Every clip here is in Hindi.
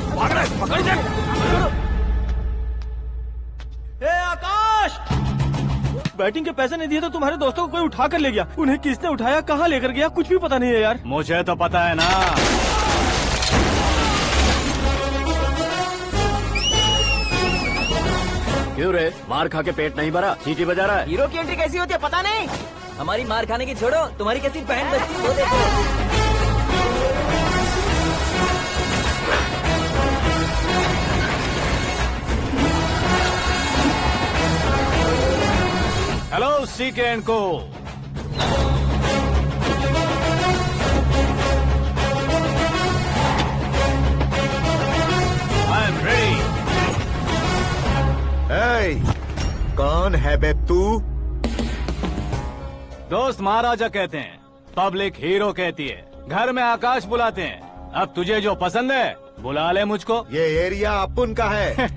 भाग रहा है, पकड़ ए आकाश, बैटिंग के पैसे नहीं दिए तो तुम्हारे दोस्तों को कोई उठा कर ले गया। उन्हें किसने उठाया, कहाँ लेकर गया, कुछ भी पता नहीं है यार। मुझे तो पता है ना। क्यों रे, मार खा के पेट नहीं भरा, सीटी बजा रहा है? हीरो की एंट्री कैसी होती है पता नहीं। हमारी मार खाने की छोड़ो, तुम्हारी कैसी बहन बचती है वो देखो। हेलो सीके एंड को। I am ready. कौन है बे तू? दोस्त महाराजा कहते हैं, पब्लिक हीरो कहती है, घर में आकाश बुलाते हैं। अब तुझे जो पसंद है बुला ले मुझको। ये एरिया अपुन का है।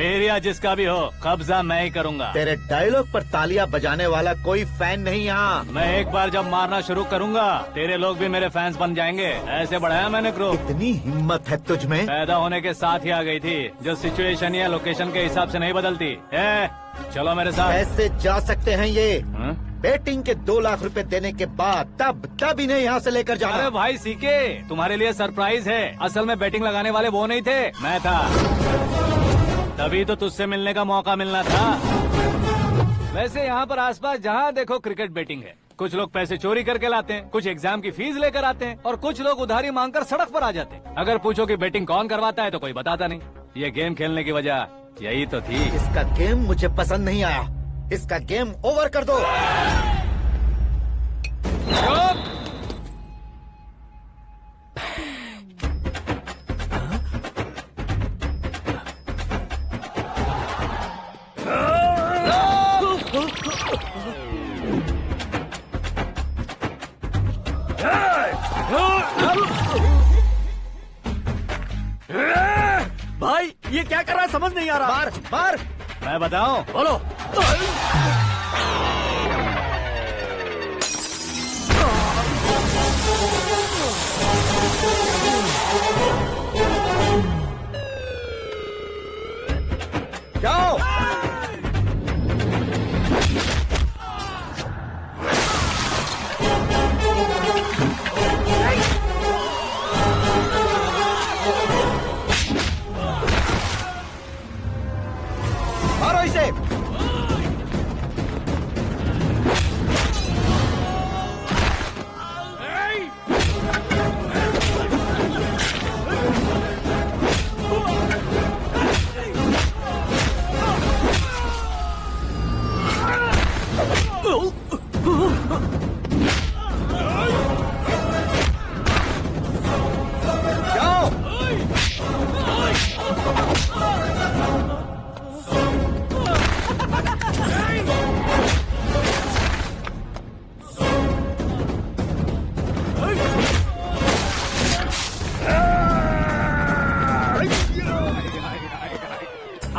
एरिया जिसका भी हो, कब्जा मैं ही करूंगा। तेरे डायलॉग पर तालियां बजाने वाला कोई फैन नहीं यहाँ। मैं एक बार जब मारना शुरू करूंगा, तेरे लोग भी मेरे फैंस बन जाएंगे। ऐसे बढ़ाया मैंने ग्रुप। इतनी हिम्मत है तुझ में? पैदा होने के साथ ही आ गई थी, जो सिचुएशन या लोकेशन के हिसाब से नहीं बदलती। चलो मेरे साथ। कैसे जा सकते हैं ये? हाँ? बेटिंग के 2 लाख रुपए देने के बाद तब इन्हें यहाँ से लेकर जाना। अरे भाई सीके, तुम्हारे लिए सरप्राइज है। असल में बैटिंग लगाने वाले वो नहीं थे, मैं था। तभी तो तुझसे मिलने का मौका मिलना था। वैसे यहाँ पर आसपास जहाँ देखो क्रिकेट बैटिंग है। कुछ लोग पैसे चोरी करके लाते हैं, कुछ एग्जाम की फीस लेकर आते हैं, और कुछ लोग उधारी मांगकर सड़क पर आ जाते हैं। अगर पूछो कि बैटिंग कौन करवाता है तो कोई बताता नहीं। ये गेम खेलने की वजह यही तो थी। इसका गेम मुझे पसंद नहीं आया। इसका गेम ओवर कर दो। भाई ये क्या कर रहा है, समझ नहीं आ रहा। मार मार। मैं बताऊं? बोलो। जाओ। मारो इसे।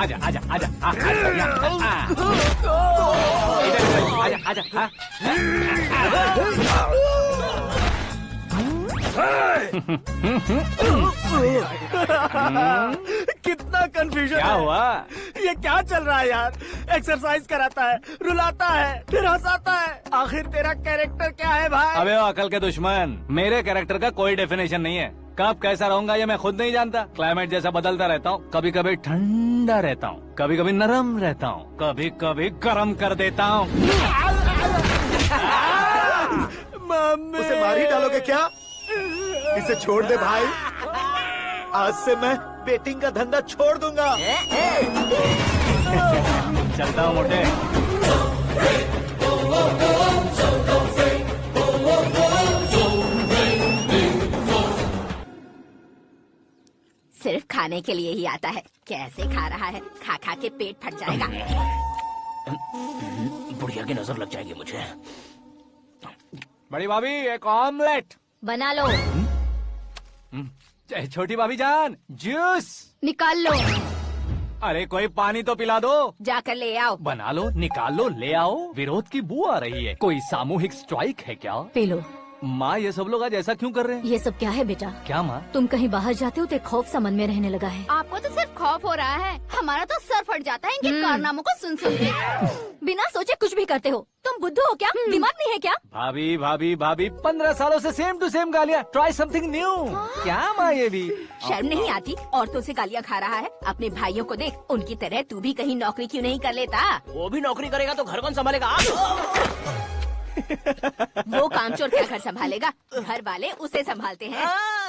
आजा आजा आजा आजा आजा। कितना कंफ्यूजन। क्या हुआ? ये क्या चल रहा है यार? एक्सरसाइज कराता है, रुलाता है, फिर हंसाता है। आखिर तेरा कैरेक्टर क्या है भाई? अबे ओ अकल के दुश्मन, मेरे कैरेक्टर का कोई डेफिनेशन नहीं है। कब कैसा रहूंगा ये मैं खुद नहीं जानता। क्लाइमेट जैसा बदलता रहता हूँ। कभी कभी ठंडा रहता हूँ, कभी कभी नरम रहता हूँ, कभी कभी गर्म कर देता हूँ। उसे मार ही डालोगे क्या? इसे छोड़ दे भाई। आज से मैं बेटिंग का धंधा छोड़ दूंगा। चलता हूँ मोटे। सिर्फ खाने के लिए ही आता है। कैसे खा रहा है, खा खा के पेट फट जाएगा। बुढ़िया की नजर लग जाएगी मुझे। बड़ी भाभी एक ऑमलेट बना लो। छोटी भाभी जान जूस निकाल लो। अरे कोई पानी तो पिला दो। जाकर ले आओ। बना लो, निकाल लो, ले आओ। विरोध की बू आ रही है। कोई सामूहिक स्ट्राइक है क्या? P low. माँ ये सब लोग आज ऐसा क्यों कर रहे हैं? ये सब क्या है बेटा? क्या माँ? तुम कहीं बाहर जाते हो तो एक खौफ सा मन में रहने लगा है। आपको तो सिर्फ खौफ हो रहा है, हमारा तो सर फट जाता है इनके कारनामों को सुन सुन के। बिना सोचे कुछ भी करते हो। तुम बुद्धू हो क्या? दिमाग नहीं है क्या? भाभी भाभी भाभी 15 सालों से सेम टू सेम गालियाँ। Try something new. क्या माँ ये भी? शर्म नहीं आती? औरतों से गालियाँ खा रहा है। अपने भाइयों को देख, उनकी तरह तू भी कहीं नौकरी क्यों नहीं कर लेता? वो भी नौकरी करेगा तो घर कौन संभालेगा? वो कामचोर क्या घर संभालेगा? घर वाले उसे संभालते हैं।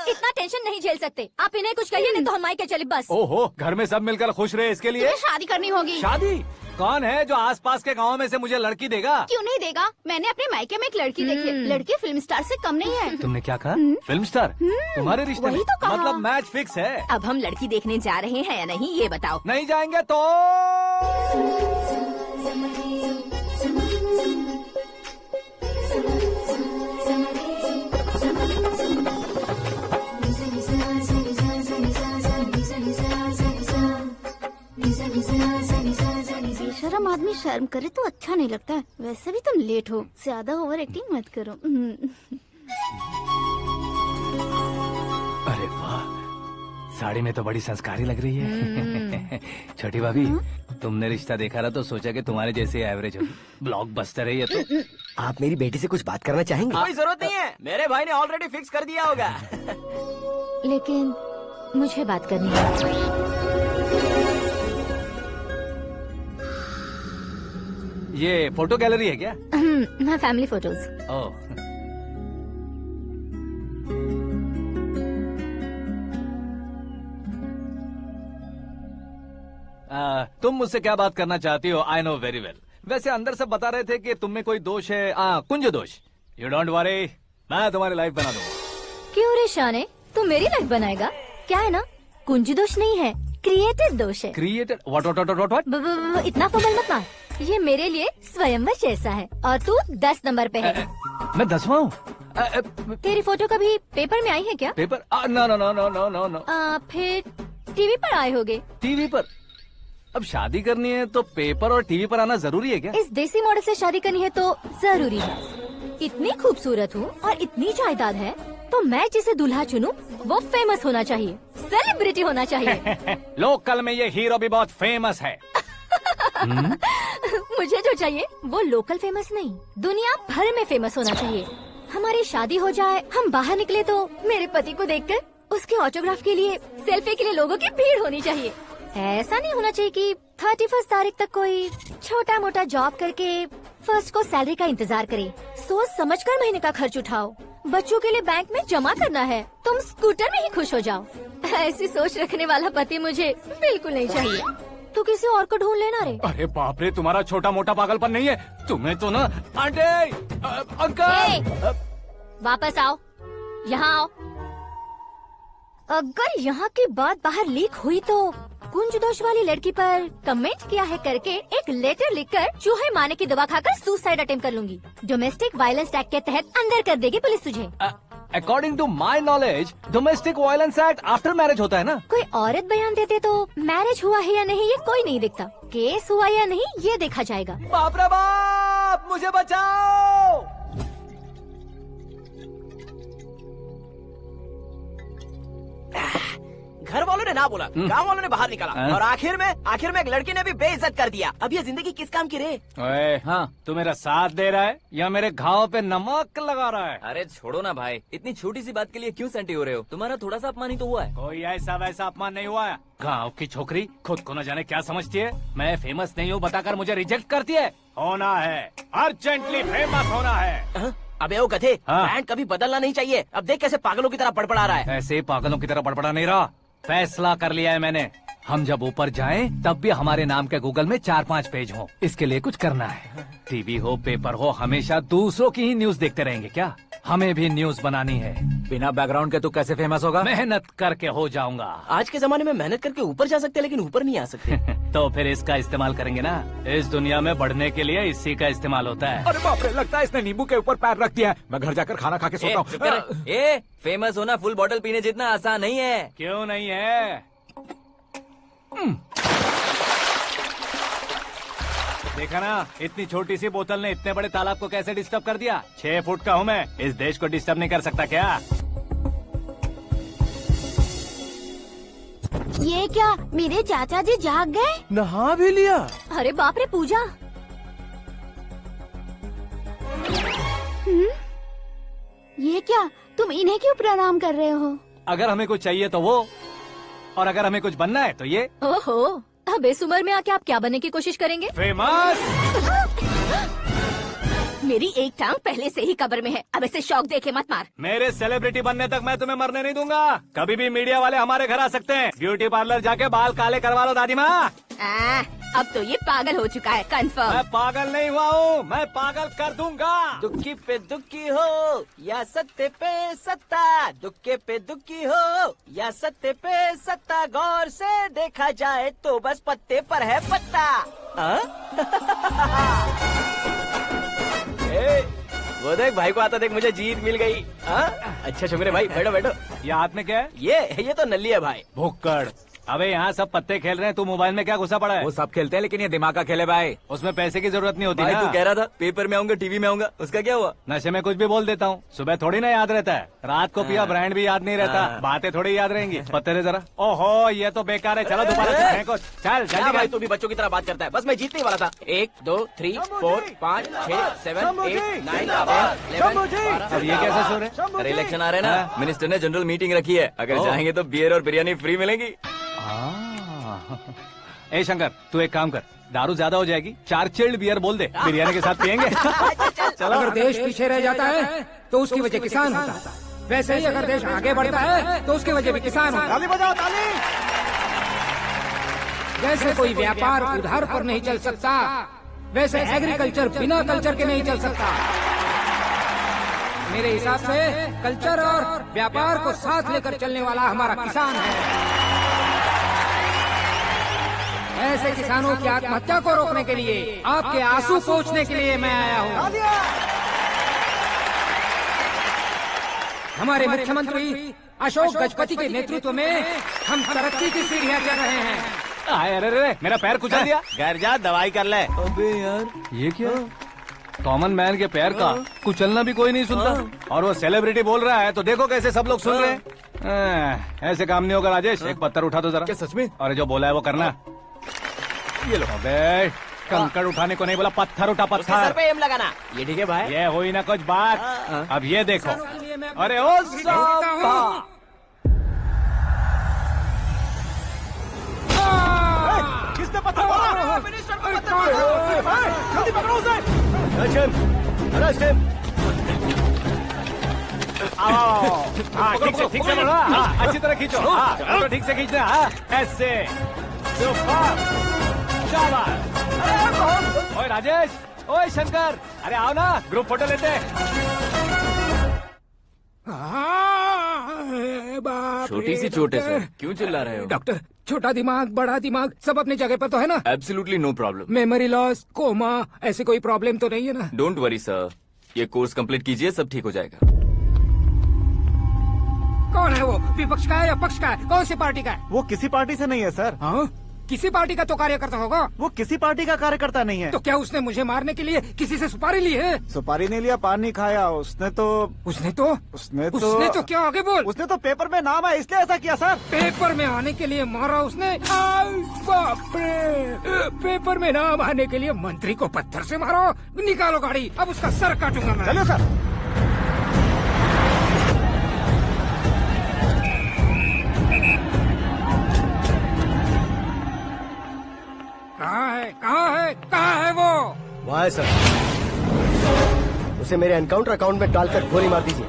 इतना टेंशन नहीं झेल सकते। आप इन्हें कुछ कहिए नहीं तो हम मायके चले बस। ओहो, घर में सब मिलकर खुश रहे इसके लिए। तुम्हें शादी करनी होगी। शादी? कौन है जो आसपास के गाँव में से मुझे लड़की देगा? क्यों नहीं देगा? मैंने अपने मायके में एक लड़की देखी है। लड़की फिल्म स्टार से कम नहीं है। तुमने क्या कहा? Film star? तुम्हारे रिश्ते में? वही तो कहा। मतलब मैच फिक्स है? अब हम लड़की देखने जा रहे हैं या नहीं, ये बताओ। नहीं जाएंगे तो? बेशरम आदमी शर्म करे तो अच्छा नहीं लगता है। वैसे भी तुम लेट हो, ज्यादा ओवर एक्टिंग मत करो। अरे वाह, साड़ी में तो बड़ी संस्कारी लग रही है। छोटी भाभी, तुमने रिश्ता देखा रहा तो सोचा कि तुम्हारे जैसे एवरेज होगी। ब्लॉकबस्टर है ये तो। आप मेरी बेटी से कुछ बात करना चाहेंगे? कोई जरूरत नहीं है, मेरे भाई ने ऑलरेडी फिक्स कर दिया होगा। लेकिन मुझे बात करनी है। ये फोटो गैलरी है क्या? हाँ, फैमिली फोटोज। ओह, तुम मुझसे क्या बात करना चाहती हो? I know very well. वैसे अंदर से बता रहे थे कि तुम में कोई दोष है, कुंज दोष। यू डोंट वरी, मैं तुम्हारी लाइफ बना दूंगा। क्यों रे शाने, तू मेरी लाइफ बनाएगा? क्या है ना, कुंज दोष नहीं है, क्रिएटेड दोष है। क्रिएटेड? व्हाट? इतना फबल मत मार। ये मेरे लिए स्वयंवर जैसा है और तू 10 नंबर पे है। मैं 10वां हूँ? तेरी फोटो कभी पेपर में आई है क्या? Paper? No no no no no no no. फिर टीवी पर आए होगे। टीवी पर? अब शादी करनी है तो पेपर और टीवी पर आना जरूरी है क्या? इस देसी मॉडल से शादी करनी है तो जरूरी है। इतनी खूबसूरत हूँ और इतनी जायदाद है तो मैं जिसे दूल्हा चुनूं वो फेमस होना चाहिए, सेलिब्रिटी होना चाहिए। लोकल में ये हीरो भी बहुत फेमस है। मुझे जो चाहिए वो लोकल फेमस नहीं, दुनिया भर में फेमस होना चाहिए। हमारी शादी हो जाए, हम बाहर निकले तो मेरे पति को देखकर उसके ऑटोग्राफ के लिए, सेल्फी के लिए लोगों की भीड़ होनी चाहिए। ऐसा नहीं होना चाहिए कि 31 तारीख तक कोई छोटा मोटा जॉब करके फर्स्ट को सैलरी का इंतजार करे। सोच समझकर महीने का खर्च उठाओ। बच्चों के लिए बैंक में जमा करना है, तुम स्कूटर में ही खुश हो जाओ। ऐसी सोच रखने वाला पति मुझे बिल्कुल नहीं चाहिए। तू किसी और को ढूंढ लेना रे। अरे बाप रे, तुम्हारा छोटा मोटा पागलपन नहीं है? तुम्हें तो ना आंटी, अंकल। वापस आओ, यहाँ आओ। अगर यहाँ की बात बाहर लीक हुई तो कुंज दोष वाली लड़की पर कमेंट किया है करके एक लेटर लिखकर चूहे मारने की दवा खाकर सुसाइड अटेम्प्ट कर लूंगी। डोमेस्टिक वायलेंस एक्ट के तहत अंदर कर देगी पुलिस तुझे। According to my knowledge domestic violence act after marriage होता है ना? कोई औरत बयान देते तो मैरिज हुआ है या नहीं ये कोई नहीं देखता, केस हुआ या नहीं ये देखा जाएगा। बाप रे बाप, मुझे बचाओ। घर वालों ने ना बोला, गांव वालों ने बाहर निकाला और आखिर में एक लड़की ने भी बेइज्जत कर दिया। अब ये जिंदगी किस काम की रे? ओए, हाँ, तू मेरा साथ दे रहा है या मेरे घाव पे नमक लगा रहा है? अरे छोड़ो ना भाई, इतनी छोटी सी बात के लिए क्यों सेंटी हो रहे हो? तुम्हारा थोड़ा सा अपमान ही तो हुआ है। कोई ऐसा वैसा अपमान नहीं हुआ है। गाँव की छोकरी खुद को न जाने क्या समझती है। मैं फेमस नहीं हूँ बताकर मुझे रिजेक्ट करती है। होना है, अर्जेंटली फेमस होना है। अबे ओ गधे, हाँ। ब्रांड कभी बदलना नहीं चाहिए। अब देख कैसे पागलों की तरह बड़बड़ा रहा है। ऐसे पागलों की तरह बड़बड़ा नहीं रहा। फैसला कर लिया है मैंने। हम जब ऊपर जाएं तब भी हमारे नाम के गूगल में 4-5 पेज हो। इसके लिए कुछ करना है। टीवी हो, पेपर हो, हमेशा दूसरों की ही न्यूज देखते रहेंगे क्या? हमें भी न्यूज बनानी है। बिना बैकग्राउंड के तू कैसे फेमस होगा? मेहनत करके हो जाऊंगा। आज के जमाने में मेहनत करके ऊपर जा सकते हैं लेकिन ऊपर नहीं आ सकते। तो फिर इसका इस्तेमाल करेंगे ना। इस दुनिया में बढ़ने के लिए इसी का इस्तेमाल होता है। अरे बाप रे, लगता है इसने नींबू के ऊपर पैर रख दिया है। मैं घर जाकर खाना खा के सोता हूँ। ए, फेमस होना फुल बॉटल पीने जितना आसान नहीं है। क्यों नहीं है? देखा ना, इतनी छोटी सी बोतल ने इतने बड़े तालाब को कैसे डिस्टर्ब कर दिया। 6 फुट का हूँ मैं, इस देश को डिस्टर्ब नहीं कर सकता क्या? ये क्या मेरे चाचा जी जाग गए? नहा भी लिया? अरे बाप रे पूजा। ये क्या तुम इन्हें क्यों प्रणाम कर रहे हो? अगर हमें कुछ चाहिए तो वो, और अगर हमें कुछ बनना है तो ये। ओहो, अब इस उम्र में आके आप क्या बनने की कोशिश करेंगे? फेमस। मेरी एक टांग पहले से ही कब्र में है, अब इसे शौक देके मत मार। मेरे सेलिब्रिटी बनने तक मैं तुम्हें मरने नहीं दूंगा। कभी भी मीडिया वाले हमारे घर आ सकते हैं। ब्यूटी पार्लर जाके बाल काले करवा लो दादी माँ। अब तो ये पागल हो चुका है, कंफर्म। मैं पागल नहीं हुआ हूँ, मैं पागल कर दूंगा। दुखी पे दुखी हो या सत्ते पे सत्ता, दुखे पे दुखी हो या सत्ते पे सत्ता, गौर से देखा जाए तो बस पत्ते पर है पत्ता। वो देख भाई को आता देख, मुझे जीत मिल गई। अच्छा शुक्र है भाई, बैठो बैठो। ये हाथ में क्या है? ये तो नल्ली है भाई। भुक्कड़। अबे यहाँ सब पत्ते खेल रहे हैं, तू मोबाइल में क्या घुसा पड़ा है? वो सब खेलते हैं लेकिन ये दिमाग का खेल है भाई। उसमें पैसे की जरूरत नहीं होती भाई ना। तू कह रहा था पेपर में आऊंगा, टीवी में आऊंगा, उसका क्या हुआ? नशे में कुछ भी बोल देता हूँ, सुबह थोड़ी ना याद रहता है। रात को पिया ब्रांड भी याद नहीं रहता, बातें थोड़ी याद रहेंगी। पत्ते दे जरा। ओहो ये तो बेकार है, चलो दोबारा से फेंको। चल क्या जल्दी भाई कर। तू भी बच्चों की तरह बात करता है। बस मैं जीतने ही वाला था। 1 2 3 4 5 6 7 8 9 10 अब ये कैसे सो रहे? अरे इलेक्शन आ रहे हैं ना, मिनिस्टर ने जनरल मीटिंग रखी है, अगर जाएंगे तो बियर और बिरयानी फ्री मिलेगी। ए शंकर, तू एक काम कर, दारू ज्यादा हो जाएगी, 4 चिल्ड बियर बोल दे, बिरयानी के साथ पियेंगे। चलो। अगर देश पीछे रह जाता है तो उसकी वजह किसान होता है, वैसे ही अगर देश आगे बढ़ता है तो उसकी वजह भी किसान होता है। ताली बजाओ ताली। जैसे कोई व्यापार उधार पर नहीं चल सकता, वैसे एग्रीकल्चर बिना कल्चर के नहीं चल सकता। मेरे हिसाब से कल्चर और व्यापार को साथ लेकर चलने वाला हमारा किसान है। ऐसे किसानों की आत्महत्या को रोकने के लिए, आपके आंसू पोंछने के लिए मैं आया हूँ। हमारे मुख्यमंत्री अशोक गजपति के नेतृत्व में हम तरक्की की सीढ़ियाँ चढ़ रहे हैं। अरे अरे मेरा पैर कुचल दिया। घर जा दवाई कर ले। अबे यार ये क्या? कॉमन मैन के पैर का कुचलना भी कोई नहीं सुनता, और वो सेलिब्रिटी बोल रहा है तो देखो कैसे सब लोग सुन रहे हैं। ऐसे काम नहीं होगा राजेश, एक पत्थर उठा दो जरा। क्या सच में? और जो बोला है वो करना। ये लो। अबे कंकड़ उठाने को नहीं बोला, पत्थर उठा, उसके सर पत्थर। पे एम लगाना। ये ठीक है भाई। ये हुई ना कुछ बात। अब ये देखो। अरे ओ साहब, किसने पत्थर मारा? जल्दी पकड़ो उसे। हाँ ठीक से बढ़ो, हाँ अच्छी तरह खींचो, हाँ तो ठीक से खींचना, हाँ ऐसे। ओए राजेश, ओए शंकर, अरे आओ ना, ग्रुप फोटो लेते हैं। छोटी सी चोट है सर, क्यों चिल्ला रहे हो? डॉक्टर, छोटा दिमाग बड़ा दिमाग सब अपनी जगह पर तो है ना? Absolutely no problem. Memory loss, coma, ऐसी कोई प्रॉब्लम तो नहीं है ना? डोंट वरी सर, ये कोर्स कंप्लीट कीजिए, सब ठीक हो जाएगा। कौन है वो? विपक्ष का है या पक्ष का है? कौन सी पार्टी का है? वो किसी पार्टी से नहीं है सर। हाँ? किसी पार्टी का तो कार्यकर्ता होगा। वो किसी पार्टी का कार्यकर्ता नहीं है। तो क्या उसने मुझे मारने के लिए किसी से सुपारी ली है? सुपारी नहीं लिया, पान नहीं खाया। उसने तो क्या आगे बोल? उसने तो पेपर में नाम है इसलिए ऐसा किया सर। पेपर में आने के लिए मारा उसने? बाप रे! पेपर में नाम आने के लिए मंत्री को पत्थर से मारो? निकालो गाड़ी, अब उसका सर काटूंगा मैं। चलो सर। कहाँ है वो? वहाँ है सर, उसे मेरे एनकाउंटर अकाउंट में डालकर गोली मार दीजिए।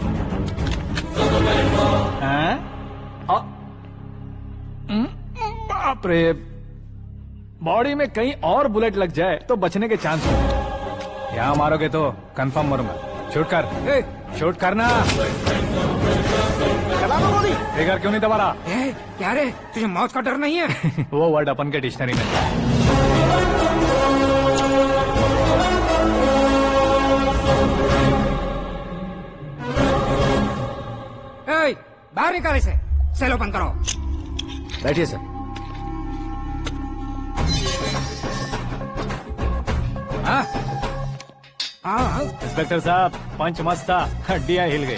बाप रे, बॉडी में कहीं और बुलेट लग जाए तो बचने के चांस हो। यहाँ मारोगे तो कंफर्म मरूंगा। शूट कर, शूट करना। फिगर क्यों नहीं दबा रहा? क्या रे, तुझे मौत का डर नहीं है? वो वर्ड अपन के डिक्शनरी में। बाहर निकाल इसे, सेल ओपन करो। बैठिए सर। हाँ हाँ इंस्पेक्टर साहब पंच मस्त था, हड्डियां हिल गई।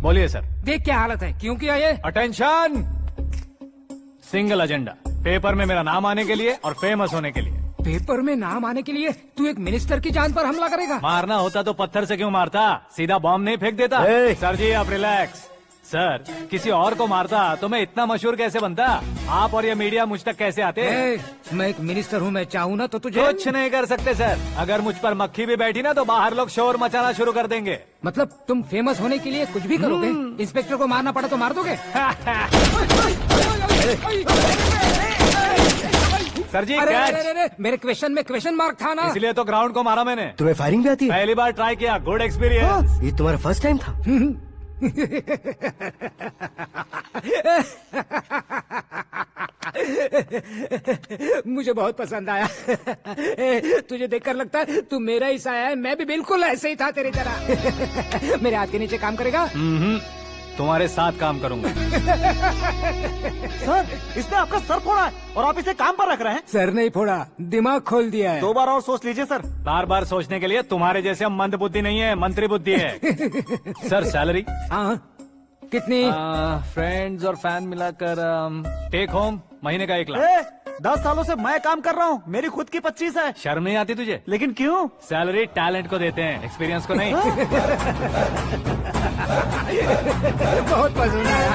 बोलिए सर। देख क्या हालत है, क्यों किया ये? अटेंशन, सिंगल एजेंडा, पेपर में मेरा नाम आने के लिए और फेमस होने के लिए। पेपर में नाम आने के लिए तू एक मिनिस्टर की जान पर हमला करेगा? मारना होता तो पत्थर से क्यों मारता, सीधा बॉम्ब नहीं फेंक देता। ए! सर जी आप रिलैक्स। सर किसी और को मारता तो मैं इतना मशहूर कैसे बनता, आप और ये मीडिया मुझ तक कैसे आते? मैं एक मिनिस्टर हूँ, मैं चाहूँ ना तो तुझे कुछ नहीं कर सकते सर, अगर मुझ पर मक्खी भी बैठी ना तो बाहर लोग शोर मचाना शुरू कर देंगे। मतलब तुम फेमस होने के लिए कुछ भी करोगे? इंस्पेक्टर को मारना पड़ा तो मार दोगे? सर जी अरे, कैच। अरे, अरे, मेरे क्वेश्चन में क्वेश्चन मार्क था ना। इसलिए तो ग्राउंड को मारा मैंने। तुम्हें फायरिंग भी आती है? पहली बार ट्राई किया, गुड एक्सपीरियंस। ये तुम्हारा फर्स्ट टाइम था? मुझे बहुत पसंद आया। तुझे देखकर लगता है तू मेरा ही साया है, मैं भी बिल्कुल ऐसे ही था तेरी तरह। मेरे हाथ के नीचे काम करेगा? तुम्हारे साथ काम करूंगा। सर इसने आपका सर फोड़ा है और आप इसे काम पर रख रहे हैं। सर नहीं फोड़ा, दिमाग खोल दिया है। 2 बार और सोच लीजिए सर। बार बार सोचने के लिए तुम्हारे जैसे मंद बुद्धि नहीं है, मंत्री बुद्धि है। Sir salary? हाँ कितनी? फ्रेंड्स और फैन मिलाकर टेक होम महीने का 1 लाख। 10 सालों से मैं काम कर रहा हूँ, मेरी खुद की 25 है। शर्म नहीं आती तुझे? लेकिन क्यों? सैलरी टैलेंट को देते हैं, एक्सपीरियंस को नहीं। बहुत पसंद आया।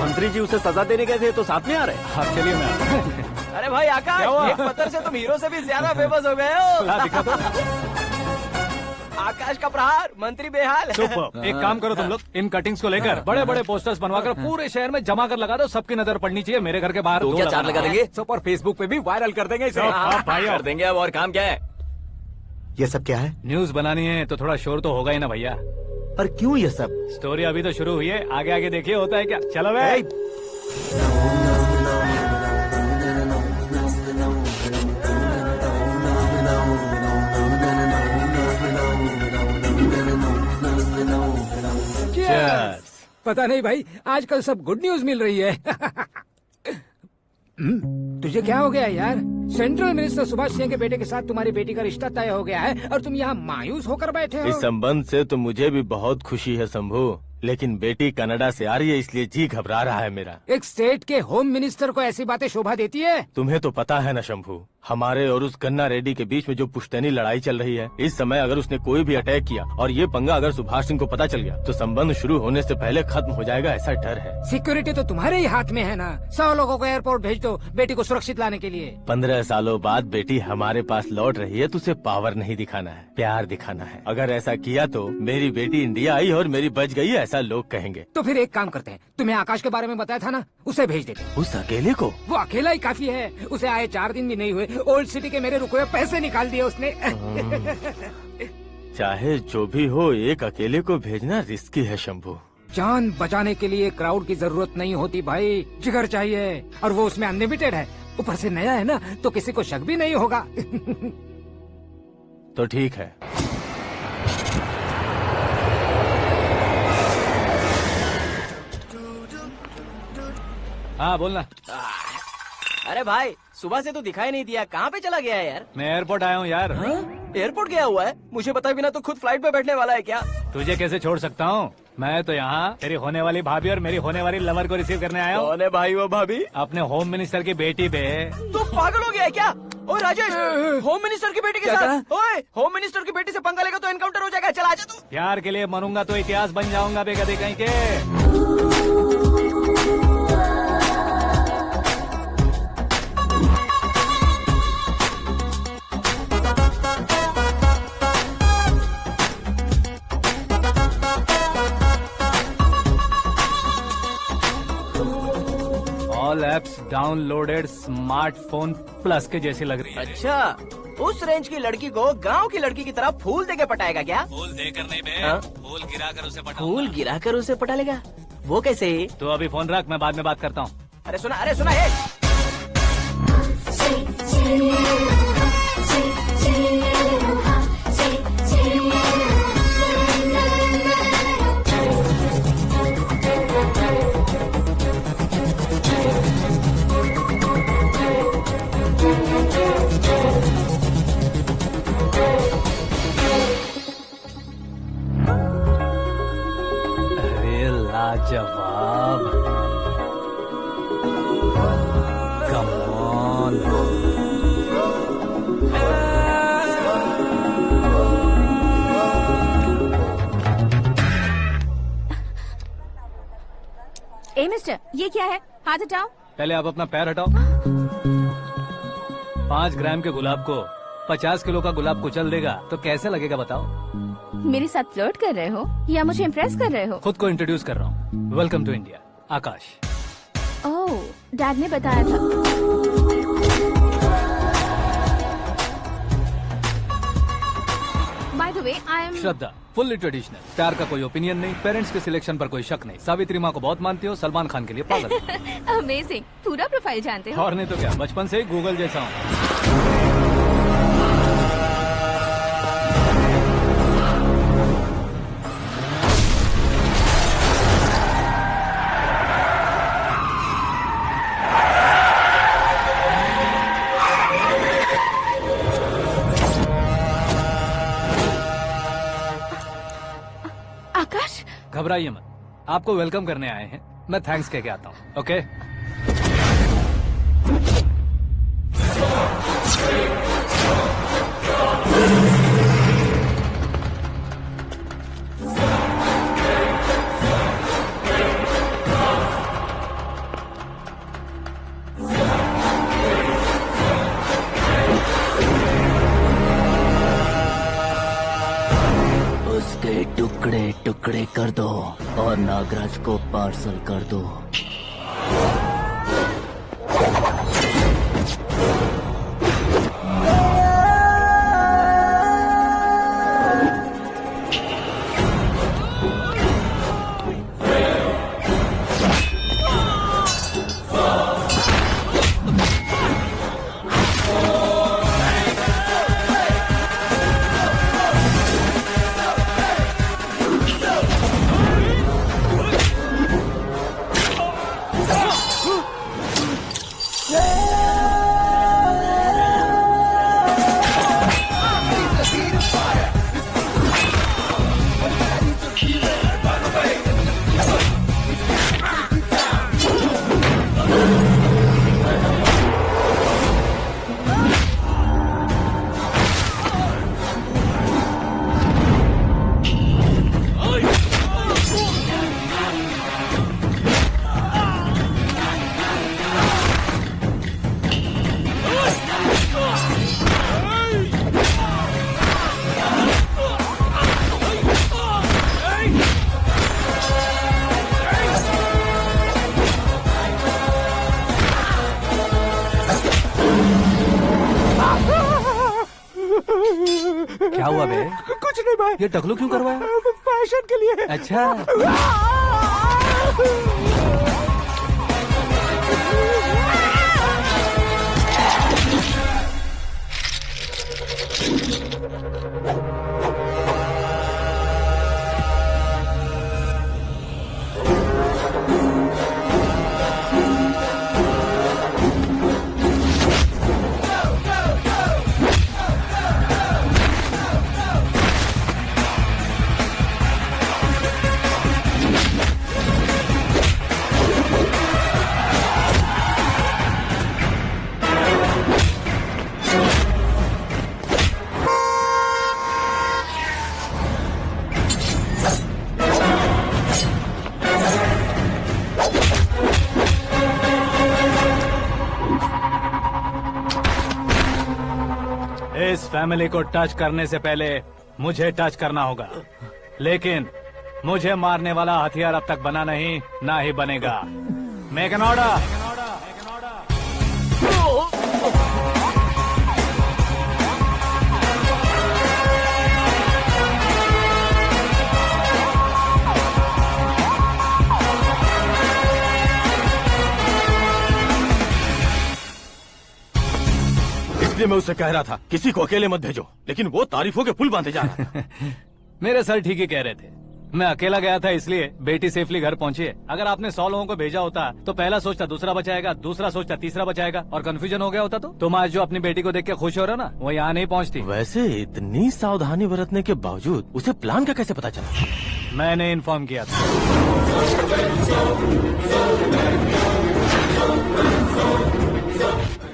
मंत्री जी उसे सजा देने गए थे तो साथ में आ रहे। हाँ चलिए मैं। अरे भाई आकाश, क्या हुआ? एक पत्थर से तुम हीरो से भी ज्यादा फेमस हो गए हो। ला दिखा दो। आकाश का प्रहार, मंत्री बेहाल। सुपर। एक काम करो तुम लोग, इन कटिंग्स को लेकर बड़े बड़े पोस्टर्स बनवाकर पूरे शहर में जमा कर लगा दो, सबकी नजर पड़नी चाहिए। मेरे घर के बाहर तो क्या 4 लगा देंगे? सब और फेसबुक पे भी वायरल कर देंगे इसे। हाँ, भाई कर देंगे। अब और काम क्या है? ये सब क्या है? न्यूज बनानी है तो थोड़ा शोर तो होगा ही ना भैया। पर क्यों ये सब? स्टोरी अभी तो शुरू हुई है, आगे आगे देखिए होता है क्या। चलो भाई। Cheers. पता नहीं भाई, आजकल सब गुड न्यूज मिल रही है। तुझे क्या हो गया यार? सेंट्रल मिनिस्टर सुभाष सिंह के बेटे के साथ तुम्हारी बेटी का रिश्ता तय हो गया है और तुम यहाँ मायूस होकर बैठे हो। इस संबंध से तो मुझे भी बहुत खुशी है शंभू, लेकिन बेटी कनाडा से आ रही है इसलिए जी घबरा रहा है मेरा। एक स्टेट के होम मिनिस्टर को ऐसी बातें शोभा देती है? तुम्हें तो पता है ना शंभू, हमारे और उस गन्ना रेड्डी के बीच में जो पुश्तैनी लड़ाई चल रही है, इस समय अगर उसने कोई भी अटैक किया और ये पंगा अगर सुभाष सिंह को पता चल गया तो संबंध शुरू होने से पहले खत्म हो जाएगा, ऐसा डर है। सिक्योरिटी तो तुम्हारे ही हाथ में है ना। 100 लोगों को एयरपोर्ट भेज दो बेटी को सुरक्षित लाने के लिए। 15 सालों बाद बेटी हमारे पास लौट रही है तो उसे पावर नहीं दिखाना है, प्यार दिखाना है। अगर ऐसा किया तो मेरी बेटी इंडिया आई और मेरी बच गई, ऐसा लोग कहेंगे। तो फिर एक काम करते हैं, तुम्हें आकाश के बारे में बताया था ना, उसे भेज देते। उस अकेले को? वो अकेला ही काफी है, उसे आए 4 दिन भी नहीं हुए, ओल्ड सिटी के मेरे रुके हुए पैसे निकाल दिए उसने। चाहे जो भी हो, एक अकेले को भेजना रिस्की है शंभू। जान बचाने के लिए क्राउड की जरूरत नहीं होती भाई, जिगर चाहिए, और वो उसमें अनलिमिटेड है। ऊपर से नया है ना तो किसी को शक भी नहीं होगा। तो ठीक है। हाँ बोलना। अरे भाई सुबह से तो दिखाई नहीं दिया, कहाँ पे चला गया है यार? मैं एयरपोर्ट आया हूँ यार। एयरपोर्ट गया हुआ है? मुझे बताए बिना तो खुद फ्लाइट पे बैठने वाला है क्या? तुझे कैसे छोड़ सकता हूँ? मैं तो यहाँ तेरी होने वाली भाभी और मेरी होने वाली लवर को रिसीव करने आया हूँ। कौन है भाई वो भाभी? अपने होम मिनिस्टर की बेटी पे। तू पागल हो गया है क्या? ओए राजेश, होम मिनिस्टर की बेटी के साथ? ओए होम मिनिस्टर की बेटी से पंगा लेगा तो एनकाउंटर हो जाएगा, चल आजा तू। प्यार के लिए मरूंगा तो इतिहास बन जाऊंगा बेगदे कहीं के। All apps downloaded smartphone plus के जैसी लग रही है। अच्छा, उस रेंज की लड़की को गांव की लड़की की तरह फूल देके पटाएगा क्या? फूल देकर नहीं बे, हाँ? फूल गिराकर उसे पटा। फूल गिराकर उसे पटा लेगा? वो कैसे? तो अभी फोन रख, मैं बाद में बात करता हूँ। अरे सुना है। ये क्या है? हाथ हटाओ। पहले आप अपना पैर हटाओ। 5 ग्राम के गुलाब को 50 किलो का गुलाब कुचल देगा तो कैसे लगेगा बताओ? मेरे साथ फ्लर्ट कर रहे हो या मुझे इम्प्रेस कर रहे हो? खुद को इंट्रोड्यूस कर रहा हूँ। Welcome to India, Akash. Oh, dad ने बताया था। By the way, I am Shraddha, fully traditional. प्यार का कोई ओपिनियन नहीं, पेरेंट्स के सिलेक्शन पर कोई शक नहीं। सावित्री माँ को बहुत मानती हो, सलमान खान के लिए पागल। अमेजिंग, पूरा प्रोफाइल जानते हो। और नहीं तो क्या, बचपन से ही गूगल जैसा हूँ। आकाश, घबराइए मत, आपको वेलकम करने आए हैं। मैं थैंक्स कह के आता हूँ। ओके? उसके टुकड़े टुकड़े कर दो और नागराज को पार्सल कर दो। क्या हुआ बे? कुछ नहीं भाई। ये टकलू क्यों करवाया? फैशन के लिए। अच्छा। इस फैमिली को टच करने से पहले मुझे टच करना होगा, लेकिन मुझे मारने वाला हथियार अब तक बना नहीं, ना ही बनेगा। Make an order. इसलिए मैं उससे कह रहा था किसी को अकेले मत भेजो, लेकिन वो तारीफों के पुल बांधे जा रहा था। मेरे सर ठीक ही कह रहे थे। मैं अकेला गया था इसलिए बेटी सेफली घर पहुंची है। अगर आपने 100 लोगों को भेजा होता तो पहला सोचता दूसरा बचाएगा, दूसरा सोचता तीसरा बचाएगा, और कंफ्यूजन हो गया होता तो तुम आज जो अपनी बेटी को देख के खुश हो रहे हो ना, वो यहाँ नहीं पहुँचती। वैसे इतनी सावधानी बरतने के बावजूद उसे प्लान का कैसे पता चला? मैंने इन्फॉर्म किया था।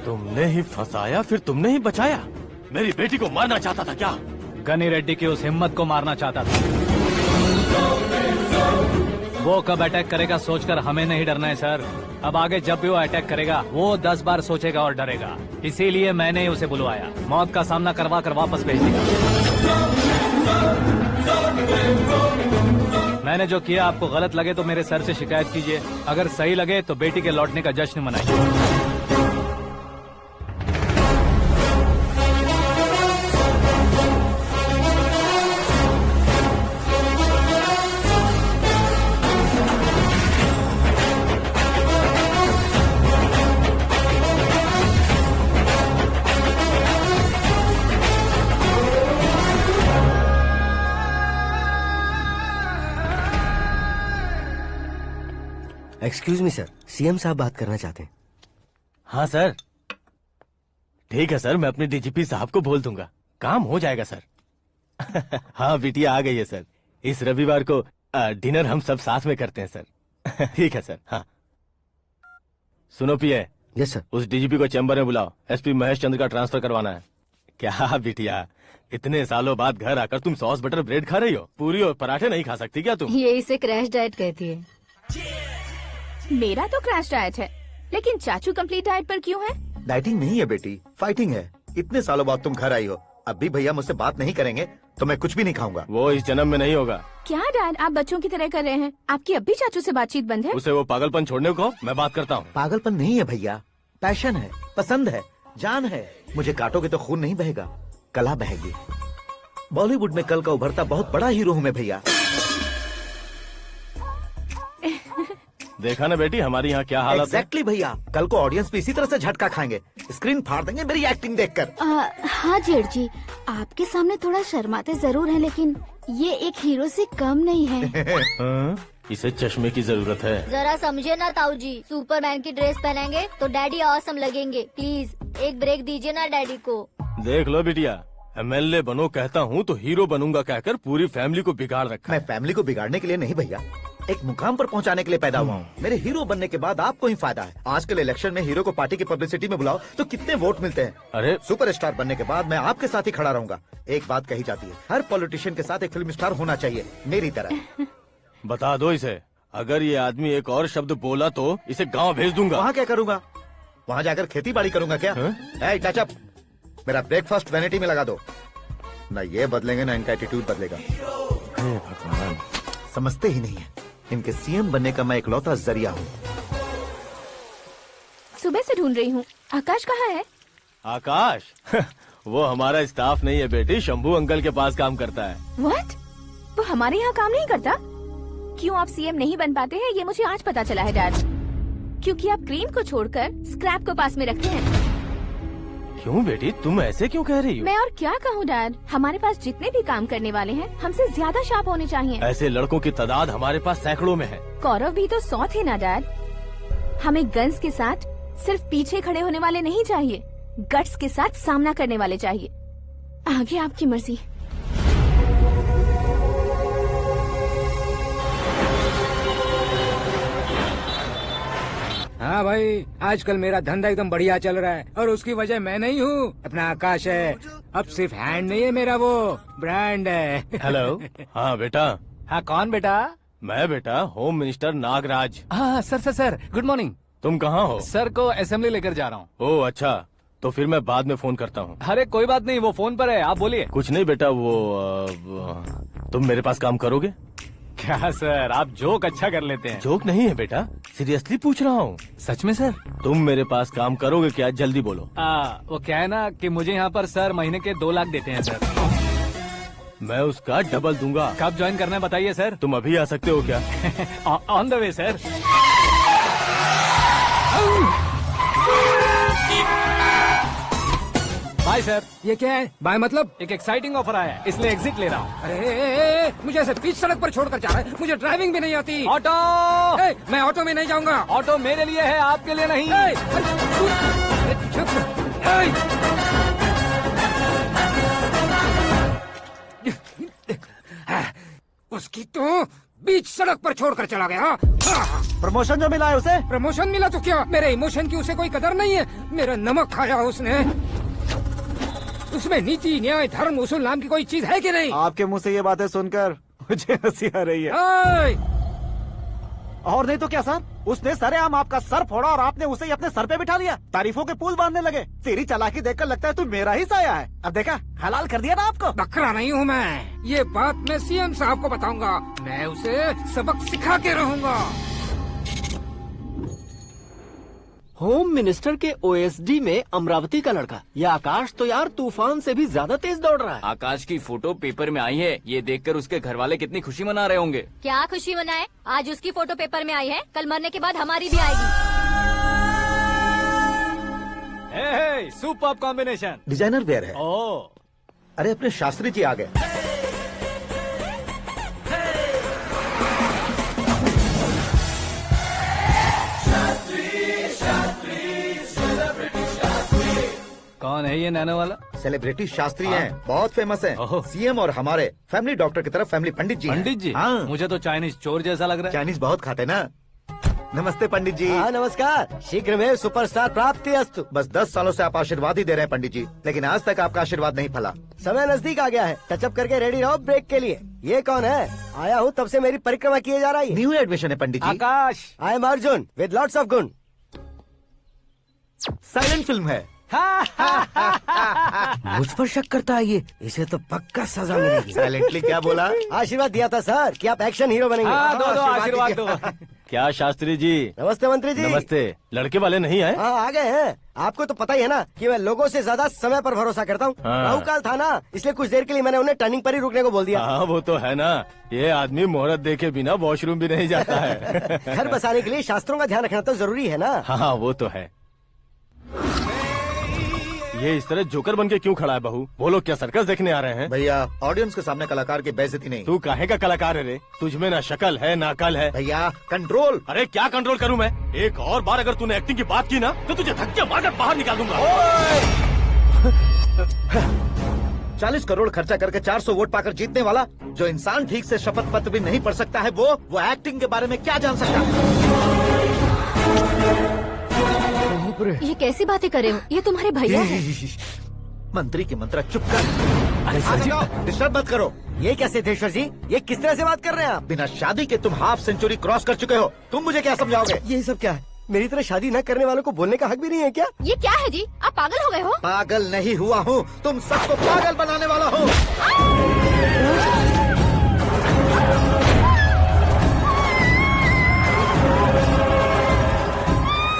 तुमने ही फंसाया, फिर तुमने ही बचाया। मेरी बेटी को मारना चाहता था क्या? गनी रेड्डी की उस हिम्मत को मारना चाहता था। वो कब अटैक करेगा सोचकर हमें नहीं डरना है सर। अब आगे जब भी वो अटैक करेगा वो 10 बार सोचेगा और डरेगा। इसीलिए मैंने ही उसे बुलवाया। मौत का सामना करवा कर वापस भेज देगा। मैंने जो किया आपको गलत लगे तो मेरे सर से शिकायत कीजिए, अगर सही लगे तो बेटी के लौटने का जश्न मनाइए। एक्सक्यूज मी सर, सीएम साहब बात करना चाहते हैं। हाँ सर, ठीक है सर, मैं अपने डीजीपी साहब को बोल दूंगा, काम हो जाएगा सर। हाँ बिटिया आ गई है सर। इस रविवार को डिनर हम सब साथ में करते हैं सर। ठीक है सर। हाँ सुनो पिए। Yes sir. उस डीजीपी को चैम्बर में बुलाओ, एसपी महेश चंद्र का ट्रांसफर करवाना है। क्या बिटिया, इतने सालों बाद घर आकर तुम सॉस बटर ब्रेड खा रही हो? पूरी और पराठे नहीं खा सकती क्या तुम? ये इसे क्रैश डाइट कहती है। मेरा तो क्रैश डाइट है, लेकिन चाचू कंप्लीट डाइट पर क्यों है? डाइटिंग नहीं है बेटी, फाइटिंग है। इतने सालों बाद तुम घर आई हो, अब भी भैया मुझसे बात नहीं करेंगे तो मैं कुछ भी नहीं खाऊंगा। वो इस जन्म में नहीं होगा। क्या डैड, आप बच्चों की तरह कर रहे हैं? आपकी अब भी चाचू से बातचीत बंद है? उसे वो पागलपन छोड़ने को मैं बात करता हूँ। पागलपन नहीं है भैया, पैशन है, पसंद है, जान है। मुझे काटोगे तो खून नहीं बहेगा, कला बहेगी। बॉलीवुड में कल का उभरता बहुत बड़ा हीरो हूँ मैं भैया। देखा ना बेटी हमारी यहाँ क्या हालत है। एग्जैक्टली भैया, कल को ऑडियंस भी इसी तरह से झटका खाएंगे, स्क्रीन फाड़ देंगे मेरी एक्टिंग देखकर। हाँ जेठ जी, आपके सामने थोड़ा शर्माते जरूर हैं, लेकिन ये एक हीरो से कम नहीं है। इसे चश्मे की जरूरत है। जरा समझे ना ताऊ जी, सुपरमैन की ड्रेस पहनेंगे तो डैडी ऑसम लगेंगे। प्लीज एक ब्रेक दीजिए ना डैडी को। देख लो बिटिया, एमएलए बनो कहता हूँ तो हीरो बनूंगा कहकर पूरी फैमिली को बिगाड़ रखा। मैं फैमिली को बिगाड़ने के लिए नहीं भैया, एक मुकाम पर पहुंचाने के लिए पैदा हुआ हूँ। मेरे हीरो बनने के बाद आपको ही फायदा है। आजकल इलेक्शन में हीरो को पार्टी की पब्लिसिटी में बुलाओ तो कितने वोट मिलते हैं। अरे सुपरस्टार बनने के बाद मैं आपके साथ ही खड़ा रहूंगा। एक बात कही जाती है, हर पॉलिटिशियन के साथ एक फिल्म स्टार होना चाहिए, मेरी तरह। बता दो इसे, अगर ये आदमी एक और शब्द बोला तो इसे गाँव भेज दूंगा। वहाँ क्या करूँगा? वहाँ जाकर खेती बाड़ी करूँगा क्या? चाचा, मेरा ब्रेकफास्ट वैनिटी में लगा दो। न ये बदलेंगे न इनका एटीट्यूड बदलेगा। भगवान, समझते ही नहीं है, इनके सीएम बनने का मैं इकलौता जरिया हूँ। सुबह से ढूंढ रही हूँ, आकाश कहाँ है? आकाश? वो हमारा स्टाफ नहीं है बेटी, शंभू अंकल के पास काम करता है। व्हाट? वो हमारे यहाँ काम नहीं करता? क्यों आप सीएम नहीं बन पाते हैं ये मुझे आज पता चला है डैड। क्योंकि आप क्रीम को छोड़कर स्क्रैप को पास में रखते हैं। क्यों बेटी, तुम ऐसे क्यों कह रही हो? मैं और क्या कहूँ डैड, हमारे पास जितने भी काम करने वाले हैं हमसे ज्यादा शार्प होने चाहिए। ऐसे लड़कों की तादाद हमारे पास सैकड़ों में है। कौरव भी तो 100 थे ना डैड। हमें गन्स के साथ सिर्फ पीछे खड़े होने वाले नहीं चाहिए, गट्स के साथ सामना करने वाले चाहिए। आगे आपकी मर्जी। हाँ भाई, आजकल मेरा धंधा एकदम बढ़िया चल रहा है और उसकी वजह मैं नहीं हूँ, अपना आकाश है। अब सिर्फ हैंड नहीं है मेरा, वो ब्रांड है। हेलो। हाँ बेटा। हाँ कौन बेटा? मैं बेटा होम मिनिस्टर नागराज। हाँ सर गुड मॉर्निंग। तुम कहाँ हो? सर को असेंबली लेकर जा रहा हूँ। ओह अच्छा, तो फिर मैं बाद में फोन करता हूँ। अरे कोई बात नहीं, वो फोन पर है, आप बोलिए। कुछ नहीं बेटा, तुम मेरे पास काम करोगे? क्या सर, आप जोक अच्छा कर लेते हैं। जोक नहीं है बेटा, सीरियसली पूछ रहा हूँ। सच में सर? तुम मेरे पास काम करोगे क्या? जल्दी बोलो। वो क्या है ना कि मुझे यहाँ पर सर महीने के 2 लाख देते हैं सर। मैं उसका डबल दूंगा। कब ज्वाइन करना है बताइए सर। तुम अभी आ सकते हो क्या? On the way sir. Bye sir. ये क्या है? बाय मतलब? एक एक्साइटिंग ऑफर आया है, इसलिए एग्जिट ले रहा हूँ। अरे मुझे ऐसे बीच सड़क पर छोड़कर जा रहा है, मुझे ड्राइविंग भी नहीं आती। ऑटो! मैं ऑटो में नहीं जाऊंगा। ऑटो मेरे लिए है, आपके लिए नहीं। उसकी तो बीच सड़क पर छोड़कर चला गया। प्रमोशन जो मिला है उसे? प्रमोशन मिला तो क्या, मेरे इमोशन की उसे कोई कदर नहीं है। मेरा नमक खाया उसने। उसमें नीति, न्याय, धर्म, उसूल नाम की कोई चीज है कि नहीं? आपके मुंह से ये बातें सुनकर मुझे हंसी आ रही है। और नहीं तो क्या सर, उसने सरेआम आपका सर फोड़ा और आपने उसे ही अपने सर पे बिठा लिया। तारीफों के पुल बांधने लगे। तेरी चालाकी देखकर लगता है तू मेरा ही साया है। अब देखा, हलाल कर दिया ना आपको। बकरा नहीं हूँ मैं, ये बात मैं सीएम साहब को बताऊंगा। मैं उसे सबक सिखा के रहूंगा। होम मिनिस्टर के ओएसडी में अमरावती का लड़का, ये आकाश तो यार तूफान से भी ज्यादा तेज दौड़ रहा है। आकाश की फोटो पेपर में आई है, ये देखकर उसके घर वाले कितनी खुशी मना रहे होंगे। क्या खुशी मनाए? आज उसकी फोटो पेपर में आई है, कल मरने के बाद हमारी भी आएगी। Super combination. डिजाइनर वेयर है। ओह, अरे अपने शास्त्री जी आ गए। कौन है ये नैनो वाला? सेलिब्रिटी शास्त्री हैं, बहुत फेमस हैं। सीएम और हमारे फैमिली डॉक्टर की तरफ फैमिली पंडित जी हैं। पंडित जी? हाँ। मुझे तो चाइनीज चोर जैसा लग रहा है। चाइनीज बहुत खाते ना। नमस्ते पंडित जी। हाँ नमस्कार, शीघ्र में सुपरस्टार प्राप्ति अस्तु। बस 10 सालों से आप आशीर्वाद ही दे रहे हैं पंडित जी, लेकिन आज तक आपका आशीर्वाद नहीं फला। समय नजदीक आ गया है, टचअप करके रेडी रहो ब्रेक के लिए। ये कौन है? आया हूँ तब से मेरी परिक्रमा किए जा रही है। न्यू एडमिशन है Pandit ji. Akash. I am Arjun with lots of गुण। साइलेंट फिल्म है। मुझ पर शक करता है ये, इसे तो पक्का सजा मिलेगी। साइलेंटली क्या बोला? आशीर्वाद दिया था सर कि आप एक्शन हीरो बनेंगे। दो आशीर्वाद दो। क्या शास्त्री जी? नमस्ते मंत्री जी। नमस्ते। लड़के वाले नहीं आए? हाँ आ गए हैं। आपको तो पता ही है ना कि मैं लोगों से ज्यादा समय पर भरोसा करता हूँ। हाँ। राहु काल था ना, इसलिए कुछ देर के लिए मैंने उन्हें टर्निंग पर ही रुकने को बोल दिया। हाँ वो तो है ना, ये आदमी मुहूर्त देखे बिना वॉशरूम भी नहीं जाता है। घर बसाने के लिए शास्त्रों का ध्यान रखना तो जरूरी है ना। हाँ वो तो है। ये इस तरह जोकर बन के क्यों खड़ा है बहू? वो लोग क्या सर्कस देखने आ रहे हैं? भैया ऑडियंस के सामने कलाकार की बेइज्जती नहीं। तू काहे का कलाकार है रे? तुझमें ना शक्ल है ना अकल है। भैया कंट्रोल। अरे क्या कंट्रोल करूं मैं? एक और बार अगर तूने एक्टिंग की बात की ना तो तुझे धक्के मारकर बाहर निकाल दूंगा। 40 करोड़ खर्चा करके 400 वोट पाकर जीतने वाला, जो इंसान ठीक से शपथ पत्र भी नहीं पढ़ सकता है, वो एक्टिंग के बारे में क्या जान सकता है? ये कैसी बातें कर रहे हो? ये तुम्हारे भैया हैं। मंत्री की मंत्रा चुप कर। डिस्टर्ब मत करो। ये क्या सिद्धेश्वर जी, ये किस तरह से बात कर रहे हैं आप? बिना शादी के तुम हाफ सेंचुरी क्रॉस कर चुके हो, तुम मुझे क्या समझाओगे? ये सब क्या है? मेरी तरह शादी न करने वालों को बोलने का हक भी नहीं है क्या? ये क्या है जी? आप पागल हो गए हो? पागल नहीं हुआ हूँ, तुम सबको पागल बनाने वाला हूँ।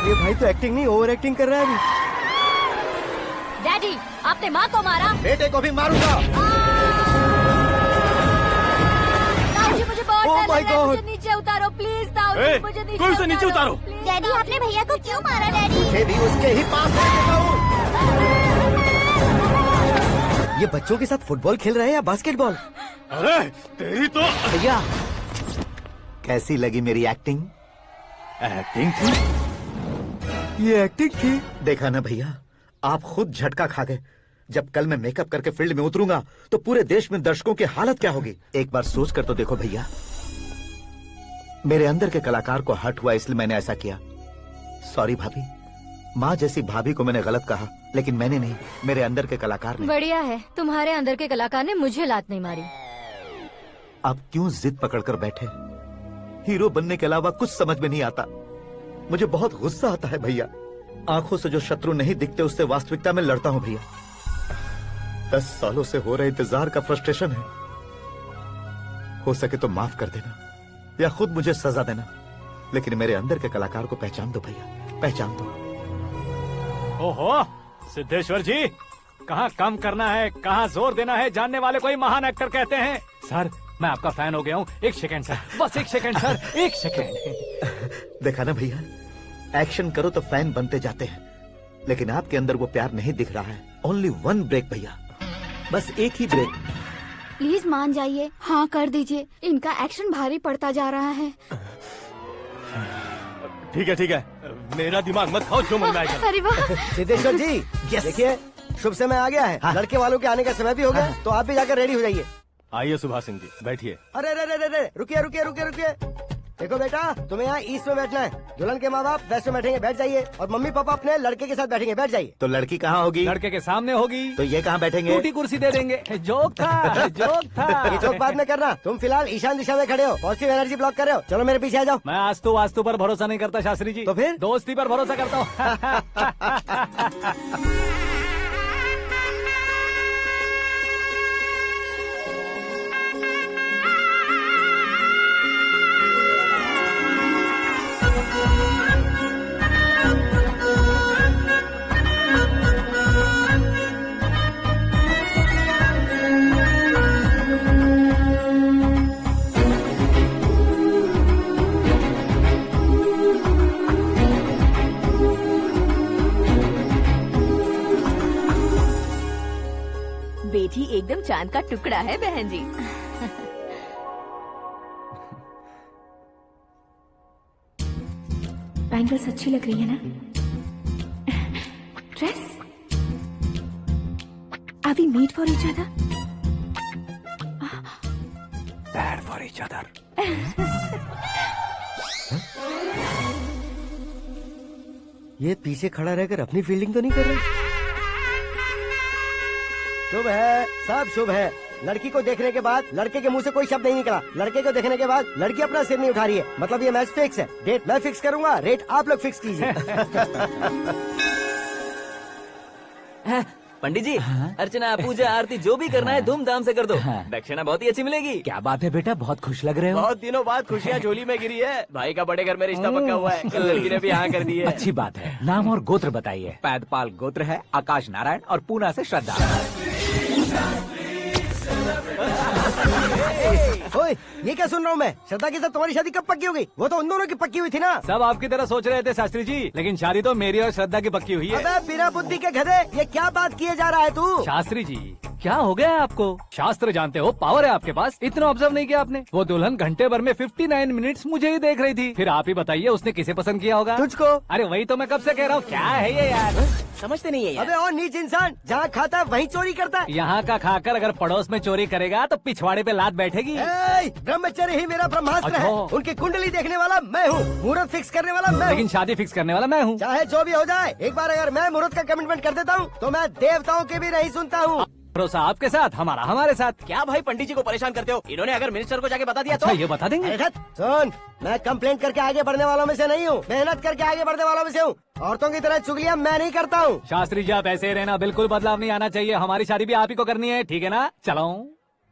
ये भाई तो एक्टिंग नहीं ओवर एक्टिंग कर रहा है अभी। डैडी, आपने माँ को मारा। बेटे को भी मारूंगा। ताऊजी मुझे बहुत Oh डर my लग रहा है, God! मुझे नीचे उतारो प्लीज। ताऊजी मुझे नीचे कोई उसे नीचे उतारो। डैडी, आपने भैया को क्यों मारा? डैडी मुझे भी उसके ही पास लेके जाऊं। ये बच्चों के साथ फुटबॉल खेल रहे हैं या बास्केटबॉल? अरे तेरी तो भैया कैसी लगी मेरी एक्टिंग? एक्टिंग थी? ये एक्टिंग थी? देखा ना भैया, आप खुद झटका खा गए। जब कल मैं मेकअप करके फील्ड में उतरूंगा तो पूरे देश में दर्शकों की हालत क्या होगी? एक बार सोच कर तो देखो भैया। मेरे अंदर के कलाकार को हर्ट हुआ इसलिए मैंने ऐसा किया। सॉरी भाभी। माँ जैसी भाभी को मैंने गलत कहा, लेकिन मैंने नहीं, मेरे अंदर के कलाकार ने। बढ़िया है, तुम्हारे अंदर के कलाकार ने मुझे लात नहीं मारी। आप क्यों जिद पकड़कर बैठे? हीरो बनने के अलावा कुछ समझ में नहीं आता। मुझे बहुत गुस्सा आता है भैया। आंखों से जो शत्रु नहीं दिखते उससे वास्तविकता में लड़ता हूँ भैया। 10 सालों से हो रहे इंतजार का फ्रस्ट्रेशन है। हो सके तो माफ कर देना या खुद मुझे सजा देना, लेकिन मेरे अंदर के कलाकार को पहचान दो भैया, पहचान दो। ओहो सिद्धेश्वर जी, कहाँ कम करना है कहाँ जोर देना है, जानने वाले को ही महान एक्टर कहते हैं। सर मैं आपका फैन हो गया हूँ। एक सेकंड सर, बस एक सेकंड सर, एक सेकंड। देखा ना भैया, एक्शन करो तो फैन बनते जाते हैं, लेकिन आपके अंदर वो प्यार नहीं दिख रहा है। ओनली 1 ब्रेक भैया, बस एक ही ब्रेक। प्लीज मान जाइए, हाँ कर दीजिए। इनका एक्शन भारी पड़ता जा रहा है। ठीक है, मेरा दिमाग मत खाओ, जो मन में आएगा। अरे वाह सिद्धेश्वर जी, देखिए शुभ समय आ गया है। लड़के वालों के आने का समय भी हो गया, तो आप भी जाकर रेडी हो जाइए। आइए सुभाष सिंह जी, बैठिए। अरे रुकिए। देखो बेटा, तुम्हें यहाँ ईस्ट में बैठना है। दुल्हन के माँ बाप वेस्ट में बैठेंगे, बैठ जाइए। और मम्मी पापा अपने लड़के के साथ बैठेंगे, बैठ जाइए। तो लड़की कहाँ होगी? लड़के के सामने होगी। तो ये कहाँ बैठेंगे? टूटी कुर्सी दे देंगे। जोक था, जोक था। ये जोक बाद में करना। तुम फिलहाल ईशान दिशा में खड़े हो, पॉजिटिव एनर्जी ब्लॉक कर रहे हो। चलो मेरे पीछे आ जाओ। मैं आस्तु वास्तु पर भरोसा नहीं करता शास्त्री जी। तो फिर? दोस्ती पर भरोसा करता हूँ। बेटी एकदम चांद का टुकड़ा है बहन जी। बैंगल्स अच्छी लग रही है ना? Dress? Are we made for each other? Bad for each other. ये पीछे खड़ा रहकर अपनी फील्डिंग तो नहीं कर रहा? शुभ है, सब शुभ है। लड़की को देखने के बाद लड़के के मुंह से कोई शब्द नहीं निकला। लड़के को देखने के बाद लड़की अपना सिर नहीं उठा रही है। मतलब ये मैच फिक्स है। डेट मैं फिक्स करूंगा, रेट आप लोग फिक्स कीजिए। पंडित जी, अर्चना पूजा आरती जो भी करना है धूमधाम से कर दो। दक्षिणा बहुत ही अच्छी मिलेगी। क्या बात है बेटा, बहुत खुश लग रहे हो। बहुत दिनों बाद खुशियाँ झोली में गिरी है। भाई का बड़े घर में रिश्ता पक्का हुआ है। कल लड़की ने भी हाँ कर दी है। अच्छी बात है। नाम और गोत्र बताइए। पैदपाल गोत्र है, आकाश नारायण और पूना से श्रद्धा। ओए, ये क्या सुन रहा हूँ मैं? श्रद्धा के साथ तुम्हारी शादी कब पक्की हो गई? वो तो उन दोनों की पक्की हुई थी ना। सब आपकी तरह सोच रहे थे शास्त्री जी, लेकिन शादी तो मेरी और श्रद्धा की पक्की हुई है। अबे बिना बुद्धि के गधे, ये क्या बात किए जा रहा है तू? शास्त्री जी, क्या हो गया है आपको? शास्त्र जानते हो, पावर है आपके पास। इतना ऑब्जर्व नहीं किया आपने? वो दुल्हन घंटे भर में 59 मिनट्स मुझे ही देख रही थी। फिर आप ही बताइए उसने किसे पसंद किया होगा? तुझको। अरे वही तो मैं कब से कह रहा हूँ, क्या है ये यार? समझते नहीं है यार। अबे और नीच इंसान, जहाँ खाता है वहीं चोरी करता है। यहाँ का खाकर अगर पड़ोस में चोरी करेगा तो पिछवाड़े पे लात बैठेगी। ब्रह्मचर्य ही मेरा ब्रह्मास्त्र है। अच्छा। उनकी कुंडली देखने वाला मैं हूँ, मुहूर्त फिक्स करने वाला मैं हूँ। लेकिन शादी फिक्स करने वाला मैं हूँ। चाहे जो भी हो जाए, एक बार अगर मैं मुहूर्त का कमिटमेंट कर देता हूँ तो मैं देवताओं के भी नहीं सुनता हूँ। भरोसा आपके साथ, हमारा हमारे साथ। क्या भाई पंडित जी को परेशान करते हो? इन्होंने अगर मिनिस्टर को जाके बता दिया अच्छा, तो ये बता देंगे? अरे सुन, मैं कंप्लेंट करके आगे बढ़ने वालों में से नहीं हूँ, मेहनत करके आगे बढ़ने वालों में से हूँ। औरतों की तरह चुगलियाँ मैं नहीं करता हूँ। शास्त्री जी आप ऐसे ही रहना, बिल्कुल बदलाव नहीं आना चाहिए। हमारी शादी भी आप ही को करनी है, ठीक है ना? चलो।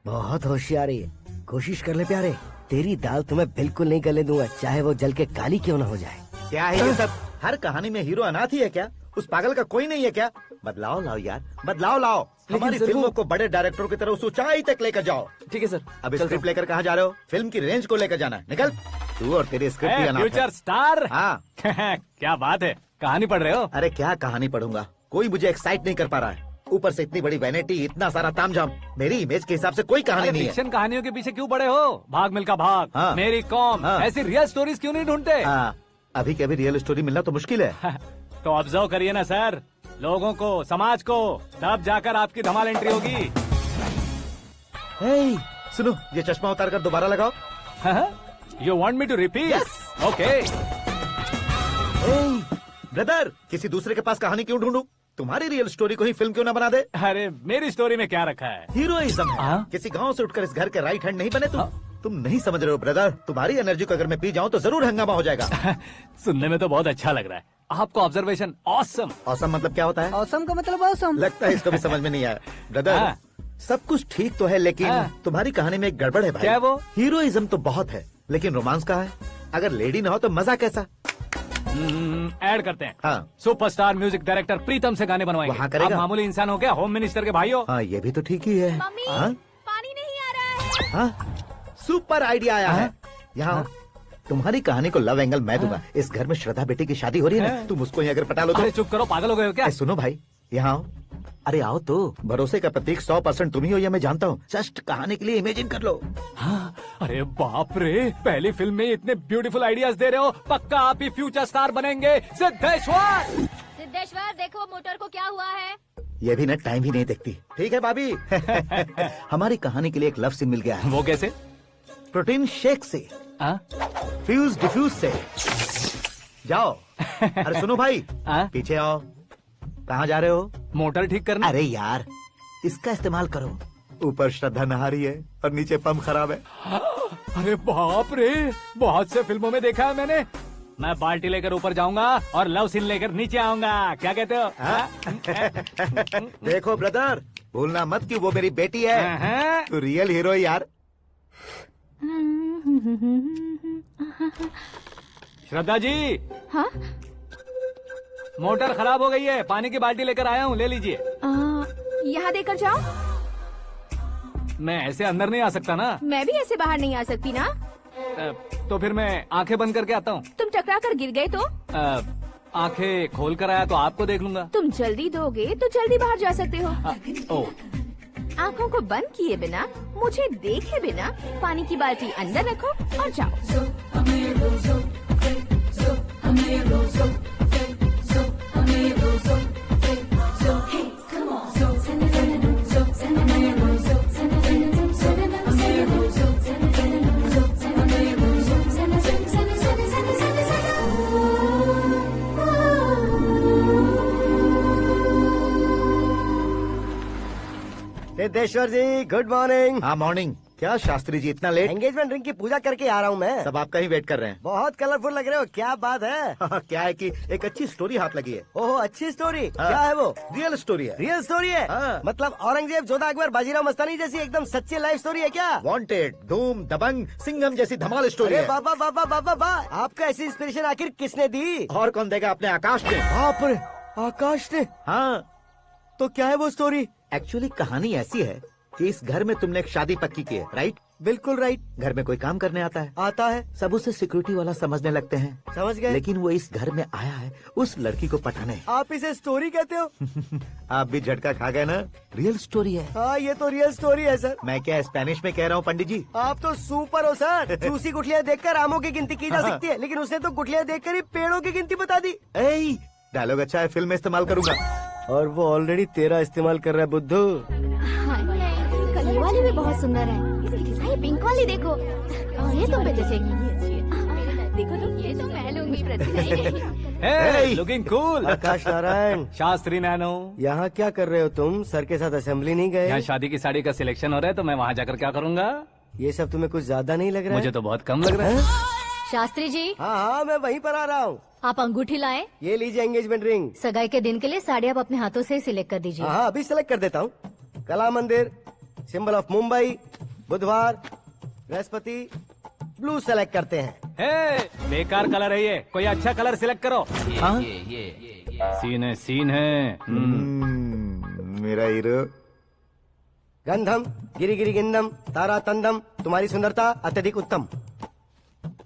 बहुत होशियारी है, कोशिश कर ले प्यारे। तेरी दाल तुम्हें बिल्कुल नहीं गलने दूंगा, चाहे वो जल के काली क्यों न हो जाए। क्या है ये सब? हर कहानी में हीरो अनाथ ही है क्या? उस पागल का कोई नहीं है क्या? बदलाव लाओ यार, बदलाव लाओ। हमारी फिल्मों को बड़े डायरेक्टरों की तरह उस ऊंचाई तक लेकर जाओ। ठीक है सर। अब स्क्रिप्ट लेकर कहाँ जा रहे हो? फिल्म की रेंज को लेकर जाना है। निकल तू और तेरी स्क्रिप्ट भी अनाथ है। Future star. हाँ। क्या बात है, कहानी पढ़ रहे हो? अरे क्या कहानी पढ़ूंगा, कोई मुझे एक्साइट नहीं कर पा रहा है। ऊपर से इतनी बड़ी वैनिटी, इतना सारा तामझाम। मेरी इमेज के हिसाब से कोई कहानी नहीं है। फिक्शन कहानियों के पीछे क्यों पड़े हो? भाग मिल्खा भाग, हाँ। मेरी कॉम, हाँ। ऐसी रियल स्टोरीज क्यों नहीं ढूंढते? अभी के अभी रियल स्टोरी मिलना तो मुश्किल है। तो ऑब्जर्व करिए ना सर, लोगों को, समाज को, तब जाकर आपकी धमाल एंट्री होगी। सुनो, ये चश्मा उतार कर दोबारा लगाओ। You want me to repeat? Okay. Brother, किसी दूसरे के पास कहानी क्यों ढूंढूं? तुम्हारी रियल स्टोरी को ही फिल्म क्यों ना बना दे? अरे मेरी स्टोरी में क्या रखा है? हीरोइज्म है। किसी गांव से उठकर इस घर के राइट हैंड नहीं बने तुम नहीं समझ रहे हो ब्रदर। तुम्हारी एनर्जी को अगर मैं पी जाऊं तो जरूर हंगामा हो जाएगा। सुनने में तो बहुत अच्छा लग रहा है। आपको ऑब्जर्वेशन ऑसम। ऑसम मतलब क्या होता है? ऑसम का मतलब ऑसम। लगता है इसको भी समझ में नहीं आया। ब्रदर, सब कुछ ठीक तो है, लेकिन तुम्हारी कहानी में एक गड़बड़ है भाई। क्या वो? हीरोइज्म तो बहुत है, लेकिन रोमांस कहाँ है? अगर लेडी ना हो तो मजा कैसा? ऐड करते हैं। हाँ। सुपरस्टार म्यूजिक डायरेक्टर प्रीतम से गाने बनवाएंगे। वहाँ करेगा? आप मामूली इंसान हो क्या? होम मिनिस्टर के भाई हो। हाँ, ये भी तो ठीक ही है। मम्मी, हाँ? पानी नहीं आ रहा है। हाँ? सुपर आइडिया आया है। यहाँ तुम्हारी कहानी को लव एंगल मैं दूंगा। इस घर में श्रद्धा बेटी की शादी हो रही है ना, तुम उसको ही अगर पटा लो तो। अरे चुप करो, पागल हो गए हो क्या? सुनो भाई, यहाँ आओ। अरे आओ तो। भरोसे का प्रतीक 100% तुम ही हो, ये मैं जानता हूँ। जस्ट कहानी के लिए इमेजिन कर लो। हाँ, अरे बाप रे, पहली फिल्म में इतने ब्यूटीफुल आइडियाज दे रहे हो। पक्का आप ही फ्यूचर स्टार बनेंगे। सिद्धेश्वर, सिद्धेश्वर देखो मोटर को क्या हुआ है। ये भी ना टाइम ही नहीं देखती। ठीक है भाभी। हमारी कहानी के लिए एक लव सीन मिल गया है। वो कैसे? प्रोटीन शेक से फ्यूज डिफ्यूज से जाओ। अरे सुनो भाई, पीछे आओ। कहाँ जा रहे हो? मोटर ठीक करना। अरे यार, इसका इस्तेमाल करो। ऊपर श्रद्धा नहा रही है और नीचे पंप खराब है। अरे बाप रे, बहुत से फिल्मों में देखा है मैंने। मैं बाल्टी लेकर ऊपर जाऊंगा और लव सीन लेकर नीचे आऊंगा। क्या कहते हो? देखो ब्रदर, भूलना मत कि वो मेरी बेटी है। तू रियल हीरो है यार। श्रद्धा जी। हाँ? मोटर खराब हो गई है, पानी की बाल्टी लेकर आया हूँ, ले लीजिए। यहाँ देकर जाओ। मैं ऐसे अंदर नहीं आ सकता ना। मैं भी ऐसे बाहर नहीं आ सकती ना। तो फिर मैं आंखें बंद करके आता हूँ। तुम टकरा कर गिर गए तो? आंखें खोल कर आया तो आपको देख लूंगा। तुम जल्दी दोगे तो जल्दी बाहर जा सकते हो। आंखों को बंद किए बिना, मुझे देखे बिना पानी की बाल्टी अंदर रखो और जाओ। सिद्धेश्वर जी, गुड मॉर्निंग। हाँ मॉर्निंग। क्या शास्त्री जी इतना लेट? एंगेजमेंट रिंग की पूजा करके आ रहा हूँ मैं। सब आपका ही वेट कर रहे हैं। बहुत कलरफुल लग रहे हो, क्या बात है? क्या है कि एक अच्छी स्टोरी हाथ लगी है। ओह, अच्छी स्टोरी। क्या है वो? रियल स्टोरी है। रियल स्टोरी है? मतलब औरंगजेब, जोधा अकबर, बाजीराव मस्तानी जैसी एकदम सच्ची लाइफ स्टोरी है क्या? वांटेड, धूम, दबंग, सिंघम जैसी धमाल स्टोरी है। बाबा बाबा बाबा बा, आपको ऐसी इंस्पिरेशन आखिर किसने दी? और कौन देगा? अपने आकाश ने। बाप रे, आकाश ने? हाँ। तो क्या है वो स्टोरी? एक्चुअली कहानी ऐसी है कि इस घर में तुमने एक शादी पक्की की है, राइट? बिल्कुल राइट। घर में कोई काम करने आता है? आता है। सब उसे सिक्योरिटी वाला समझने लगते हैं। समझ गए। लेकिन वो इस घर में आया है उस लड़की को पटाने। आप इसे स्टोरी कहते हो? आप भी झटका खा गए ना। रियल स्टोरी है। हाँ, ये तो रियल स्टोरी है सर। मैं क्या स्पेनिश में कह रहा हूँ पंडित जी? आप तो सुपर हो सर। चूसी गुठलियाँ देखकर आमों की गिनती की जा सकती है, लेकिन उसने तो गुठलियाँ देखकर ही पेड़ों की गिनती बता दी। डायलॉग अच्छा है, फिल्म में इस्तेमाल करूंगा। और वो ऑलरेडी तेरा इस्तेमाल कर रहा है बुद्धू। ये वाली भी बहुत सुंदर है। इसकी डिजाइन पिंक वाली देखो। ये तुम पे जचेगी। देखो तो ये तो मैं लूंगी। Looking cool. Akash Narayan. Shastri nano. यहाँ क्या कर रहे हो तुम? सर के साथ असेंबली नहीं गए? यहाँ शादी की साड़ी का सिलेक्शन हो रहा है, तो मैं वहाँ जाकर क्या करूँगा? ये सब तुम्हें कुछ ज्यादा नहीं लग रहा है? मुझे तो बहुत कम लग रहा है। शास्त्री जी। हाँ, मैं वहीं पर आ रहा हूँ। आप अंगूठी लाए। ये लीजिए एंगेजमेंट रिंग। सगाई के दिन के लिए साड़ी आप अपने हाथों से सिलेक्ट कर दीजिए। हाँ, अभी सिलेक्ट कर देता हूँ। कला मंदिर, सिंबल ऑफ मुंबई, बुधवार, बृहस्पति, ब्लू सेलेक्ट करते हैं। बेकार कलर है ये, कोई अच्छा कलर सिलेक्ट करो। सीन है। मेरा हीरो। गंधम, गिरी गिरी गिंदम, तारा तंदम, तुम्हारी सुंदरता अत्यधिक उत्तम।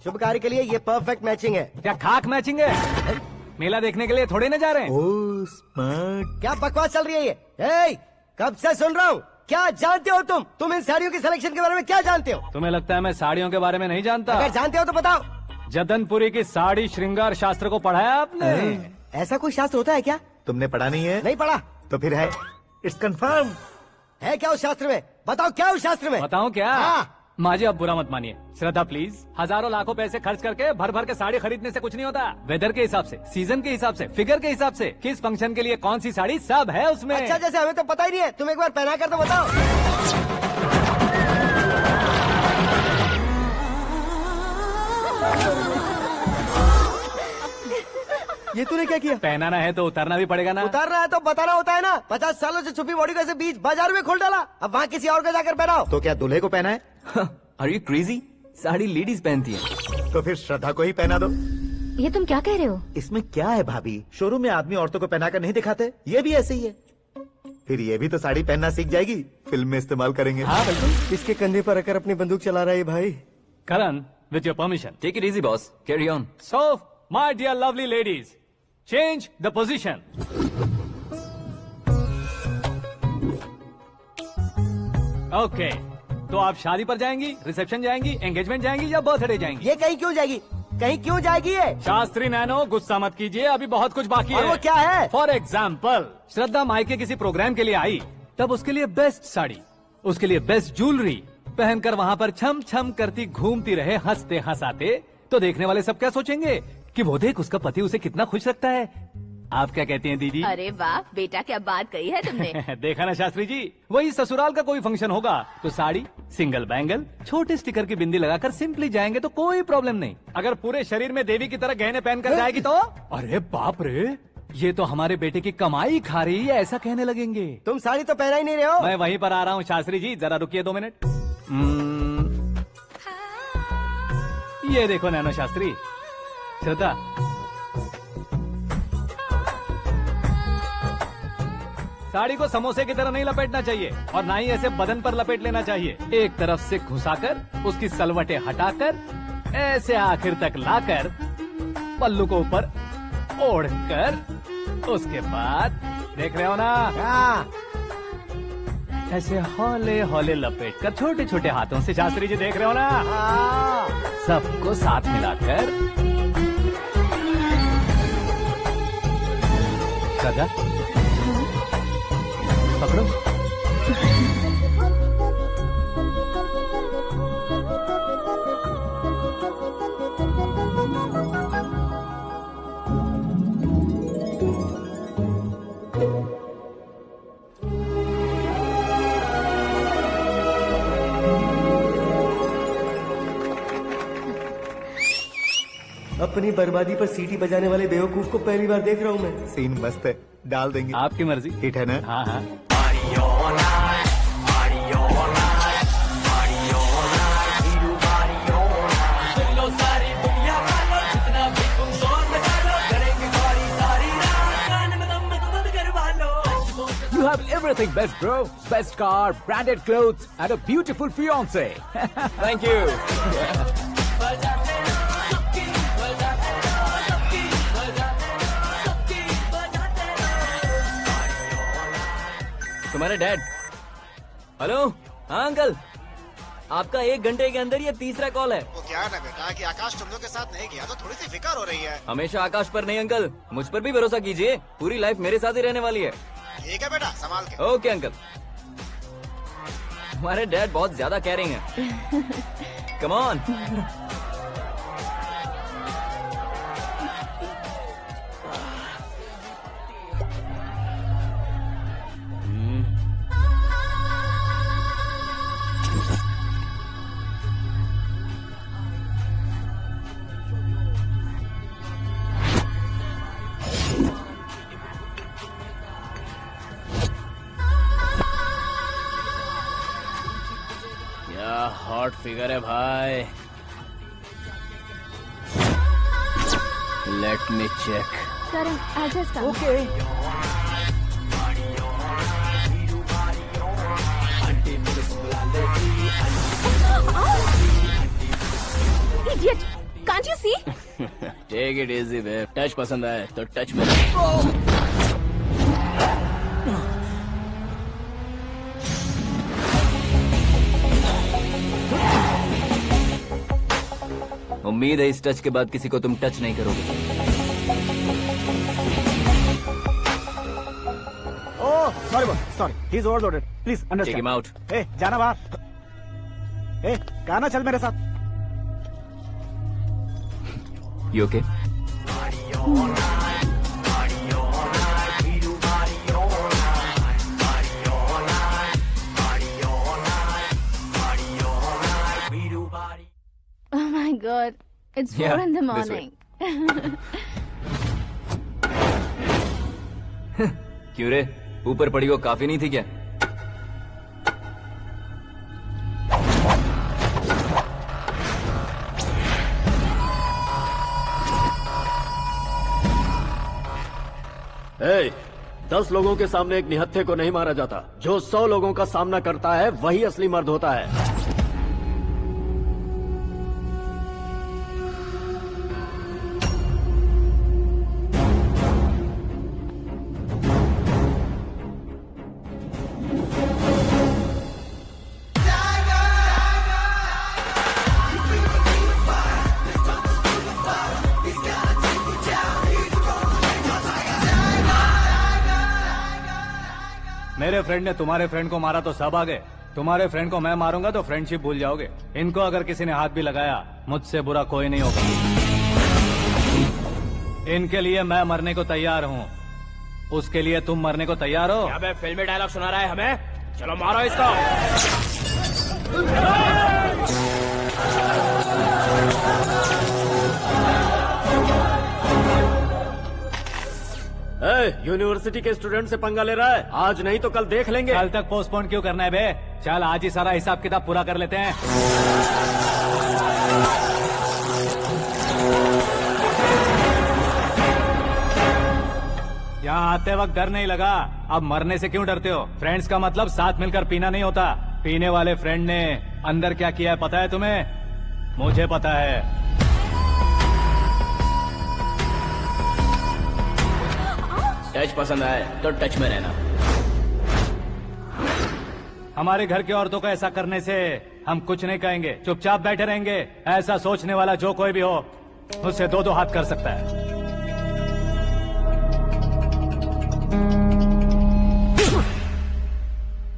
शुभ कार्य के लिए ये परफेक्ट मैचिंग है। क्या खाक मैचिंग है? मेला देखने के लिए थोड़े न जा रहे हैं। Oh smart. क्या बकवास चल रही है ये? कब से सुन रहा हूँ। क्या जानते हो तुम इन साड़ियों की सिलेक्शन के बारे में क्या जानते हो? तुम्हें लगता है मैं साड़ियों के बारे में नहीं जानता? अगर जानते हो तो बताओ। जदनपुरी की साड़ी श्रृंगार शास्त्र को पढ़ा है आपने? ऐसा कोई शास्त्र होता है क्या? तुमने पढ़ा नहीं है? नहीं पढ़ा। तो फिर है। It's confirm. है क्या उस शास्त्र में? बताओ क्या उस शास्त्र में? बताऊं क्या? हाँ। माजी, अब बुरा मत मानिए। श्रद्धा प्लीज, हजारों लाखों पैसे खर्च करके भर भर के साड़ी खरीदने से कुछ नहीं होता। वेदर के हिसाब से, सीजन के हिसाब से, फिगर के हिसाब से, किस फंक्शन के लिए कौन सी साड़ी, सब है उसमें। अच्छा, जैसे हमें तो पता ही नहीं है। तुम एक बार पहना कर तो बताओ। ये तूने क्या किया? पहनाना है तो उतारना भी पड़ेगा ना। उतारना है तो बताना होता है ना। 50 सालों से छुपी बॉडी को ऐसे बीच बाजार में खोल डाला, अब वहाँ किसी और को जाकर पहनाओ। तो क्या दूल्हे को पहना है? Are you crazy? Sari ladies पहनती है। तो फिर श्रद्धा को ही पहना दो। ये तुम क्या कह रहे हो? इसमें क्या है भाभी? शोरूम में आदमी औरतों को पहनाकर नहीं दिखाते? ये भी ऐसे ही है। फिर ये भी तो साड़ी पहनना सीख जाएगी, फिल्म में इस्तेमाल करेंगे। हाँ बिल्कुल। इसके कंधे पर रखकर अपनी बंदूक चला रहा है भाई। Karan, with your permission. Take it easy boss, carry on. So my dear lovely ladies, change the position. Okay, तो आप शादी पर जाएंगी, रिसेप्शन जाएंगी, एंगेजमेंट जाएंगी या बर्थडे जाएंगी? ये कहीं क्यों जाएगी? कहीं क्यों जाएगी ये? शास्त्री नैनो, गुस्सा मत कीजिए, अभी बहुत कुछ बाकी है। और वो क्या है? फॉर एग्जाम्पल, श्रद्धा मायके किसी प्रोग्राम के लिए आई, तब उसके लिए बेस्ट साड़ी, उसके लिए बेस्ट ज्वेलरी, पहनकर वहाँ पर छम छम करती घूमती रहे हंसते हंसाते, तो देखने वाले सब क्या सोचेंगे कि वो देख उसका पति उसे कितना खुश रखता है। आप क्या कहती हैं दीदी? अरे वाह बेटा, क्या बात कही है तुमने। देखा ना शास्त्री जी, वही ससुराल का कोई फंक्शन होगा तो साड़ी, सिंगल बैंगल, छोटे स्टिकर की बिंदी लगाकर सिंपली जाएंगे तो कोई प्रॉब्लम नहीं। अगर पूरे शरीर में देवी की तरह गहने पहनकर जाएगी तो अरे बाप रे, ये तो हमारे बेटे की कमाई खा रही है, ऐसा कहने लगेंगे। तुम साड़ी तो पहना ही नहीं रहे हो। मैं वहीं पर आ रहा हूँ शास्त्री जी, जरा रुकिए 2 मिनट। ये देखो नैनो शास्त्री, श्रद्धा, साड़ी को समोसे की तरह नहीं लपेटना चाहिए और ना ही ऐसे बदन पर लपेट लेना चाहिए। एक तरफ से घुसाकर उसकी सलवटें हटाकर ऐसे आखिर तक लाकर पल्लू को ऊपर ओढ़कर, उसके बाद देख रहे हो ना, ऐसे हौले हौले लपेट कर छोटे छोटे हाथों से, शास्त्री जी देख रहे हो ना, सबको साथ मिलाकर, श्रद्धा पकड़ो। अपनी बर्बादी पर सीटी बजाने वाले बेवकूफ को पहली बार देख रहा हूँ मैं। सीन मस्त है, डाल देंगे। आपकी मर्जी। हिट है ना? हाँ हाँ। You have everything best, bro. Best car, branded clothes, and a beautiful fiance. Thank you. तुम्हारे डैड। हेलो, हाँ अंकल, आपका 1 घंटे के अंदर ये 3रा कॉल है। वो क्या है ना बेटा कि आकाश तुम लोग के साथ नहीं गया तो थोड़ी सी फिक्र हो रही है। हमेशा आकाश पर नहीं अंकल, मुझ पर भी भरोसा कीजिए, पूरी लाइफ मेरे साथ ही रहने वाली है। ठीक है बेटा, संभाल के। Okay uncle. हमारे डैड बहुत ज्यादा केयरिंग है। Come on. हॉट फिगर है भाई। Let me check. Karan, I just come. Okay. Idiot! Can't you see? Take it easy, babe. Touch पसंद आए तो टच में। उम्मीद है इस टच के बाद किसी को तुम टच नहीं करोगे। Oh sorry, he is overloaded, please understand. Take him out. ए जाना बाहर। ए गाना चल मेरे साथ। You okay? Oh my God, it's 4 in the morning. क्यों रे, ऊपर पड़ी वो काफी नहीं थी क्या? Hey, 10 लोगों के सामने एक निहत्थे को नहीं मारा जाता। जो 100 लोगों का सामना करता है वही असली मर्द होता है। मेरे फ्रेंड ने तुम्हारे फ्रेंड को मारा तो सब आ गए, तुम्हारे फ्रेंड को मैं मारूंगा तो फ्रेंडशिप भूल जाओगे। इनको अगर किसी ने हाथ भी लगाया, मुझसे बुरा कोई नहीं होगा। इनके लिए मैं मरने को तैयार हूँ, उसके लिए तुम मरने को तैयार हो? अबे फिल्मी डायलॉग सुना रहा है हमें, चलो मारो इसको। यूनिवर्सिटी के स्टूडेंट से पंगा ले रहा है, आज नहीं तो कल देख लेंगे। कल तक पोस्टपोन क्यों करना है बे? चल आज ही सारा हिसाब किताब पूरा कर लेते हैं। यहाँ आते वक्त डर नहीं लगा, अब मरने से क्यों डरते हो? फ्रेंड्स का मतलब साथ मिलकर पीना नहीं होता। पीने वाले फ्रेंड ने अंदर क्या किया है पता है तुम्हें? मुझे पता है। टच पसंद आए तो टच में रहना। हमारे घर की औरतों को ऐसा करने से हम कुछ नहीं कहेंगे, चुपचाप बैठे रहेंगे। ऐसा सोचने वाला जो कोई भी हो, उससे दो दो हाथ कर सकता है।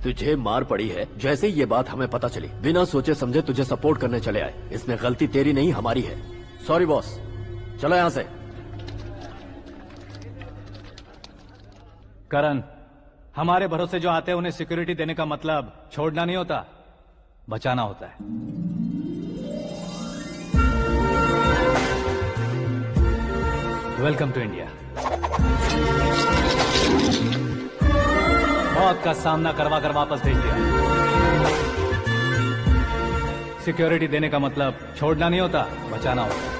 तुझे मार पड़ी है, जैसे ही ये बात हमें पता चली बिना सोचे समझे तुझे सपोर्ट करने चले आए। इसमें गलती तेरी नहीं हमारी है। सॉरी बॉस, चलो यहाँ से। करण, हमारे भरोसे जो आते हैं उन्हें सिक्योरिटी देने का मतलब छोड़ना नहीं होता, बचाना होता है। Welcome to India. मौत का सामना करवा कर वापस भेज दिया। सिक्योरिटी देने का मतलब छोड़ना नहीं होता, बचाना होता है।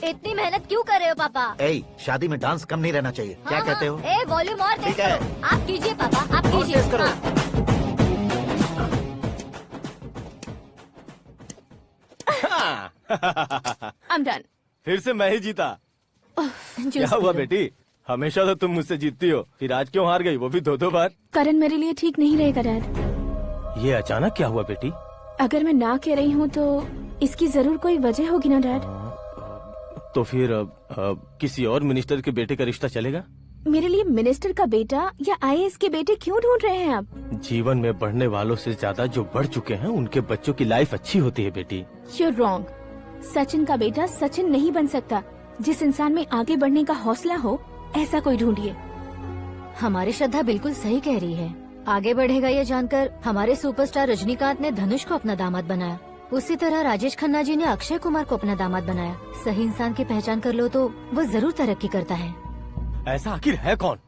इतनी मेहनत क्यों कर रहे हो पापा? ए, शादी में डांस कम नहीं रहना चाहिए। क्या कहते हो? ए वॉल्यूम और तेज ठीक है। करो। आप कीजिए पापा, आप कीजिए। तेज करो। I'm done. फिर से मैं ही जीता। क्या हुआ बेटी? हमेशा तो तुम मुझसे जीतती हो, फिर आज क्यों हार गई, वो भी दो दो बार? करण मेरे लिए ठीक नहीं रहेगा डैड। ये अचानक क्या हुआ बेटी? अगर मैं ना कह रही हूँ तो इसकी जरूर कोई वजह होगी ना डैड। तो फिर किसी और मिनिस्टर के बेटे का रिश्ता चलेगा? मेरे लिए मिनिस्टर का बेटा या आईएएस के बेटे क्यों ढूंढ रहे हैं आप? जीवन में बढ़ने वालों से ज्यादा जो बढ़ चुके हैं उनके बच्चों की लाइफ अच्छी होती है बेटी। You're wrong. सचिन का बेटा सचिन नहीं बन सकता। जिस इंसान में आगे बढ़ने का हौसला हो, ऐसा कोई ढूंढिए। हमारी श्रद्धा बिल्कुल सही कह रही है। आगे बढ़ेगा ये जानकर हमारे सुपरस्टार रजनीकांत ने धनुष को अपना दामाद बनाया। उसी तरह राजेश खन्ना जी ने अक्षय कुमार को अपना दामाद बनाया। सही इंसान की पहचान कर लो तो वो जरूर तरक्की करता है। ऐसा आखिर है कौन?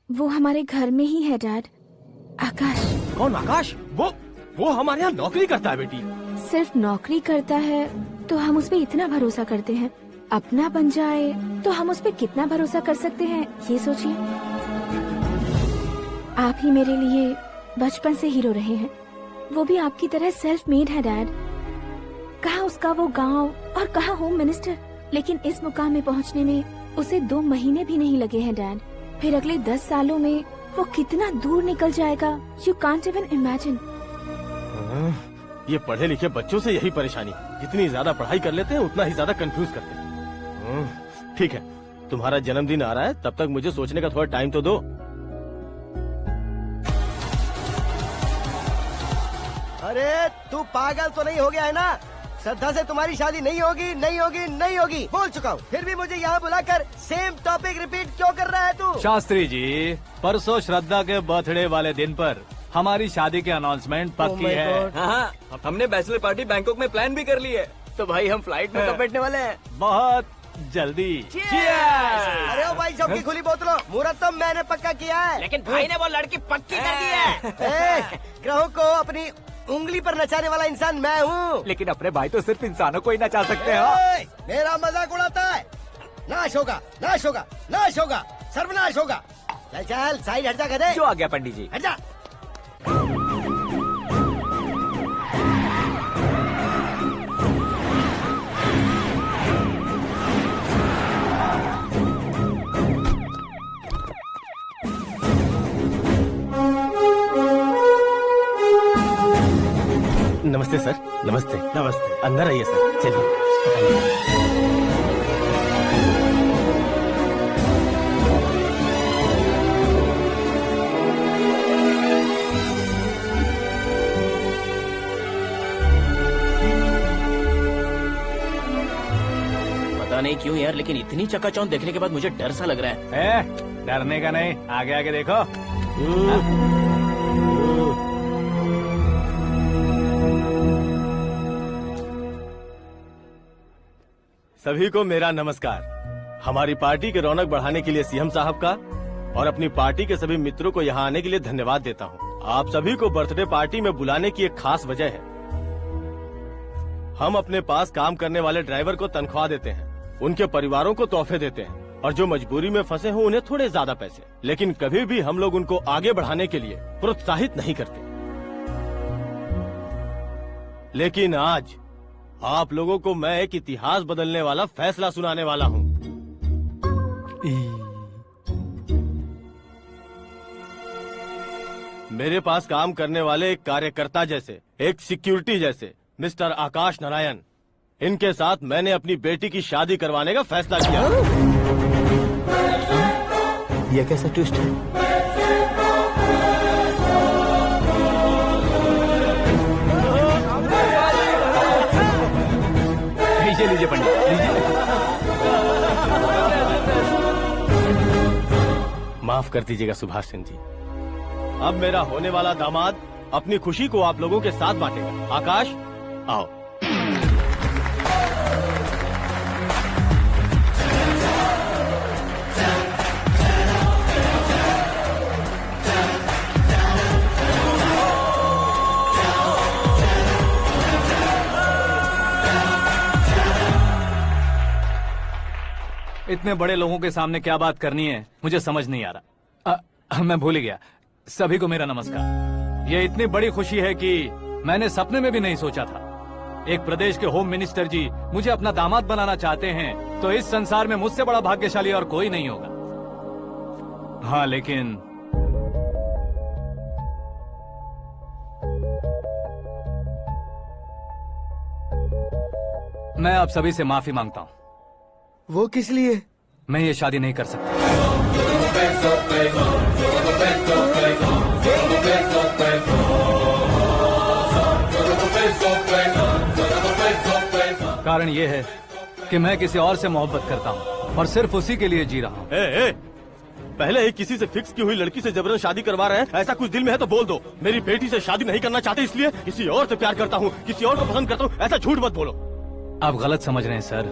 वो हमारे घर में ही है डैड, आकाश। कौन आकाश? वो हमारे यहाँ नौकरी करता है बेटी। सिर्फ नौकरी करता है तो हम उस पे इतना भरोसा करते हैं, अपना बन जाए तो हम उस पे कितना भरोसा कर सकते हैं, ये सोचिए। आप ही मेरे लिए बचपन से हीरो रहे हैं, वो भी आपकी तरह सेल्फ मेड है डैड। कहाँ उसका वो गांव और कहाँ होम मिनिस्टर, लेकिन इस मुकाम में पहुँचने में उसे 2 महीने भी नहीं लगे हैं डैड। फिर अगले 10 सालों में वो कितना दूर निकल जाएगा, यू कांट इवन इमेजिन। ये पढ़े लिखे बच्चों से यही परेशानी, जितनी ज्यादा पढ़ाई कर लेते हैं उतना ही ज्यादा कंफ्यूज करते हैं। ठीक है, तुम्हारा जन्मदिन आ रहा है, तब तक मुझे सोचने का थोड़ा टाइम तो दो। अरे तू पागल तो नहीं हो गया है ना? श्रद्धा से तुम्हारी शादी नहीं होगी, नहीं होगी, नहीं होगी, बोल चुका हूँ। फिर भी मुझे यहाँ बुलाकर सेम टॉपिक रिपीट क्यों कर रहा है तू? शास्त्री जी, परसों श्रद्धा के बर्थडे वाले दिन पर हमारी शादी की अनाउंसमेंट पक्की है। हाँ, हमने बैचलर पार्टी बैंकॉक में प्लान भी कर ली है। तो भाई हम फ्लाइट में कब बैठने वाले हैं? बहुत जल्दी। अरे ओ भाई, सबकी खुली बोतलों, मुहूर्त तो मैंने पक्का किया है। लेकिन भाई ने वो लड़की पक्की कर दी है। ग्रहों को अपनी उंगली पर नचाने वाला इंसान मैं हूँ। लेकिन अपने भाई तो सिर्फ इंसानों को ही नचा सकते हैं। मेरा मजाक उड़ाता है? नाश होगा, नाश होगा, नाश होगा, सर्वनाश होगा। चल चल साइड हट जा गधे। जो आ गया पंडित जी। हट जा। नमस्ते सर। नमस्ते। नमस्ते। अंदर आइए सर, चलिए। पता नहीं क्यों यार, लेकिन इतनी चकाचौंध देखने के बाद मुझे डर सा लग रहा है। डरने का नहीं, आगे आगे देखो। सभी को मेरा नमस्कार। हमारी पार्टी की रौनक बढ़ाने के लिए सीएम साहब का और अपनी पार्टी के सभी मित्रों को यहाँ आने के लिए धन्यवाद देता हूँ। आप सभी को बर्थडे पार्टी में बुलाने की एक खास वजह है। हम अपने पास काम करने वाले ड्राइवर को तनख्वाह देते हैं, उनके परिवारों को तोहफे देते हैं और जो मजबूरी में फंसे हो उन्हें थोड़े ज्यादा पैसे। लेकिन कभी भी हम लोग उनको आगे बढ़ाने के लिए प्रोत्साहित नहीं करते। लेकिन आज आप लोगों को मैं एक इतिहास बदलने वाला फैसला सुनाने वाला हूँ। मेरे पास काम करने वाले एक कार्यकर्ता जैसे, एक सिक्योरिटी जैसे मिस्टर आकाश नारायण, इनके साथ मैंने अपनी बेटी की शादी करवाने का फैसला किया। यह कैसा ट्विस्ट है? लीजिए पंडित, लीजिए। माफ कर दीजिएगा सुभाष सिंह जी। अब मेरा होने वाला दामाद अपनी खुशी को आप लोगों के साथ बांटेगा। आकाश, आओ। इतने बड़े लोगों के सामने क्या बात करनी है मुझे समझ नहीं आ रहा। मैं भूल गया। सभी को मेरा नमस्कार। ये इतनी बड़ी खुशी है कि मैंने सपने में भी नहीं सोचा था। एक प्रदेश के होम मिनिस्टर जी मुझे अपना दामाद बनाना चाहते हैं तो इस संसार में मुझसे बड़ा भाग्यशाली और कोई नहीं होगा। हाँ, लेकिन मैं आप सभी से माफी मांगता हूँ। वो किस लिए? मैं ये शादी नहीं कर सकता। कारण ये है कि मैं किसी और से मोहब्बत करता हूँ और सिर्फ उसी के लिए जी रहा हूँ। पहले ही किसी से फिक्स की हुई लड़की से जबरन शादी करवा रहे हैं। ऐसा कुछ दिल में है तो बोल दो। मेरी बेटी से शादी नहीं करना चाहते इसलिए किसी और से प्यार करता हूँ, किसी और को पसंद करता हूँ, ऐसा झूठ मत बोलो। आप गलत समझ रहे हैं सर,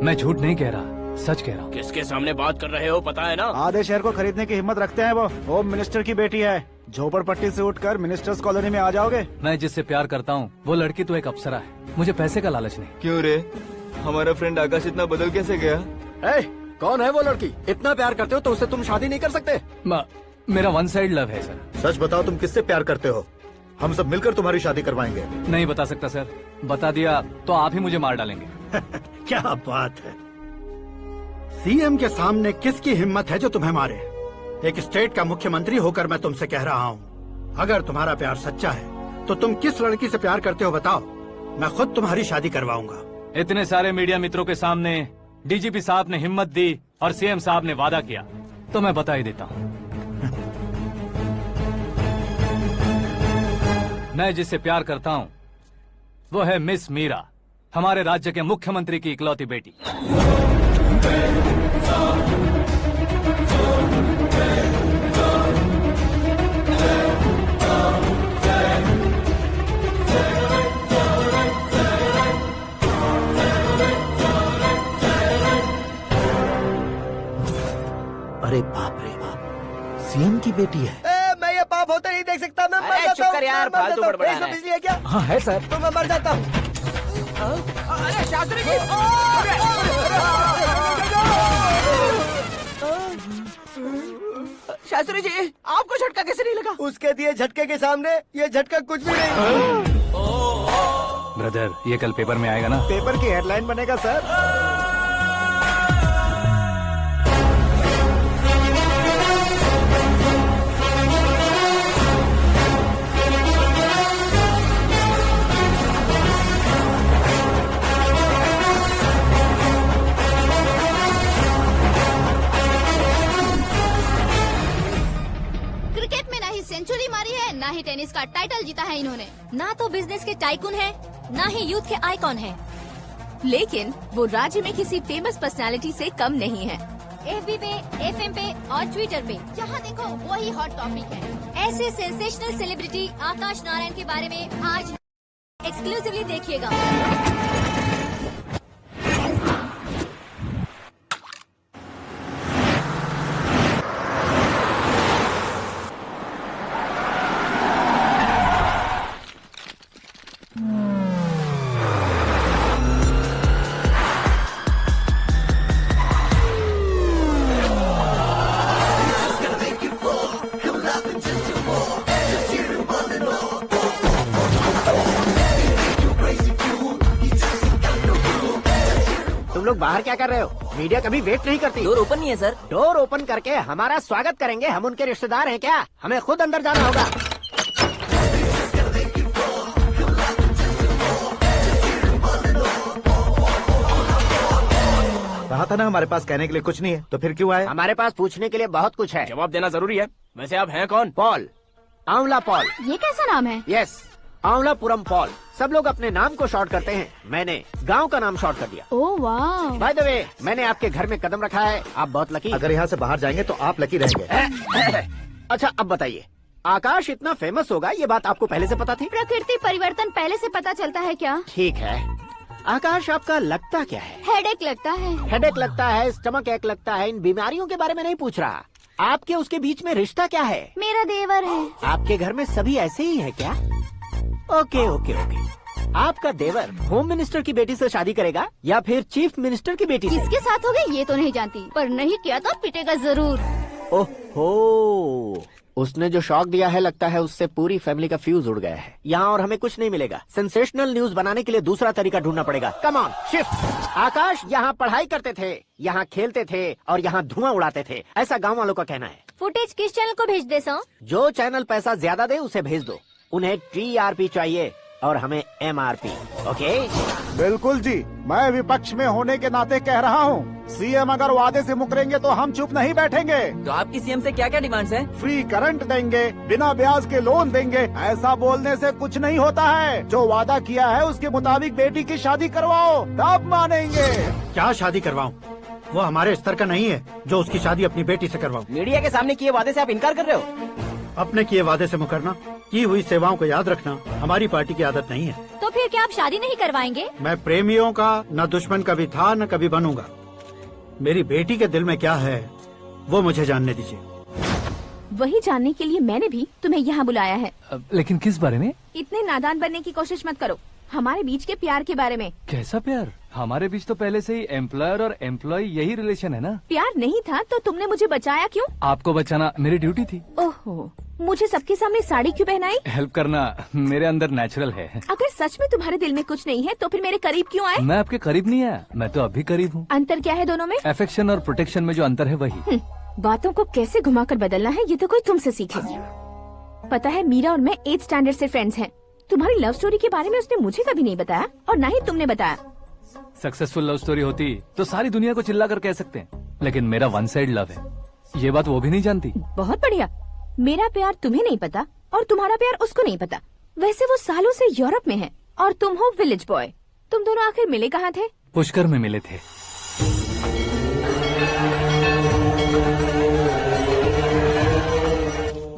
मैं झूठ नहीं कह रहा, सच कह रहा हूँ। किसके सामने बात कर रहे हो पता है ना? आधे शहर को खरीदने की हिम्मत रखते हैं वो। होम मिनिस्टर की बेटी है। झोपड़पट्टी से उठकर मिनिस्टर्स कॉलोनी में आ जाओगे। मैं जिससे प्यार करता हूँ वो लड़की तो एक अप्सरा है, मुझे पैसे का लालच नहीं। क्यों रे, हमारा फ्रेंड आकाश इतना बदल कैसे गया? कौन है वो लड़की? इतना प्यार करते हो तो उससे तुम शादी नहीं कर सकते? मेरा वन साइड लव है सर। सच बताओ, तुम किससे प्यार करते हो? हम सब मिलकर तुम्हारी शादी करवाएंगे। नहीं बता सकता सर, बता दिया तो आप ही मुझे मार डालेंगे। क्या बात है, सीएम के सामने किसकी हिम्मत है जो तुम्हें मारे? एक स्टेट का मुख्यमंत्री होकर मैं तुमसे कह रहा हूँ, अगर तुम्हारा प्यार सच्चा है तो तुम किस लड़की से प्यार करते हो बताओ, मैं खुद तुम्हारी शादी करवाऊंगा। इतने सारे मीडिया मित्रों के सामने डीजीपी साहब ने हिम्मत दी और सीएम साहब ने वादा किया तो मैं बता ही देता हूँ। मैं जिससे प्यार करता हूँ वो है मिस मीरा, हमारे राज्य के मुख्यमंत्री की इकलौती बेटी। अरे बाप रे बाप, सीएम की बेटी है। मैं ये पाप होते नहीं देख सकता। मैं मर जाता हूँ। चुप कर यार, फालतू बड़बड़ा रहा है। बिजली है क्या? हाँ है सर। तो मैं मर जाता हूँ। अरे शास्त्री जी, शास्त्री जी आपको झटका कैसे नहीं लगा? उसके दिए झटके के सामने ये झटका कुछ भी नहीं। ब्रदर, ये कल पेपर में आएगा ना? पेपर की हेडलाइन बनेगा सर। सेंचुरी मारी है, ना ही टेनिस का टाइटल जीता है इन्होंने। ना तो बिजनेस के टाइकून है, ना ही यूथ के आइकॉन है। लेकिन वो राज्य में किसी फेमस पर्सनालिटी से कम नहीं है। FB पे, FM पे और ट्विटर पे जहाँ देखो वही हॉट टॉपिक है। ऐसे सेंसेशनल सेलिब्रिटी आकाश नारायण के बारे में आज एक्सक्लूसिवली देखिएगा। तुम लोग बाहर क्या कर रहे हो? मीडिया कभी वेट नहीं करती। डोर ओपन नहीं है सर। डोर ओपन करके हमारा स्वागत करेंगे? हम उनके रिश्तेदार हैं क्या? हमें खुद अंदर जाना होगा। कहा था ना हमारे पास कहने के लिए कुछ नहीं है, तो फिर क्यों आए? हमारे पास पूछने के लिए बहुत कुछ है। जवाब देना जरूरी है। वैसे आप हैं कौन? पॉल, आंवला पॉल। ये कैसा नाम है? Yes, Anwalapuram Paul. सब लोग अपने नाम को शॉर्ट करते हैं, मैंने गांव का नाम शॉर्ट कर दिया। ओह वाह। बाय द वे, मैंने आपके घर में कदम रखा है, आप बहुत लकी। अगर यहाँ से बाहर जाएंगे तो आप लकी रहेंगे। अच्छा अब बताइए, आकाश इतना फेमस होगा ये बात आपको पहले से पता थी? प्रकृति परिवर्तन पहले से पता चलता है क्या? ठीक है, आकाश आपका लगता क्या है? हेडेक लगता है। हेडेक लगता है, स्टमक एक लगता है, इन बीमारियों के बारे में नहीं पूछ रहा। आपके उसके बीच में रिश्ता क्या है? मेरा देवर है। आपके घर में सभी ऐसे ही है क्या? Okay okay okay. आपका देवर होम मिनिस्टर की बेटी से शादी करेगा या फिर चीफ मिनिस्टर की बेटी से? किसके साथ होगा ये तो नहीं जानती, पर नहीं किया तो पिटेगा जरूर। ओहो, उसने जो शॉक दिया है लगता है उससे पूरी फैमिली का फ्यूज उड़ गया है। यहाँ और हमें कुछ नहीं मिलेगा। सेंसेशनल न्यूज बनाने के लिए दूसरा तरीका ढूंढना पड़ेगा। Come on, shift. आकाश यहाँ पढ़ाई करते थे, यहाँ खेलते थे और यहाँ धुआं उड़ाते थे, ऐसा गाँव वालों का कहना है। फुटेज किस चैनल को भेज दे सो? जो चैनल पैसा ज्यादा दे उसे भेज दो। उन्हें TRP चाहिए और हमें MRP। ओके? बिल्कुल जी, मैं विपक्ष में होने के नाते कह रहा हूँ, सीएम अगर वादे से मुकरेंगे तो हम चुप नहीं बैठेंगे। तो आपकी सीएम से क्या क्या डिमांड्स है? फ्री करंट देंगे, बिना ब्याज के लोन देंगे। ऐसा बोलने से कुछ नहीं होता है। जो वादा किया है उसके मुताबिक बेटी की शादी करवाओ, तब मानेंगे। क्या शादी करवाऊं? वो हमारे स्तर का नहीं है जो उसकी शादी अपनी बेटी से करवाऊं। मीडिया के सामने किए वादे से आप इनकार कर रहे हो? अपने किए वादे से मुकरना, की हुई सेवाओं को याद रखना हमारी पार्टी की आदत नहीं है। तो फिर क्या आप शादी नहीं करवाएंगे? मैं प्रेमियों का न दुश्मन कभी था न कभी बनूंगा। मेरी बेटी के दिल में क्या है वो मुझे जानने दीजिए। वही जानने के लिए मैंने भी तुम्हें यहाँ बुलाया है। लेकिन किस बारे में? इतने नादान बनने की कोशिश मत करो। हमारे बीच के प्यार के बारे में। कैसा प्यार? हमारे बीच तो पहले से ही एम्प्लॉयर और एम्प्लॉय यही रिलेशन है ना। प्यार नहीं था तो तुमने मुझे बचाया क्यों? आपको बचाना मेरी ड्यूटी थी। ओहो, मुझे सबके सामने साड़ी क्यों पहनाई? हेल्प करना मेरे अंदर नेचुरल है। अगर सच में तुम्हारे दिल में कुछ नहीं है तो फिर मेरे करीब क्यों आए? मैं आपके करीब नहीं आया, मैं तो अभी करीब हूँ। अंतर क्या है दोनों में? अफेक्शन और प्रोटेक्शन में जो अंतर है वही। बातों को कैसे घुमाकर बदलना है ये तो कोई तुमसे सीखे। पता है, मीरा और मैं 8th स्टैंडर्ड से फ्रेंड्स हैं। तुम्हारी लव स्टोरी के बारे में उसने मुझे कभी नहीं बताया और न ही तुमने बताया। सक्सेसफुल लव स्टोरी होती तो सारी दुनिया को चिल्ला कर कह सकते हैं, लेकिन मेरा वन साइड लव है, ये बात वो भी नहीं जानती। बहुत बढ़िया। मेरा प्यार तुम्हें नहीं पता और तुम्हारा प्यार उसको नहीं पता। वैसे वो सालों से यूरोप में है और तुम हो विलेज बॉय। तुम दोनों आखिर मिले कहाँ थे? पुष्कर में मिले थे।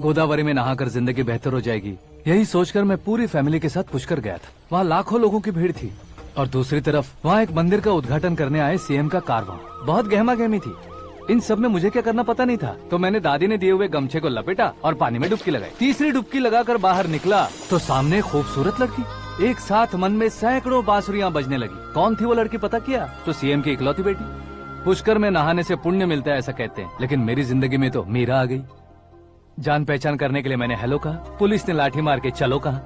गोदावरी में नहाकर जिंदगी बेहतर हो जाएगी, यही सोचकर मैं पूरी फैमिली के साथ पुष्कर गया था। वहाँ लाखों लोगों की भीड़ थी और दूसरी तरफ वहाँ एक मंदिर का उद्घाटन करने आए सीएम का कारवां। बहुत गहमा गहमी थी। इन सब में मुझे क्या करना पता नहीं था, तो मैंने दादी ने दिए हुए गमछे को लपेटा और पानी में डुबकी लगाई। तीसरी डुबकी लगाकर बाहर निकला तो सामने एक खूबसूरत लड़की। एक साथ मन में सैकड़ों बांसुरियां बजने लगी। कौन थी वो लड़की पता किया? तो सीएम की इकलौती बेटी। पुष्कर में नहाने से पुण्य मिलता है ऐसा कहते हैं, लेकिन मेरी जिंदगी में तो मीरा आ गई। जान पहचान करने के लिए मैंने हेलो कहा, पुलिस ने लाठी मार के चलो कहा।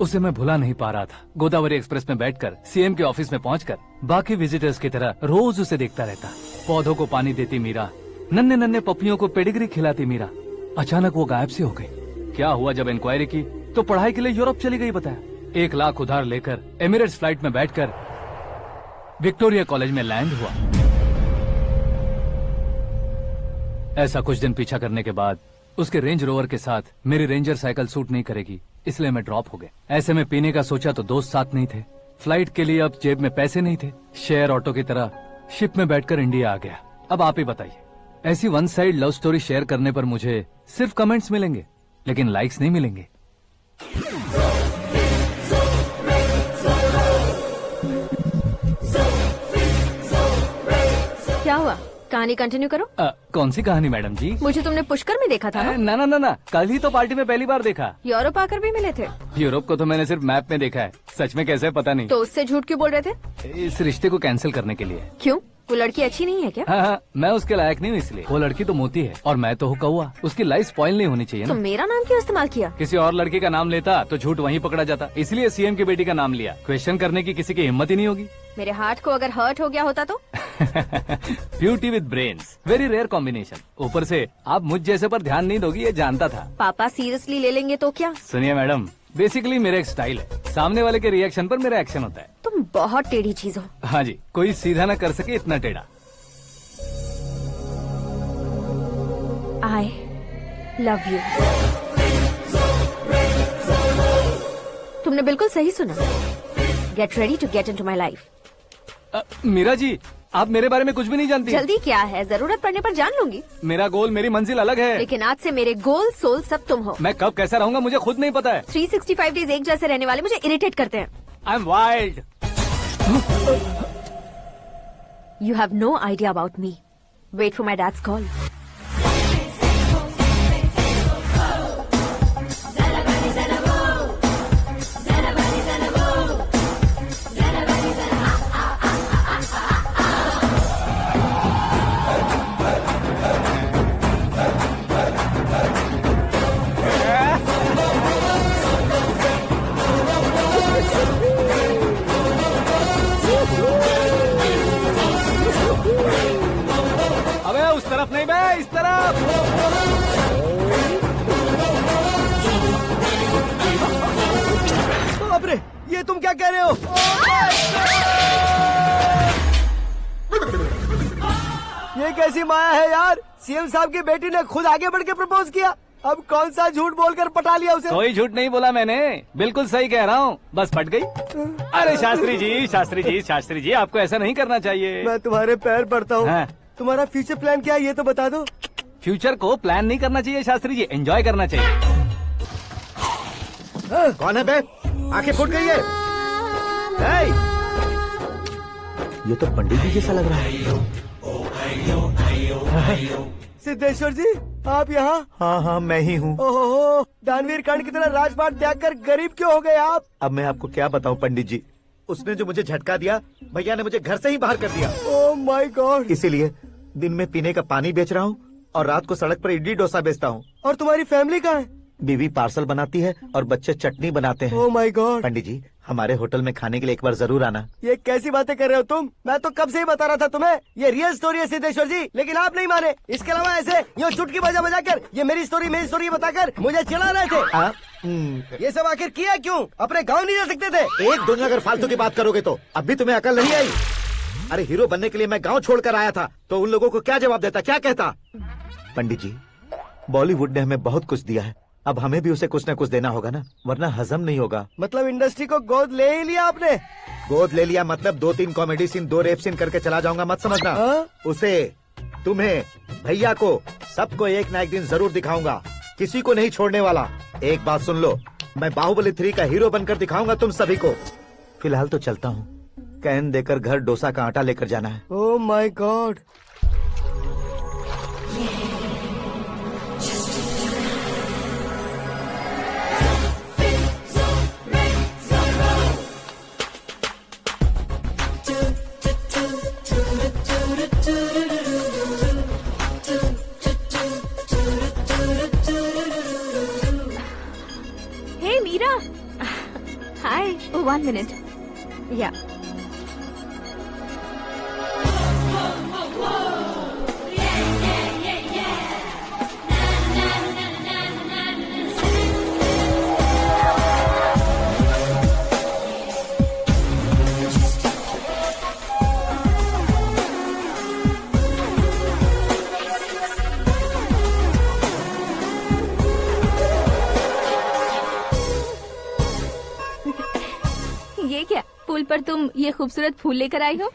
उसे मैं भुला नहीं पा रहा था। गोदावरी एक्सप्रेस में बैठकर सीएम के ऑफिस में पहुंचकर बाकी विजिटर्स की तरह रोज उसे देखता रहता। पौधों को पानी देती मीरा, नन्हे नन्हे पपियों को पेडिग्री खिलाती मीरा। अचानक वो गायब सी हो गई। क्या हुआ? जब इंक्वायरी की तो पढ़ाई के लिए यूरोप चली गई बताया। 1 लाख उधार लेकर एमिरेट्स फ्लाइट में बैठकर विक्टोरिया कॉलेज में लैंड हुआ। ऐसा कुछ दिन पीछा करने के बाद उसके रेंज रोवर के साथ मेरी रेंजर साइकिल सूट नहीं करेगी, इसलिए मैं ड्रॉप हो गया। ऐसे में पीने का सोचा तो दोस्त साथ नहीं थे, फ्लाइट के लिए अब जेब में पैसे नहीं थे। शेयर ऑटो की तरह शिप में बैठकर इंडिया आ गया। अब आप ही बताइए, ऐसी one side love story share करने पर मुझे सिर्फ कमेंट्स मिलेंगे, लेकिन लाइक्स नहीं मिलेंगे। क्या हुआ? कहानी कंटिन्यू करो। कौन सी कहानी मैडम जी? मुझे तुमने पुष्कर में देखा था ना? ना, कल ही तो पार्टी में पहली बार देखा। यूरोप आकर भी मिले थे? यूरोप को तो मैंने सिर्फ मैप में देखा है, सच में कैसे है पता नहीं। तो उससे झूठ क्यों बोल रहे थे? इस रिश्ते को कैंसिल करने के लिए। क्यों? वो लड़की अच्छी नहीं है क्या? हाँ, मैं उसके लायक नहीं हूँ इसलिए। वो लड़की तो मोती है और मैं तो हूँ कौवा। उसकी लाइफ स्पॉइल नहीं होनी चाहिए तो ना। मेरा नाम क्यों इस्तेमाल किया? किसी और लड़की का नाम लेता तो झूठ वहीं पकड़ा जाता, इसलिए सीएम की बेटी का नाम लिया। क्वेश्चन करने की किसी की हिम्मत ही नहीं होगी। मेरे हार्ट को अगर हर्ट हो गया होता तो? Beauty with brains, very rare combination. ऊपर से आप मुझ जैसे पर ध्यान नहीं दोगी, ये जानता था। पापा सीरियसली ले लेंगे तो क्या? सुनिए मैडम, बेसिकली मेरा एक स्टाइल है, सामने वाले के रिएक्शन पर मेरा एक्शन होता है। तुम बहुत टेढ़ी चीज हो। हाँ जी, कोई सीधा न कर सके इतना टेढ़ा। I love you। तुमने बिल्कुल सही सुना। Get ready to get into my life। Meera ji, आप मेरे बारे में कुछ भी नहीं जानती। जल्दी क्या है, जरूरत पड़ने पर जान लूंगी। मेरा गोल, मेरी मंजिल अलग है। लेकिन आज से मेरे गोल सोल सब तुम हो। मैं कब कैसा रहूंगा मुझे खुद नहीं पता है। 365 डेज एक जैसे रहने वाले मुझे इरिटेट करते हैं। I am wild. You have no idea about me। Wait for my dad's call। अबे उस तरफ नहीं बे, इस तरफ। बाप रे, ये तुम क्या कह रहे हो? ये कैसी माया है यार? सीएम साहब की बेटी ने खुद आगे बढ़ के प्रपोज किया। अब कौन सा झूठ बोलकर पटा लिया उसे? कोई झूठ नहीं बोला मैंने, बिल्कुल सही कह रहा हूँ, बस फट गई। अरे शास्त्री जी, आपको ऐसा नहीं करना चाहिए। मैं तुम्हारे पैर पड़ता हूँ। हाँ। तुम्हारा फ्यूचर प्लान क्या है ये तो बता दो। फ्यूचर को प्लान नहीं करना चाहिए शास्त्री जी, एंजॉय करना चाहिए। कौन है बे? आंखें फूट गई है। ये तो पंडित जी जैसा लग रहा है। सिद्धेश्वर जी, आप यहाँ? हाँ, मैं ही हूँ। ओहो, दानवीर कर्ण की तरह राजपाट त्याग कर गरीब क्यों हो गए आप? अब मैं आपको क्या बताऊँ पंडित जी, उसने जो मुझे झटका दिया, भैया ने मुझे घर से ही बाहर कर दिया। Oh my God. इसीलिए दिन में पीने का पानी बेच रहा हूँ और रात को सड़क पर इडली डोसा बेचता हूँ। और तुम्हारी फैमिली कहाँ है? बीवी पार्सल बनाती है और बच्चे चटनी बनाते हैं। Oh my God. पंडित जी, हमारे होटल में खाने के लिए एक बार जरूर आना। ये कैसी बातें कर रहे हो तुम? मैं तो कब से ही बता रहा था तुम्हें, ये रियल स्टोरी है सिद्धेश्वर जी, लेकिन आप नहीं माने। इसके अलावा ऐसे यूँ चुटकी बजा कर ये मेरी स्टोरी बताकर मुझे चिढ़ा रहे थे। ये सब आखिर किया क्यों? अपने गाँव नहीं जा सकते थे? एक दुनिया अगर फालतू की बात करोगे तो अब भी तुम्हें अकल नहीं आई। अरे हीरो बनने के लिए मैं गाँव छोड़कर आया था, तो उन लोगों को क्या जवाब देता, क्या कहता? पंडित जी, बॉलीवुड ने हमें बहुत कुछ दिया है, अब हमें भी उसे कुछ न कुछ देना होगा ना, वरना हजम नहीं होगा। मतलब इंडस्ट्री को गोद ले ही लिया आपने? गोद ले लिया मतलब 2-3 कॉमेडी सीन, 2 रेप सीन करके चला जाऊंगा मत समझना। उसे, तुम्हें, भैया को, सबको एक ना एक दिन जरूर दिखाऊंगा, किसी को नहीं छोड़ने वाला। एक बात सुन लो, मैं बाहुबली 3 का हीरो बनकर दिखाऊंगा तुम सभी को। फिलहाल तो चलता हूँ, कैन देकर घर डोसा का आटा लेकर जाना है। Oh my God. Hey Meera. Hi. Oh, 1 minute. Yeah. Table पर तुम ये खूबसूरत फूल लेकर आई हो?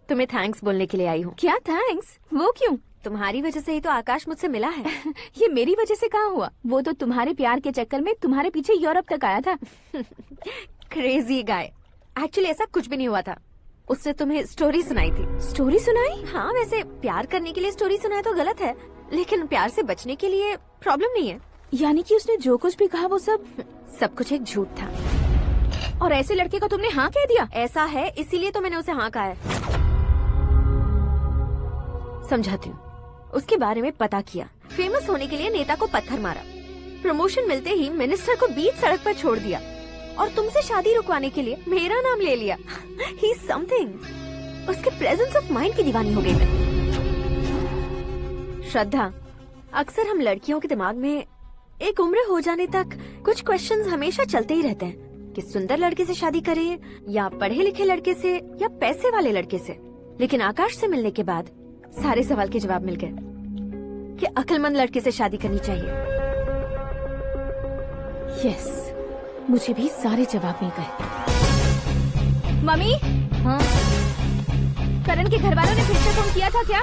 तुम्हें थैंक्स बोलने के लिए आई हूँ। क्या थैंक्स? वो क्यों? तुम्हारी वजह से ही तो आकाश मुझसे मिला है। ये मेरी वजह से कहाँ हुआ? वो तो तुम्हारे प्यार के चक्कर में तुम्हारे पीछे यूरोप तक आया था। Crazy guy. एक्चुअली ऐसा कुछ भी नहीं हुआ था। उसने तुम्हें स्टोरी सुनाई थी। स्टोरी सुनाई? हाँ, वैसे प्यार करने के लिए स्टोरी सुनाए तो गलत है, लेकिन प्यार से बचने के लिए प्रॉब्लम नहीं है। यानी कि उसने जो कुछ भी कहा वो सब कुछ एक झूठ था। और ऐसे लड़के को तुमने हाँ कह दिया? ऐसा है, इसीलिए तो मैंने उसे हाँ कहा है। समझाती हूँ। उसके बारे में पता किया, फेमस होने के लिए नेता को पत्थर मारा, प्रमोशन मिलते ही मिनिस्टर को बीच सड़क पर छोड़ दिया, और तुमसे शादी रुकवाने के लिए मेरा नाम ले लिया। ही समथिंग। उसके प्रेजेंस ऑफ माइंड की दीवानी हो गई मैं। श्रद्धा, अक्सर हम लड़कियों के दिमाग में एक उम्र हो जाने तक कुछ क्वेश्चंस हमेशा चलते ही रहते हैं कि सुंदर लड़के से शादी करें या पढ़े लिखे लड़के से या पैसे वाले लड़के से। लेकिन आकाश से मिलने के बाद सारे सवाल के जवाब मिल गए कि अक्लमंद लड़के से शादी करनी चाहिए। यस, मुझे भी सारे जवाब मिल गए। मम्मी, हाँ? करण के घर वालों ने फिर से फोन किया था क्या?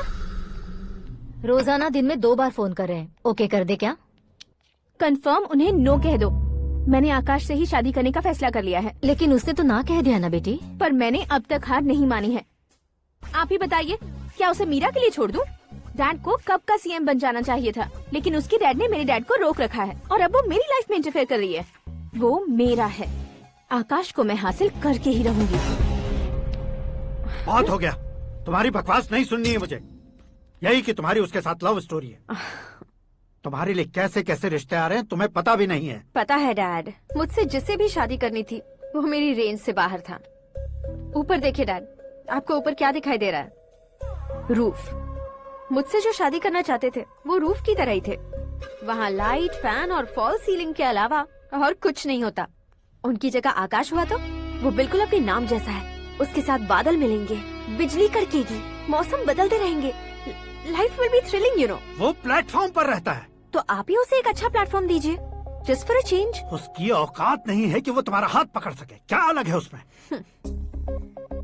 रोजाना दिन में 2 बार फोन कर रहे हैं। ओके कर दे क्या? कंफर्म उन्हें नो कह दो। मैंने आकाश से ही शादी करने का फैसला कर लिया है। लेकिन उसने तो ना कह दिया ना बेटी। पर मैंने अब तक हार नहीं मानी है। आप ही बताइए, क्या उसे मीरा के लिए छोड़ दूं? डैड को कब का सीएम बन जाना चाहिए था, लेकिन उसके डैड ने मेरे डैड को रोक रखा है और अब वो मेरी लाइफ में इंटरफेयर कर रही है। वो मेरा है, आकाश को मैं हासिल करके ही रहूंगी। बहुत हो गया, तुम्हारी बकवास नहीं सुननी है मुझे। यही कि तुम्हारी उसके साथ लव स्टोरी है। तुम्हारे लिए कैसे कैसे रिश्ते आ रहे हैं तुम्हें पता भी नहीं है। पता है डैड, मुझसे जिससे भी शादी करनी थी वो मेरी रेंज से बाहर था। ऊपर देखिए डैड, आपको ऊपर क्या दिखाई दे रहा है? रूफ। मुझसे जो शादी करना चाहते थे वो रूफ की तरह ही थे। वहाँ लाइट, फैन और फॉल सीलिंग के अलावा और कुछ नहीं होता। उनकी जगह आकाश हुआ तो वो बिल्कुल अपने नाम जैसा है। उसके साथ बादल मिलेंगे, बिजली कड़केगी, मौसम बदलते रहेंगे। Life will be thrilling, you know. वो प्लेटफॉर्म पर रहता है तो आप ही उसे एक अच्छा प्लेटफॉर्म दीजिए, जस्ट फॉर अ चेंज। उसकी औकात नहीं है कि वो तुम्हारा हाथ पकड़ सके। क्या अलग है उसमें?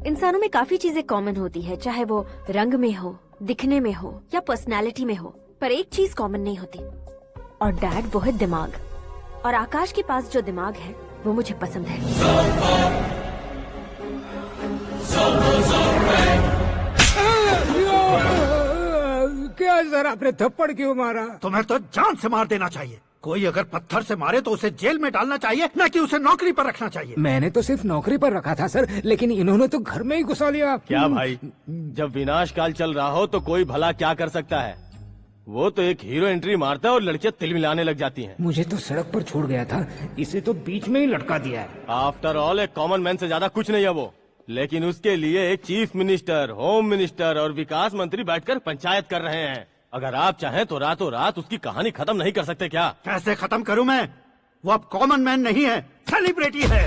इंसानों में काफी चीजें कॉमन होती है, चाहे वो रंग में हो, दिखने में हो या पर्सनालिटी में हो, पर एक चीज कॉमन नहीं होती, और डैड वो है दिमाग। और आकाश के पास जो दिमाग है वो मुझे पसंद है। क्या सर, आपने थप्पड़ क्यों मारा? तुम्हें तो जान से मार देना चाहिए। कोई अगर पत्थर से मारे तो उसे जेल में डालना चाहिए, न कि उसे नौकरी पर रखना चाहिए। मैंने तो सिर्फ नौकरी पर रखा था सर, लेकिन इन्होंने तो घर में ही घुसा लिया। क्या भाई, जब विनाश काल चल रहा हो तो कोई भला क्या कर सकता है? वो तो एक हीरो एंट्री मारता है और लड़कियां तिल मिलाने लग जाती हैं। मुझे तो सड़क पर छोड़ गया था, इसे तो बीच में ही लटका दिया है। आफ्टर ऑल एक कॉमन मैन से ज्यादा कुछ नहीं है वो, लेकिन उसके लिए एक चीफ मिनिस्टर, होम मिनिस्टर और विकास मंत्री बैठकर पंचायत कर रहे हैं। अगर आप चाहें तो रातों रात उसकी कहानी खत्म नहीं कर सकते क्या? कैसे खत्म करूं मैं? वो अब कॉमन मैन नहीं है, सेलिब्रिटी है।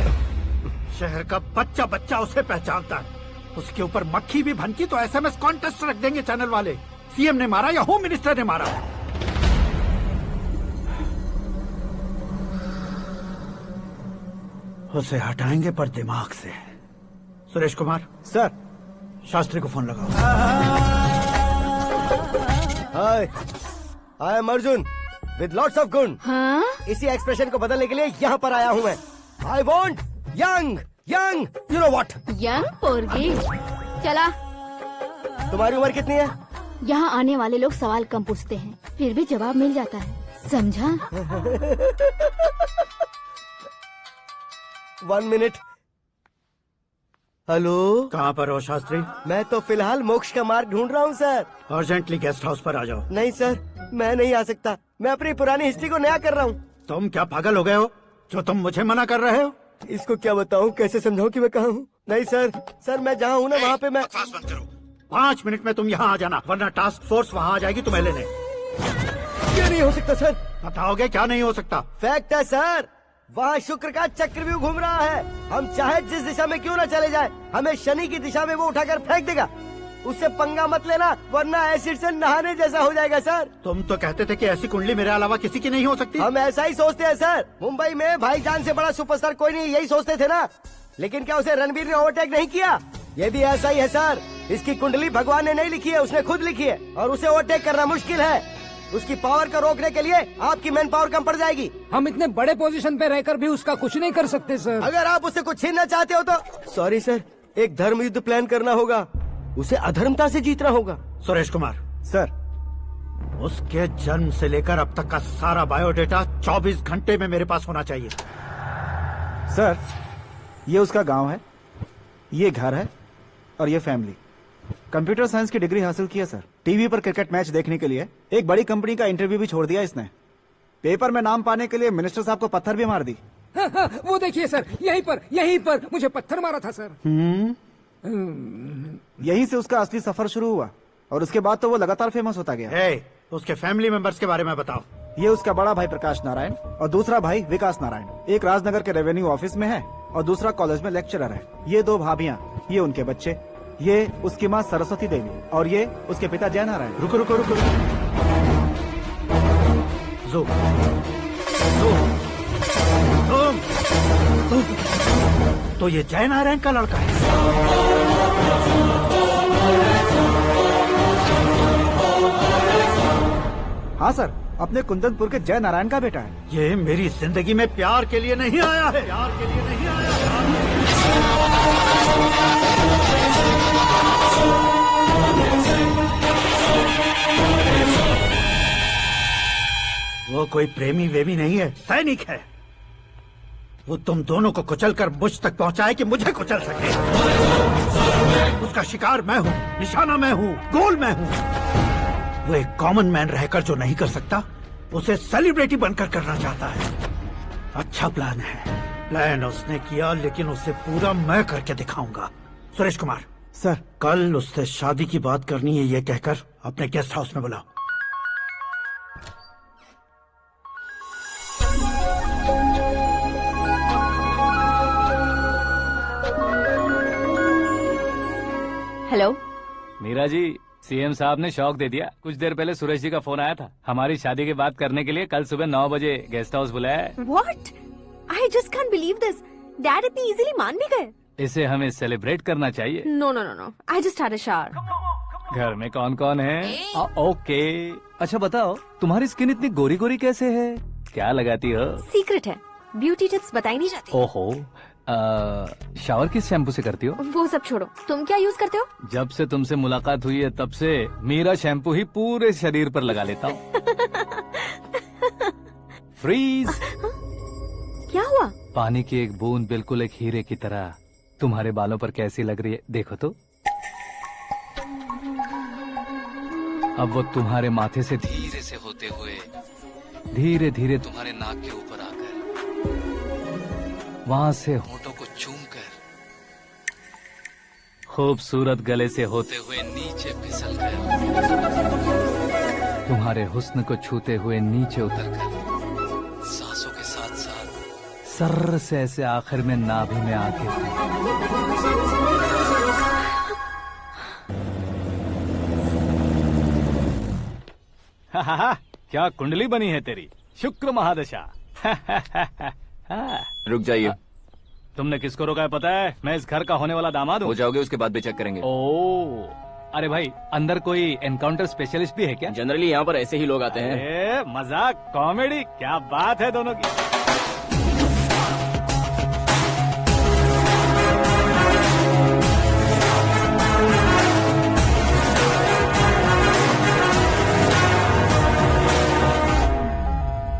शहर का बच्चा बच्चा उसे पहचानता है। उसके ऊपर मक्खी भी भनकी तो एसएमएस कॉन्टेस्ट रख देंगे चैनल वाले। सीएम ने मारा या होम मिनिस्टर ने मारा? उसे हटाएंगे पर दिमाग से। सुरेश कुमार सर, शास्त्री को फोन लगाओ। Hi, I am Arjun with lots of गुण। हाँ? इसी एक्सप्रेशन को बदलने के लिए यहाँ पर आया हूँ मैं। I want young young, you know what? Young पोरगी। चला। तुम्हारी उम्र कितनी है? यहाँ आने वाले लोग सवाल कम पूछते हैं, फिर भी जवाब मिल जाता है, समझा? 1 मिनट। हेलो, कहाँ पर हो शास्त्री? मैं तो फिलहाल मोक्ष का मार्ग ढूंढ रहा हूँ सर। अर्जेंटली गेस्ट हाउस पर आ जाओ। नहीं सर, मैं नहीं आ सकता। मैं अपनी पुरानी हिस्ट्री को नया कर रहा हूँ। तुम क्या पागल हो गए हो जो तुम मुझे मना कर रहे हो? इसको क्या बताऊँ, कैसे समझाऊँ कि मैं कहाँ हूँ? नहीं सर, सर मैं जहाँ हूँ ना वहाँ पे मैं। 5 मिनट में तुम यहाँ आ जाना, वरना टास्क फोर्स वहाँ आ जाएगी तुम्हें लेने। क्यों नहीं हो सकता सर? बताओगे क्या नहीं हो सकता? फैक्ट है सर, वहाँ शुक्र का चक्रव्यूह घूम रहा है। हम चाहे जिस दिशा में क्यों न चले जाए, हमें शनि की दिशा में वो उठाकर फेंक देगा। उससे पंगा मत लेना, वरना एसिड से नहाने जैसा हो जाएगा सर। तुम तो कहते थे कि ऐसी कुंडली मेरे अलावा किसी की नहीं हो सकती। हम ऐसा ही सोचते हैं सर। मुंबई में भाईजान से बड़ा सुपरस्टार कोई नहीं, यही सोचते थे ना। लेकिन क्या उसे रणबीर ने ओवरटेक नहीं किया? ये भी ऐसा ही है सर। इसकी कुंडली भगवान ने नहीं लिखी है, उसने खुद लिखी है और उसे ओवरटेक करना मुश्किल है। उसकी पावर को रोकने के लिए आपकी मैन पावर कम पड़ जाएगी। हम इतने बड़े पोजीशन पे रहकर भी उसका कुछ नहीं कर सकते सर। अगर आप उससे कुछ छीनना चाहते हो तो सॉरी सर, एक धर्म युद्ध प्लान करना होगा। उसे अधर्मता से जीतना होगा। सुरेश कुमार सर, उसके जन्म से लेकर अब तक का सारा बायोडेटा 24 घंटे में मेरे पास होना चाहिए। सर, ये उसका गांव है, ये घर है और ये फैमिली। कंप्यूटर साइंस की डिग्री हासिल की है सर। टीवी पर क्रिकेट मैच देखने के लिए एक बड़ी कंपनी का इंटरव्यू भी छोड़ दिया इसने। पेपर में नाम पाने के लिए मिनिस्टर साहब को पत्थर भी मार दी। हाँ, वो देखिए सर, यहीं पर मुझे पत्थर मारा था सर। यहीं से उसका असली सफर शुरू हुआ और उसके बाद तो वो लगातार फेमस होता गया। उसके फैमिली मेंबर्स के बारे में बताओ। ये उसका बड़ा भाई प्रकाश नारायण और दूसरा भाई विकास नारायण। एक राजनगर के रेवेन्यू ऑफिस में है और दूसरा कॉलेज में लेक्चरर है। ये 2 भाभियां, ये उनके बच्चे, ये उसकी माँ सरस्वती देवी और ये उसके पिता जय नारायण। रुको रुको रुको, जो तो ये जय नारायण का लड़का है। हाँ सर, अपने कुंदनपुर के जय नारायण का बेटा है। ये मेरी जिंदगी में प्यार के लिए नहीं आया है। प्यार के लिए नहीं आया है। वो कोई प्रेमी वेमी नहीं है, सैनिक है। वो तुम दोनों को कुचलकर मुझ तक पहुंचाए कि मुझे कुचल सके। उसका शिकार मैं हूँ, निशाना मैं हूँ, गोल मैं हूँ। वो एक कॉमन मैन रहकर जो नहीं कर सकता, उसे सेलिब्रिटी बनकर करना चाहता है। अच्छा प्लान है। प्लान उसने किया, लेकिन उसे पूरा मैं करके दिखाऊंगा। सुरेश कुमार सर, कल उससे शादी की बात करनी है, ये कहकर अपने गेस्ट हाउस में बुलाओ। हेलो मीरा जी, सीएम साहब ने शौक दे दिया। कुछ देर पहले सुरेश जी का फोन आया था, हमारी शादी की बात करने के लिए कल सुबह 9 बजे गेस्ट हाउस बुलाया है। What? I just can't believe this. Dad इतनी इजीली मान भी गए। इसे हमें सेलिब्रेट करना चाहिए। No no no no, I just had a shower. घर में कौन कौन है? ओके। अच्छा बताओ, तुम्हारी स्किन इतनी गोरी गोरी कैसे है? क्या लगाती हो? सीक्रेट है, ब्यूटी टिप्स बताई नहीं जाती। ओहो, शावर किस शैम्पू से करती हो? वो सब छोड़ो, तुम क्या यूज करते हो? जब से तुमसे मुलाकात हुई है तब से मीरा शैम्पू ही पूरे शरीर पर लगा लेता हूँ। फ्रीज। क्या हुआ? पानी की एक बूंद बिल्कुल एक हीरे की तरह तुम्हारे बालों पर कैसी लग रही है, देखो तो। अब वो तुम्हारे माथे से धीरे से होते हुए धीरे धीरे तुम्हारे नाक के ऊपर आकर वहां से होठों को चूमकर खूबसूरत गले से होते हुए नीचे फिसल कर तुम्हारे हुस्न को छूते हुए नीचे उतरकर सांसों के साथ साथ सर्र से ऐसे आखिर में नाभि में आके क्या कुंडली बनी है तेरी, शुक्र महादशा। रुक जाइए। तुमने किसको रोका है पता है? मैं इस घर का होने वाला दामाद हूँ। हो जाओगे उसके बाद भी चेक करेंगे। ओ, अरे भाई, अंदर कोई एनकाउंटर स्पेशलिस्ट भी है क्या? जनरली यहाँ पर ऐसे ही लोग आते हैं। मजाक, कॉमेडी, क्या बात है दोनों की।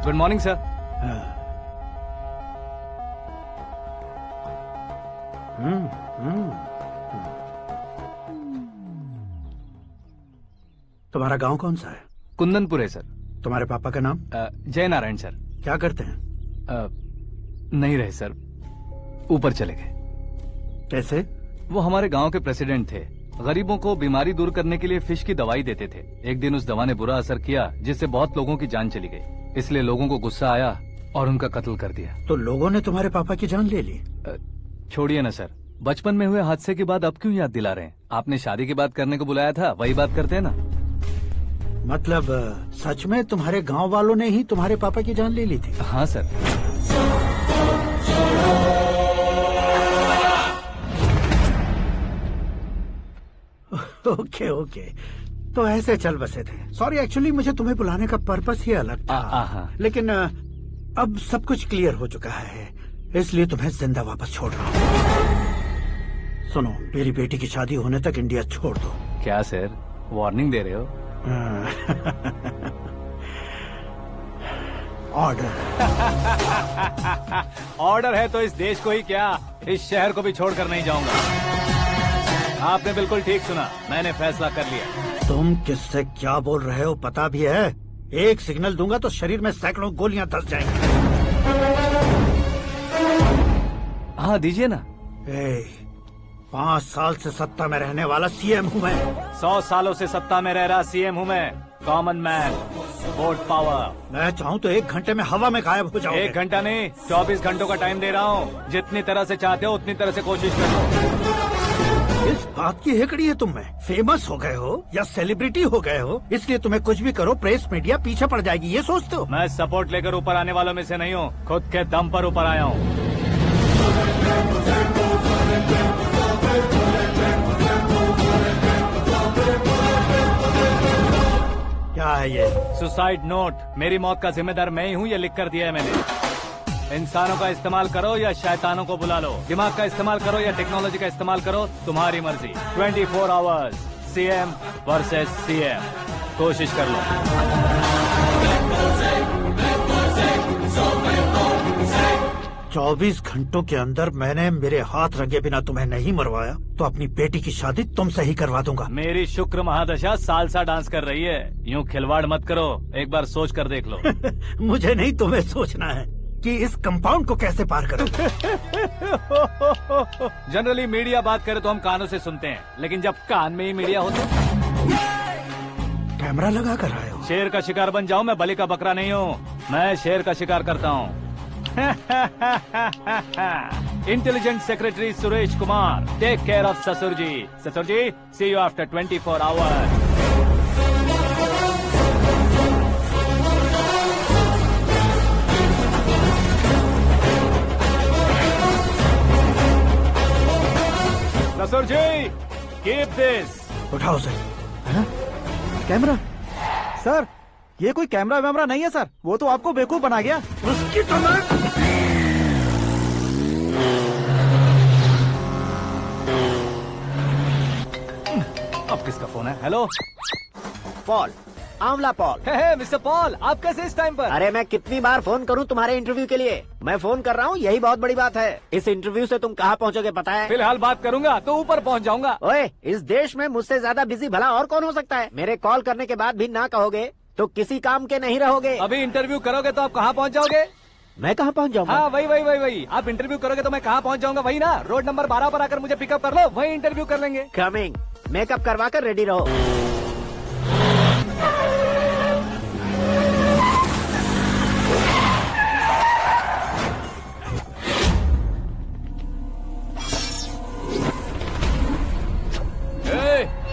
Good morning sir. तुम्हारा गांव कौन सा है? कुंदनपुर है सर। तुम्हारे पापा का नाम? जय नारायण सर। क्या करते हैं? नहीं रहे सर, ऊपर चले गए। कैसे? वो हमारे गांव के प्रेसिडेंट थे। गरीबों को बीमारी दूर करने के लिए फिश की दवाई देते थे। एक दिन उस दवा ने बुरा असर किया जिससे बहुत लोगों की जान चली गई। इसलिए लोगों को गुस्सा आया और उनका कत्ल कर दिया। तो लोगों ने तुम्हारे पापा की जान ले ली? छोड़िए ना सर, बचपन में हुए हादसे के बाद अब क्यों याद दिला रहे हैं? आपने शादी की बात करने को बुलाया था, वही बात करते हैं ना। मतलब सच में तुम्हारे गांव वालों ने ही तुम्हारे पापा की जान ले ली थी? हाँ सर। ओके ओके, तो ऐसे चल बसे थे। सॉरी, एक्चुअली मुझे तुम्हें बुलाने का पर्पस ही अलग था, लेकिन अब सब कुछ क्लियर हो चुका है, इसलिए तुम्हें जिंदा वापस छोड़ रहा हूँ। सुनो, मेरी बेटी की शादी होने तक इंडिया छोड़ दो। क्या सर, वार्निंग दे रहे हो? ऑर्डर। ऑर्डर है तो इस देश को ही क्या, इस शहर को भी छोड़कर नहीं जाऊंगा। आपने बिल्कुल ठीक सुना, मैंने फैसला कर लिया। तुम किससे क्या बोल रहे हो पता भी है? एक सिग्नल दूंगा तो शरीर में सैकड़ों गोलियां धस जाएंगी। हाँ दीजिए ना। 5 साल से सत्ता में रहने वाला सीएम हूँ मैं। 100 सालों से सत्ता में रह रहा सीएम हूँ मैं। Common man, vote power. मैं चाहूँ तो 1 घंटे में हवा में गायब हो जाऊँ। 1 घंटा नहीं, 24 घंटों का टाइम दे रहा हूँ। जितनी तरह से चाहते हो उतनी तरह से कोशिश करो। इस बात की हेकड़ी है तुम में। फेमस हो गए हो या सेलिब्रिटी हो गए हो, इसलिए तुम्हें कुछ भी करो प्रेस मीडिया पीछे पड़ जाएगी, ये सोचते हो? मैं सपोर्ट लेकर ऊपर आने वालों में से नहीं हूँ, खुद के दम पर ऊपर आया हूँ। क्या है ये? Suicide note. मेरी मौत का जिम्मेदार मैं ही हूँ, ये लिख कर दिया है मैंने। इंसानों का इस्तेमाल करो या शैतानों को बुला लो, दिमाग का इस्तेमाल करो या टेक्नोलॉजी का इस्तेमाल करो, तुम्हारी मर्जी। 24 आवर्स, सीएम वर्सेस सीएम, कोशिश कर लो। 24 घंटों के अंदर मैंने मेरे हाथ रंगे बिना तुम्हें नहीं मरवाया तो अपनी बेटी की शादी तुमसे ही करवा दूंगा। मेरी शुक्र महादशा सालसा डांस कर रही है, यूँ खिलवाड़ मत करो, एक बार सोच कर देख लो। मुझे नहीं, तुम्हें सोचना है कि इस कंपाउंड को कैसे पार करूं। जनरली मीडिया बात करे तो हम कानों से सुनते हैं, लेकिन जब कान में ही मीडिया हो तो कैमरा लगा कर आए हो। शेर का शिकार बन जाऊं, मैं बलि का बकरा नहीं हूँ, मैं शेर का शिकार करता हूँ। Intelligent secretary Suresh Kumar, take care of ससुर जी। ससुर ji, see you after 24 hours. ससुर जी, कीप दिस। उठाओ सर। कैमरा? सर, ये कोई कैमरा वैमरा नहीं है सर, वो तो आपको बेवकूफ बना गया। उसकी तो मैं... अब किसका फोन है? हेलो पॉल, आंवला पॉल। मिस्टर पॉल, आप कैसे इस टाइम पर? अरे मैं कितनी बार फोन करूं तुम्हारे इंटरव्यू के लिए? मैं फोन कर रहा हूं, यही बहुत बड़ी बात है। इस इंटरव्यू से तुम कहां पहुंचोगे पता है? फिलहाल बात करूंगा तो ऊपर पहुंच जाऊंगा। ओए, इस देश में मुझसे ज्यादा बिजी भला और कौन हो सकता है? मेरे कॉल करने के बाद भी ना कहोगे तो किसी काम के नहीं रहोगे। अभी इंटरव्यू करोगे तो आप कहाँ पहुँच जाओगे? मैं कहाँ पहुँच जाऊंगा? हाँ, वही। आप इंटरव्यू करोगे तो मैं कहाँ पहुँच जाऊंगा? वही ना, रोड नंबर 12 पर आकर मुझे पिकअप कर लो, वही इंटरव्यू कर लेंगे। कमिंग। मेकअप करवा कर रेडी रहो।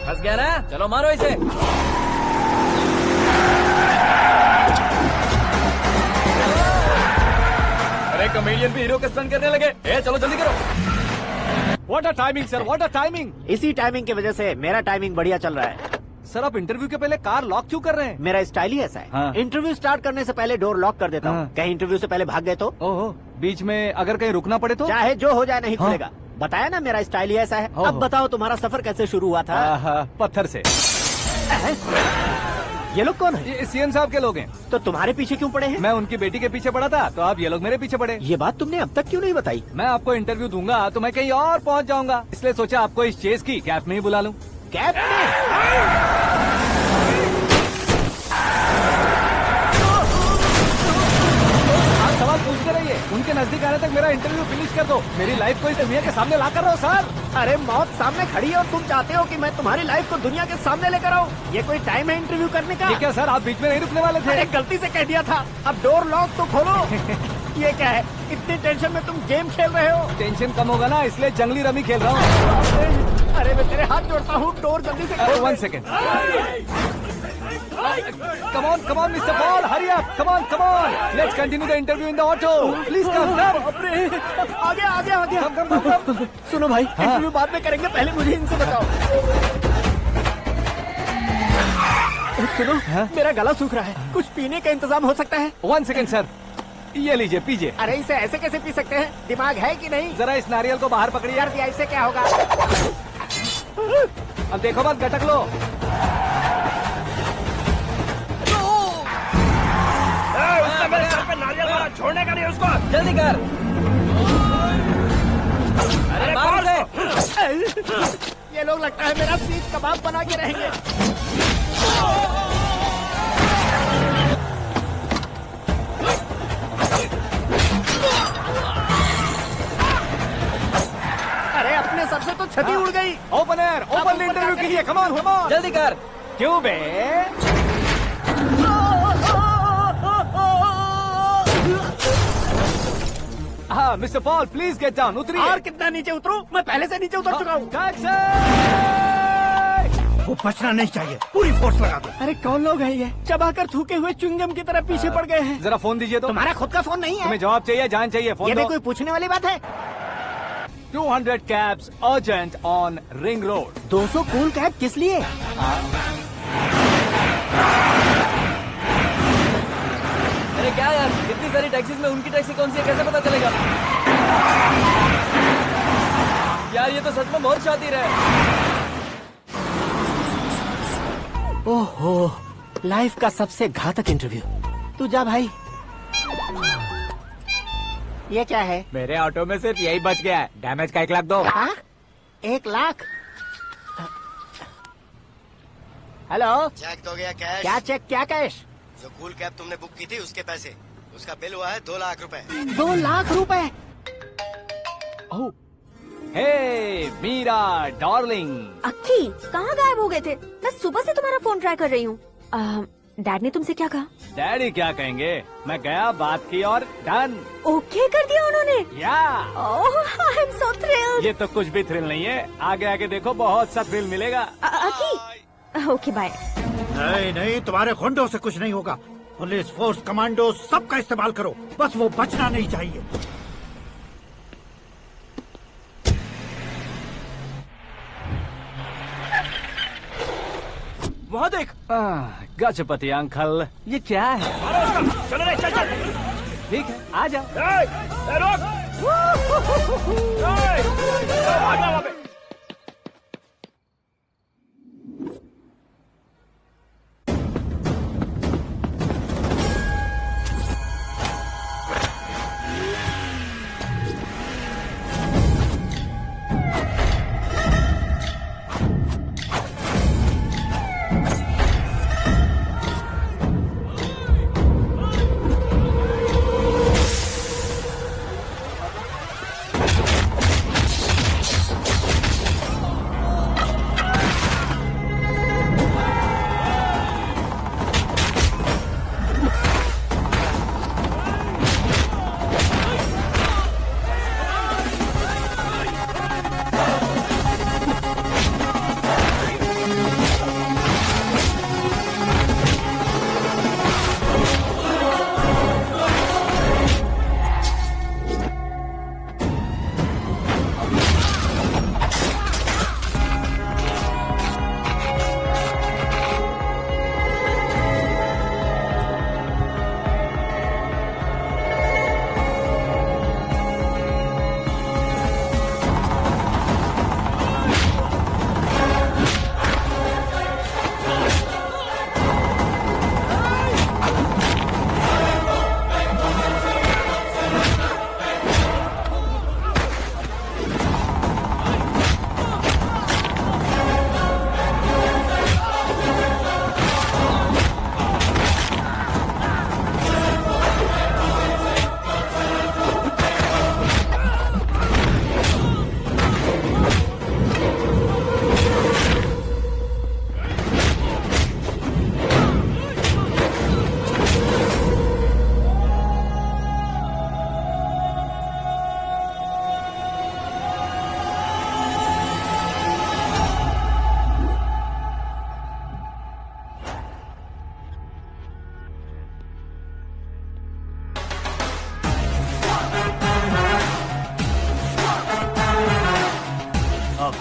फंस गया ना, चलो मारो इसे। अरे कॉमेडियन भी हीरो के स्टंट करने लगे। चलो जल्दी करो। What a timing sir, what a timing. इसी टाइमिंग की वजह से मेरा टाइमिंग बढ़िया चल रहा है। सर, आप इंटरव्यू के पहले कार लॉक क्यों कर रहे हैं? मेरा स्टाइल ही ऐसा है। हाँ। इंटरव्यू स्टार्ट करने से पहले डोर लॉक कर देता हूँ। कहीं इंटरव्यू से पहले भाग गए तो? ओहो, बीच में अगर कहीं रुकना पड़े तो? चाहे जो हो जाए नहीं खुलेगा। बताया ना मेरा स्टाइल ही ऐसा है। अब बताओ तुम्हारा सफर कैसे शुरू हुआ था? पत्थर से। ये लोग कौन है? ये सीएम साहब के लोग हैं। तो तुम्हारे पीछे क्यों पड़े हैं? मैं उनकी बेटी के पीछे पड़ा था, तो आप ये लोग मेरे पीछे पड़े। ये बात तुमने अब तक क्यों नहीं बताई? मैं आपको इंटरव्यू दूंगा तो मैं कहीं और पहुंच जाऊंगा, इसलिए सोचा आपको इस चेस की कैप में ही बुला लूं। कैप में? सवाल पूछते रहिए, उनके नजदीक आने तक मेरा इंटरव्यू फिनिश कर दो। मेरी लाइफ को इस दुनिया के सामने ला कर रहो सर। अरे मौत सामने खड़ी है और तुम चाहते हो कि मैं तुम्हारी लाइफ को दुनिया के सामने लेकर आऊं? ये कोई टाइम है इंटरव्यू करने का? ये क्या सर, आप बीच में नहीं रुकने वाले थे? अरे गलती से कह दिया था, अब डोर लॉक तो खोलो। ये क्या है, इतनी टेंशन में तुम गेम खेल रहे हो? टेंशन कम होगा ना, इसलिए जंगली रमी खेल रहा हूँ। अरे मैं तेरे हाथ जोड़ता हूँ, डोर जल्दी से खोल। 1 second. Come on, Mr. Paul, hurry up! Come on! Let's continue the interview in the auto. Please come. आगे। सुनो भाई, इंटरव्यू बाद में करेंगे, पहले मुझे इनसे बताओ। सुनो, मेरा गला सूख रहा है, कुछ पीने का इंतजाम हो सकता है? 1 सेकेंड सर, ये लीजिए पीजिए। अरे इसे ऐसे कैसे पी सकते हैं? दिमाग है कि नहीं? जरा इस नारियल को बाहर पकड़िए। कर दिया, इससे क्या होगा? अब देखो मत, गटक लो। उसने मेरे सर पे नारियल मारा, छोड़ने का नहीं उसको। जल्दी कर। अरे मार दे। ये लोग लगता है मेरा सीख कबाब बना के रहेंगे। अरे अपने सर से तो छती उड़ गई। ओपनर, ओपन इंटरव्यू कीजिए। कम ऑन, कम ऑन, जल्दी कर। क्यों बे? हाँ mister Paul, please get down. उतरिए। और कितना नीचे उतरूं? मैं पहले से नीचे उतर चुका हूँ। वो बचना नहीं चाहिए, पूरी फोर्स लगा दो। अरे कौन लोग हैं ये? चबाकर थूके हुए च्युइंगम की तरह पीछे पड़ गए हैं। जरा फोन दीजिए तो। तुम्हारा खुद का फोन नहीं है? तुम्हें जवाब चाहिए, जान चाहिए, फोन ये दो। भी कोई पूछने वाली बात है? 200 cabs urgent on ring road. 200 cool cab किस लिए? अरे क्या यार, इतनी सारी टैक्सीज में उनकी टैक्सी कौन सी है, कैसे पता चलेगा? यार ये तो सच में बहुत शातिर है। ओहो, लाइफ का सबसे घातक इंटरव्यू। तू जा भाई। ये क्या है? मेरे ऑटो में सिर्फ यही बच गया है। डैमेज का 1 लाख दो। 1 लाख? हेलो, चेक तो गया कैश? क्या चेक, क्या कैश? जो कूल कैब तुमने बुक की थी उसके पैसे, उसका बिल हुआ है 2 लाख रुपए। 2 लाख रुपए? ओह, हे मीरा डार्लिंग। अक्की, कहाँ गायब हो गए थे? मैं सुबह से तुम्हारा फोन ट्राई कर रही हूँ। डैड ने तुमसे क्या कहा? डैडी क्या कहेंगे, मैं गया, बात की और डन। ओके कर दिया उन्होंने? या। ओह, आई एम सो थ्रिल्ड। ये तो कुछ भी थ्रिल नहीं है, आगे आगे देखो बहुत सा थ्रिल मिलेगा। अक्की, ओके बाय। नहीं नहीं, तुम्हारे गुंडों से कुछ नहीं होगा। पुलिस फोर्स, कमांडो, सबका इस्तेमाल करो, बस वो बचना नहीं चाहिए। वहाँ देख। गजपति अंकल, ये क्या है? चलो रे, चल चल। ठीक है, आ जाओ। रोक।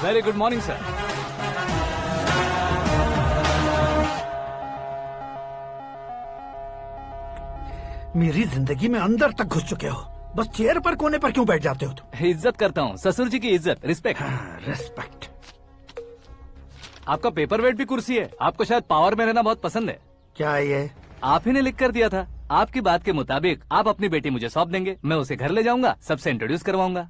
Very good morning sir. मेरी जिंदगी में अंदर तक घुस चुके हो, बस चेयर पर कोने पर क्यों बैठ जाते हो तुम? इज्जत करता हूँ, ससुर जी की इज्जत, रिस्पेक्ट। रिस्पेक्ट। आपका पेपर वेट भी कुर्सी है। आपको शायद पावर में रहना बहुत पसंद है। क्या ये? आप ही ने लिख कर दिया था। आपकी बात के मुताबिक आप अपनी बेटी मुझे सौंप देंगे, मैं उसे घर ले जाऊंगा, सबसे इंट्रोड्यूस करवाऊंगा।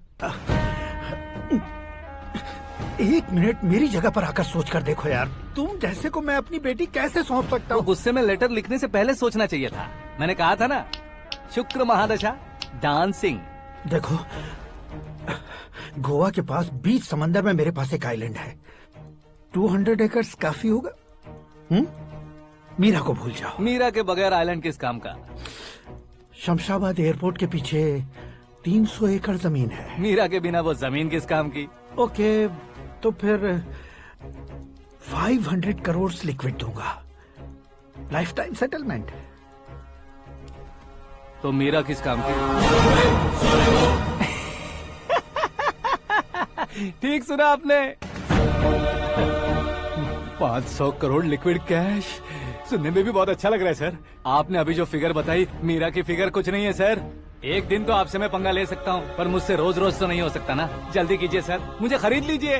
एक मिनट मेरी जगह पर आकर सोच कर देखो यार, तुम जैसे को मैं अपनी बेटी कैसे सौंप सकता हूँ? गुस्से में लेटर लिखने से पहले सोचना चाहिए था। मैंने कहा था ना, शुक्र महादशा डांसिंग। देखो, गोवा के पास बीच समंदर में मेरे पास एक आइलैंड है, 200 एकर्स काफी होगा। मीरा को भूल जाओ। मीरा के बगैर आइलैंड किस काम का? शमशाबाद एयरपोर्ट के पीछे 300 एकड़ जमीन है। मीरा के बिना वो जमीन किस काम की? ओके, तो फिर 500 करोड़ लिक्विड दूंगा, लाइफ टाइम सेटलमेंट। तो मीरा किस काम की? ठीक सुना आपने, 500 करोड़ लिक्विड कैश। सुनने में भी बहुत अच्छा लग रहा है सर। आपने अभी जो फिगर बताई, मीरा की फिगर कुछ नहीं है सर। एक दिन तो आपसे मैं पंगा ले सकता हूँ, पर मुझसे रोज रोज तो नहीं हो सकता ना। जल्दी कीजिए सर, मुझे खरीद लीजिए।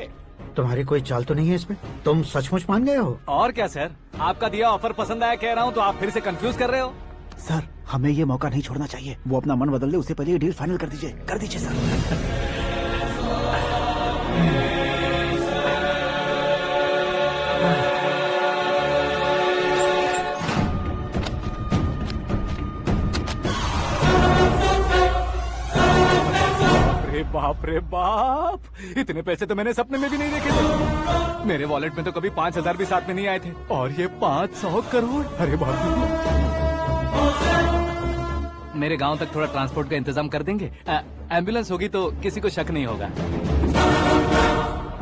तुम्हारी कोई चाल तो नहीं है इसमें? तुम सचमुच मान गए हो? और क्या सर, आपका दिया ऑफर पसंद आया कह रहा हूँ, तो आप फिर से कंफ्यूज कर रहे हो। सर, हमें ये मौका नहीं छोड़ना चाहिए। वो अपना मन बदल दे, उससे पहले ये डील फाइनल कर दीजिए। कर दीजिए सर। बाप रे बाप, इतने पैसे तो मैंने सपने में भी नहीं देखे थे। मेरे वॉलेट में तो कभी 5000 भी साथ में नहीं आए थे, और ये 500 करोड़। अरे बाप रे। मेरे गांव तक थोड़ा ट्रांसपोर्ट का इंतजाम कर देंगे? एम्बुलेंस होगी तो किसी को शक नहीं होगा।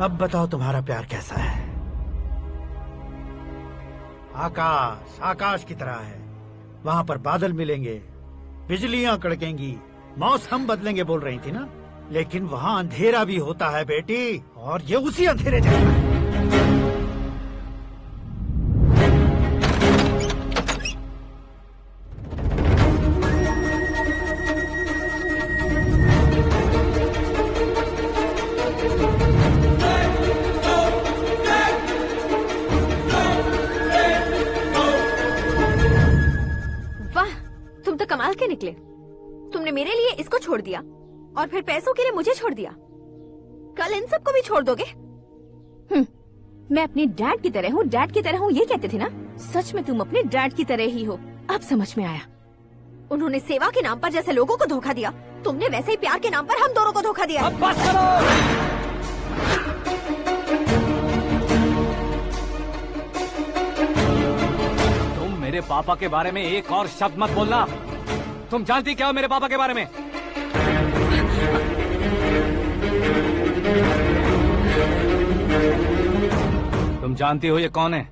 अब बताओ तुम्हारा प्यार कैसा है? आकाश आकाश की तरह है, वहाँ पर बादल मिलेंगे, बिजलियां कड़केंगी, मौसम बदलेंगे बोल रही थी ना। लेकिन वहाँ अंधेरा भी होता है बेटी, और ये उसी अंधेरे जैसा है। वाह, तुम तो कमाल के निकले। तुमने मेरे लिए इसको छोड़ दिया और फिर पैसों के लिए मुझे छोड़ दिया। कल इन सबको भी छोड़ दोगे? मैं अपने डैड की तरह हूँ, डैड की तरह हूँ, ये कहते थे ना। सच में तुम अपने डैड की तरह ही हो, अब समझ में आया। उन्होंने सेवा के नाम पर जैसे लोगों को धोखा दिया, तुमने वैसे ही प्यार के नाम पर हम दोनों को धोखा दिया। अब बस करो। तुम मेरे पापा के बारे में एक और शब्द मत बोलना। तुम जानती क्या हो मेरे पापा के बारे में? तुम जानती हो ये कौन है?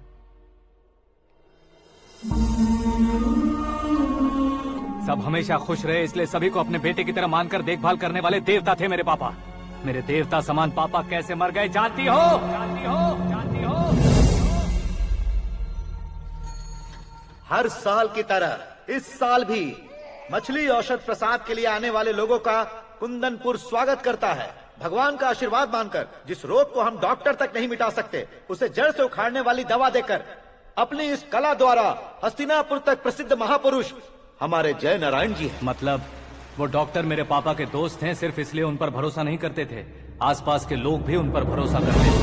सब हमेशा खुश रहे, इसलिए सभी को अपने बेटे की तरह मानकर देखभाल करने वाले देवता थे मेरे पापा। मेरे देवता समान पापा कैसे मर गए जानती हो? जानती हो? जानती हो? हर साल की तरह इस साल भी मछली औषध प्रसाद के लिए आने वाले लोगों का कुंदनपुर स्वागत करता है। भगवान का आशीर्वाद मानकर जिस रोग को हम डॉक्टर तक नहीं मिटा सकते, उसे जड़ से उखाड़ने वाली दवा देकर अपनी इस कला द्वारा हस्तिनापुर तक प्रसिद्ध महापुरुष हमारे जय नारायण जी हैं। मतलब वो डॉक्टर मेरे पापा के दोस्त हैं, सिर्फ इसलिए उन पर भरोसा नहीं करते थे, आसपास के लोग भी उन पर भरोसा करते थे।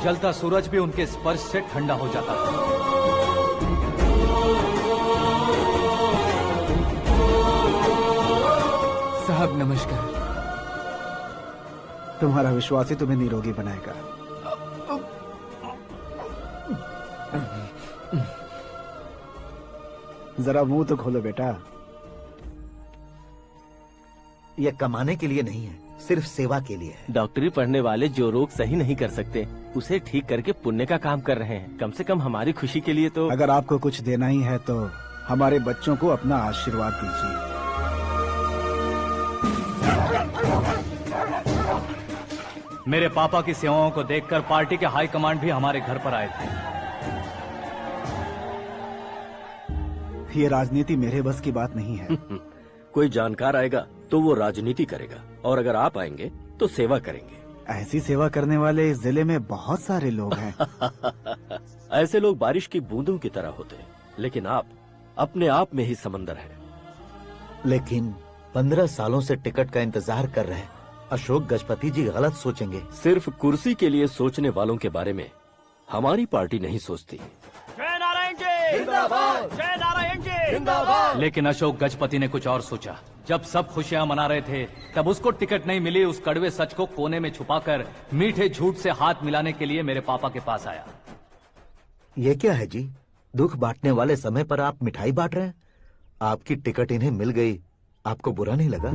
जलता सूरज भी उनके स्पर्श से ठंडा हो जाता था। साहब नमस्कार। तुम्हारा विश्वास ही तुम्हें निरोगी बनाएगा। जरा मुंह तो खोलो बेटा। यह कमाने के लिए नहीं है, सिर्फ सेवा के लिए है। डॉक्टरी पढ़ने वाले जो रोग सही नहीं कर सकते, उसे ठीक करके पुण्य का काम कर रहे हैं। कम से कम हमारी खुशी के लिए तो। अगर आपको कुछ देना ही है तो हमारे बच्चों को अपना आशीर्वाद दीजिए। मेरे पापा की सेवाओं को देखकर पार्टी के हाई कमांड भी हमारे घर पर आए थे। ये राजनीति मेरे बस की बात नहीं है। कोई जानकार आएगा तो वो राजनीति करेगा, और अगर आप आएंगे तो सेवा करेंगे। ऐसी सेवा करने वाले इस जिले में बहुत सारे लोग हैं। ऐसे लोग बारिश की बूंदों की तरह होते हैं, लेकिन आप अपने आप में ही समंदर हैं। लेकिन 15 सालों से टिकट का इंतजार कर रहे हैं। अशोक गजपति जी गलत सोचेंगे। सिर्फ कुर्सी के लिए सोचने वालों के बारे में हमारी पार्टी नहीं सोचती। जय नारायण जी जिंदाबाद, जय नारायण जी जिंदाबाद। लेकिन अशोक गजपति ने कुछ और सोचा। जब सब खुशियां मना रहे थे तब उसको टिकट नहीं मिली। उस कड़वे सच को कोने में छुपाकर मीठे झूठ से हाथ मिलाने के लिए मेरे पापा के पास आया। ये क्या है जी? दुख बांटने वाले समय पर आप मिठाई बांट रहे हैं। आपकी टिकट इन्हें मिल गई, आपको बुरा नहीं लगा?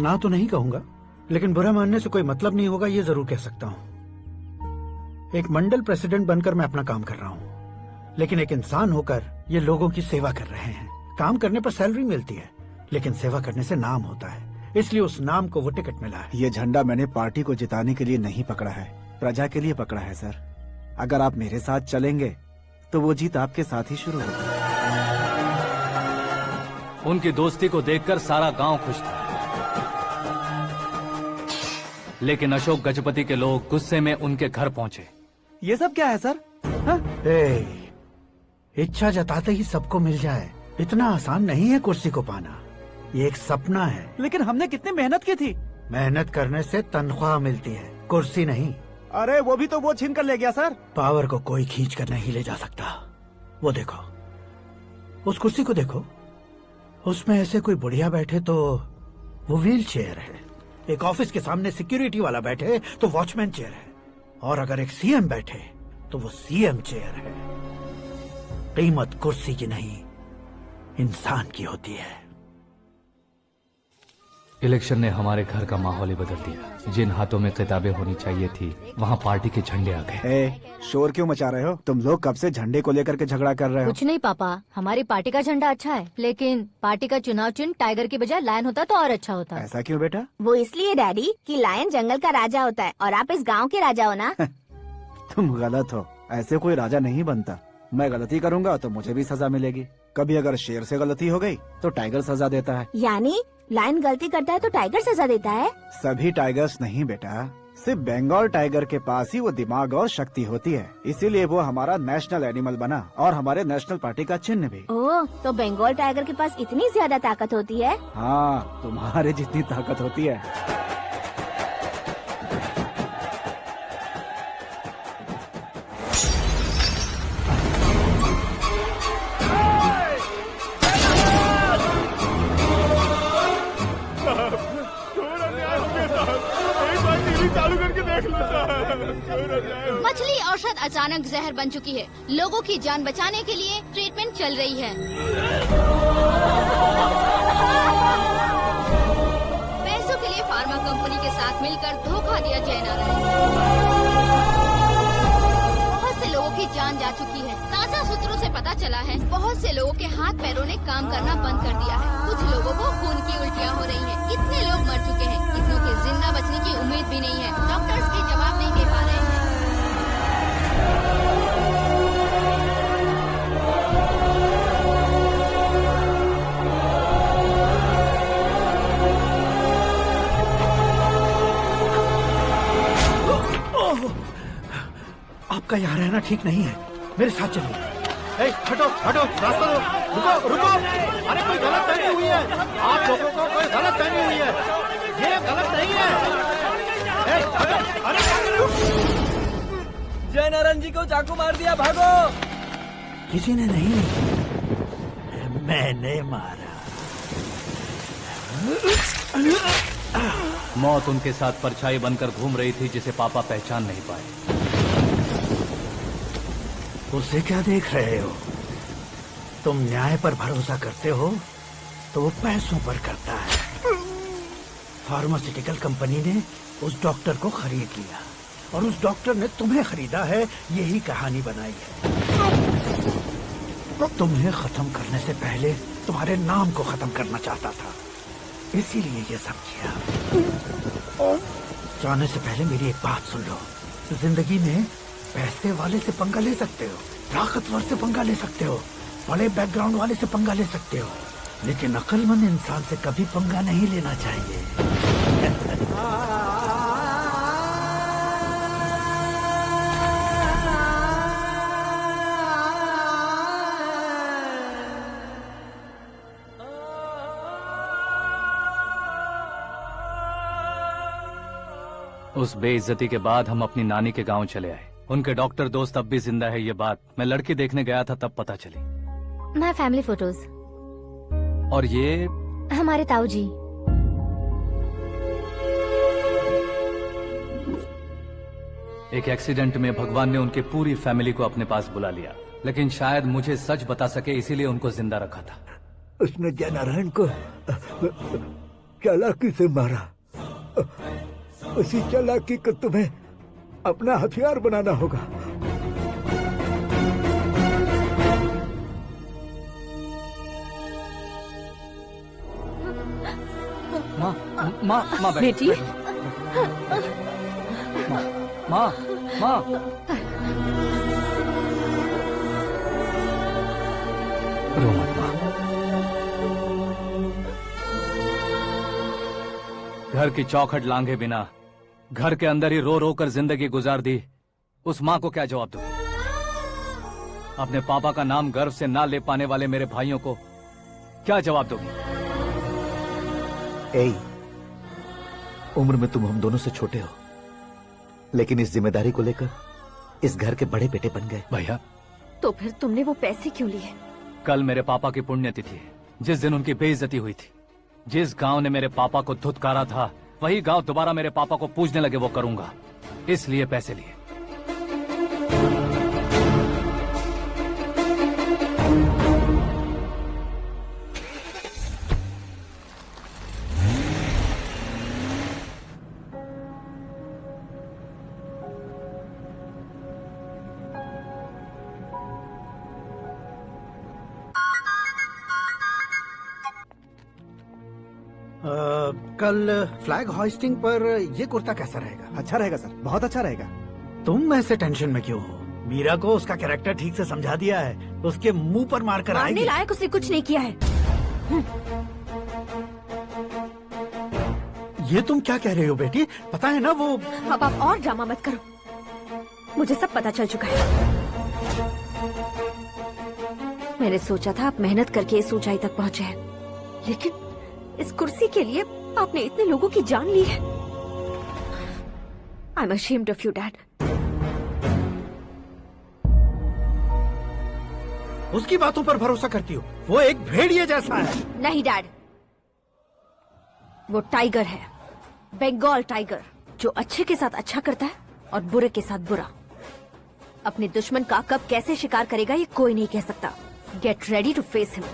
ना तो नहीं कहूंगा, लेकिन बुरा मानने से कोई मतलब नहीं होगा, ये जरूर कह सकता हूँ। एक मंडल प्रेसिडेंट बनकर मैं अपना काम कर रहा हूँ, लेकिन एक इंसान होकर ये लोगों की सेवा कर रहे हैं। काम करने पर सैलरी मिलती है, लेकिन सेवा करने से नाम होता है, इसलिए उस नाम को वो टिकट मिला है। ये झंडा मैंने पार्टी को जिताने के लिए नहीं पकड़ा है, प्रजा के लिए पकड़ा है सर। अगर आप मेरे साथ चलेंगे तो वो जीत आपके साथ ही शुरू होगी। उनकी दोस्ती को देखकर सारा गांव खुश था, लेकिन अशोक गजपति के लोग गुस्से में उनके घर पहुंचे। ये सब क्या है सर? इच्छा जताते ही सबको मिल जाए, इतना आसान नहीं है कुर्सी को पाना। ये एक सपना है। लेकिन हमने कितनी मेहनत की थी। मेहनत करने से तनख्वाह मिलती है, कुर्सी नहीं। अरे वो भी तो वो छीन कर ले गया सर। पावर को कोई खींच कर नहीं ले जा सकता। वो देखो, उस कुर्सी को देखो, उसमें ऐसे कोई बुढ़िया बैठे तो वो व्हील चेयर है। एक ऑफिस के सामने सिक्योरिटी वाला बैठे तो वॉचमैन चेयर है, और अगर एक सीएम बैठे तो वो सीएम चेयर है। कीमत कुर्सी की नहीं, इंसान की होती है। इलेक्शन ने हमारे घर का माहौल ही बदल दिया। जिन हाथों में किताबें होनी चाहिए थी, वहाँ पार्टी के झंडे आ गए। शोर क्यों मचा रहे हो? तुम लोग कब से झंडे को लेकर के झगड़ा कर रहे हो? कुछ नहीं पापा, हमारी पार्टी का झंडा अच्छा है, लेकिन पार्टी का चुनाव चिन्ह टाइगर की बजाय लायन होता तो और अच्छा होता। ऐसा क्यों बेटा? वो इसलिए डैडी कि लायन जंगल का राजा होता है और आप इस गांव के राजा हो ना। तुम गलत हो, ऐसे कोई राजा नहीं बनता। मैं गलती करूंगा तो मुझे भी सजा मिलेगी। कभी अगर शेर से गलती हो गई तो टाइगर सजा देता है। यानी लायन गलती करता है तो टाइगर सजा देता है? सभी टाइगर्स नहीं बेटा, सिर्फ बंगाल टाइगर के पास ही वो दिमाग और शक्ति होती है, इसीलिए वो हमारा नेशनल एनिमल बना और हमारे नेशनल पार्टी का चिन्ह भी। ओह, तो बंगाल टाइगर के पास इतनी ज्यादा ताकत होती है? हाँ, तुम्हारे जितनी ताकत होती है। मछली औषध अचानक जहर बन चुकी है। लोगों की जान बचाने के लिए ट्रीटमेंट चल रही है। पैसों के लिए फार्मा कंपनी के साथ मिलकर धोखा दिया जय नारायण। बहुत से लोगों की जान जा चुकी है। ताजा सूत्रों से पता चला है बहुत से लोगों के हाथ पैरों ने काम करना बंद कर दिया है। कुछ लोगों को खून की उल्टियाँ हो रही हैं। कितने लोग मर चुके हैं, कितनों के जिंदा बचने की उम्मीद भी नहीं है। डॉक्टर्स के जवाब नहीं दे पा रहे हैं। आपका यहाँ रहना ठीक नहीं है, मेरे साथ चलिए। हटो हटो, रास्ता दो, रुको रुको। अरे कोई गलत फहमी हुई है, आप लोगों को कोई गलत फहमी हुई है, ये गलत नहीं है। हटो, अरे जय नारायण जी को चाकू मार दिया, भागो। किसी ने नहीं, मैंने मारा। मौत उनके साथ परछाई बनकर घूम रही थी, जिसे पापा पहचान नहीं पाए। उसे क्या देख रहे हो? तुम न्याय पर भरोसा करते हो तो वो पैसों पर करता है। फार्मास्यूटिकल कंपनी ने उस डॉक्टर को खरीद लिया और उस डॉक्टर ने तुम्हें खरीदा है, यही कहानी बनाई है। तुम्हें खत्म करने से पहले तुम्हारे नाम को खत्म करना चाहता था, इसीलिए ये सब किया। जाने से पहले मेरी एक बात सुन लो। जिंदगी में पैसे वाले से पंगा ले सकते हो, ताकतवर से पंगा ले सकते हो, बड़े बैकग्राउंड वाले से पंगा ले सकते हो, लेकिन अक्लमंद इंसान से कभी पंगा नहीं लेना चाहिए। उस बेइज्जती के बाद हम अपनी नानी के गांव चले आए। उनके डॉक्टर दोस्त अब भी जिंदा है, ये बात मैं लड़की देखने गया था तब पता चली। My family photos. और ये हमारे ताऊ जी। एक एक्सीडेंट में भगवान ने उनकी पूरी फैमिली को अपने पास बुला लिया, लेकिन शायद मुझे सच बता सके इसीलिए उनको जिंदा रखा था। उसने जयनारायण को चालाकी से मारा। उसी चालाकी को तुम्हें अपना हथियार बनाना होगा। माँ बेटी। माँ रो मत माँ। घर की चौखट लांघे बिना घर के अंदर ही रो रो कर जिंदगी गुजार दी, उस माँ को क्या जवाब दूं? अपने पापा का नाम गर्व से ना ले पाने वाले मेरे भाइयों को क्या जवाब दोगी? उम्र में तुम हम दोनों से छोटे हो, लेकिन इस जिम्मेदारी को लेकर इस घर के बड़े बेटे बन गए। भैया, तो फिर तुमने वो पैसे क्यों लिए? कल मेरे पापा की पुण्यतिथि है, जिस दिन उनकी बेइज्जती हुई थी। जिस गांव ने मेरे पापा को धुतकारा था, वही गांव दोबारा मेरे पापा को पूजने लगे वो करूंगा, इसलिए पैसे लिए। कल फ्लैग होइस्टिंग पर ये कुर्ता कैसा रहेगा? अच्छा रहेगा सर, बहुत अच्छा रहेगा। तुम ऐसे टेंशन में क्यों हो? मीरा को उसका कैरेक्टर ठीक से समझा दिया है, उसके मुंह पर मारकर मारने आएगी। लायक उसने कुछ नहीं किया है। ये तुम क्या कह रहे हो बेटी? पता है ना वो। अब आप और ड्रामा मत करो, मुझे सब पता चल चुका है। मैंने सोचा था आप मेहनत करके इस ऊंचाई तक पहुंचे हैं, लेकिन इस कुर्सी के लिए आपने इतने लोगों की जान ली है। I am ashamed of you dad. उसकी बातों पर भरोसा करती हो? वो एक भेड़िए जैसा है। नहीं डैड, वो टाइगर है, बंगाल टाइगर, जो अच्छे के साथ अच्छा करता है और बुरे के साथ बुरा। अपने दुश्मन का कब कैसे शिकार करेगा ये कोई नहीं कह सकता। Get ready to face him.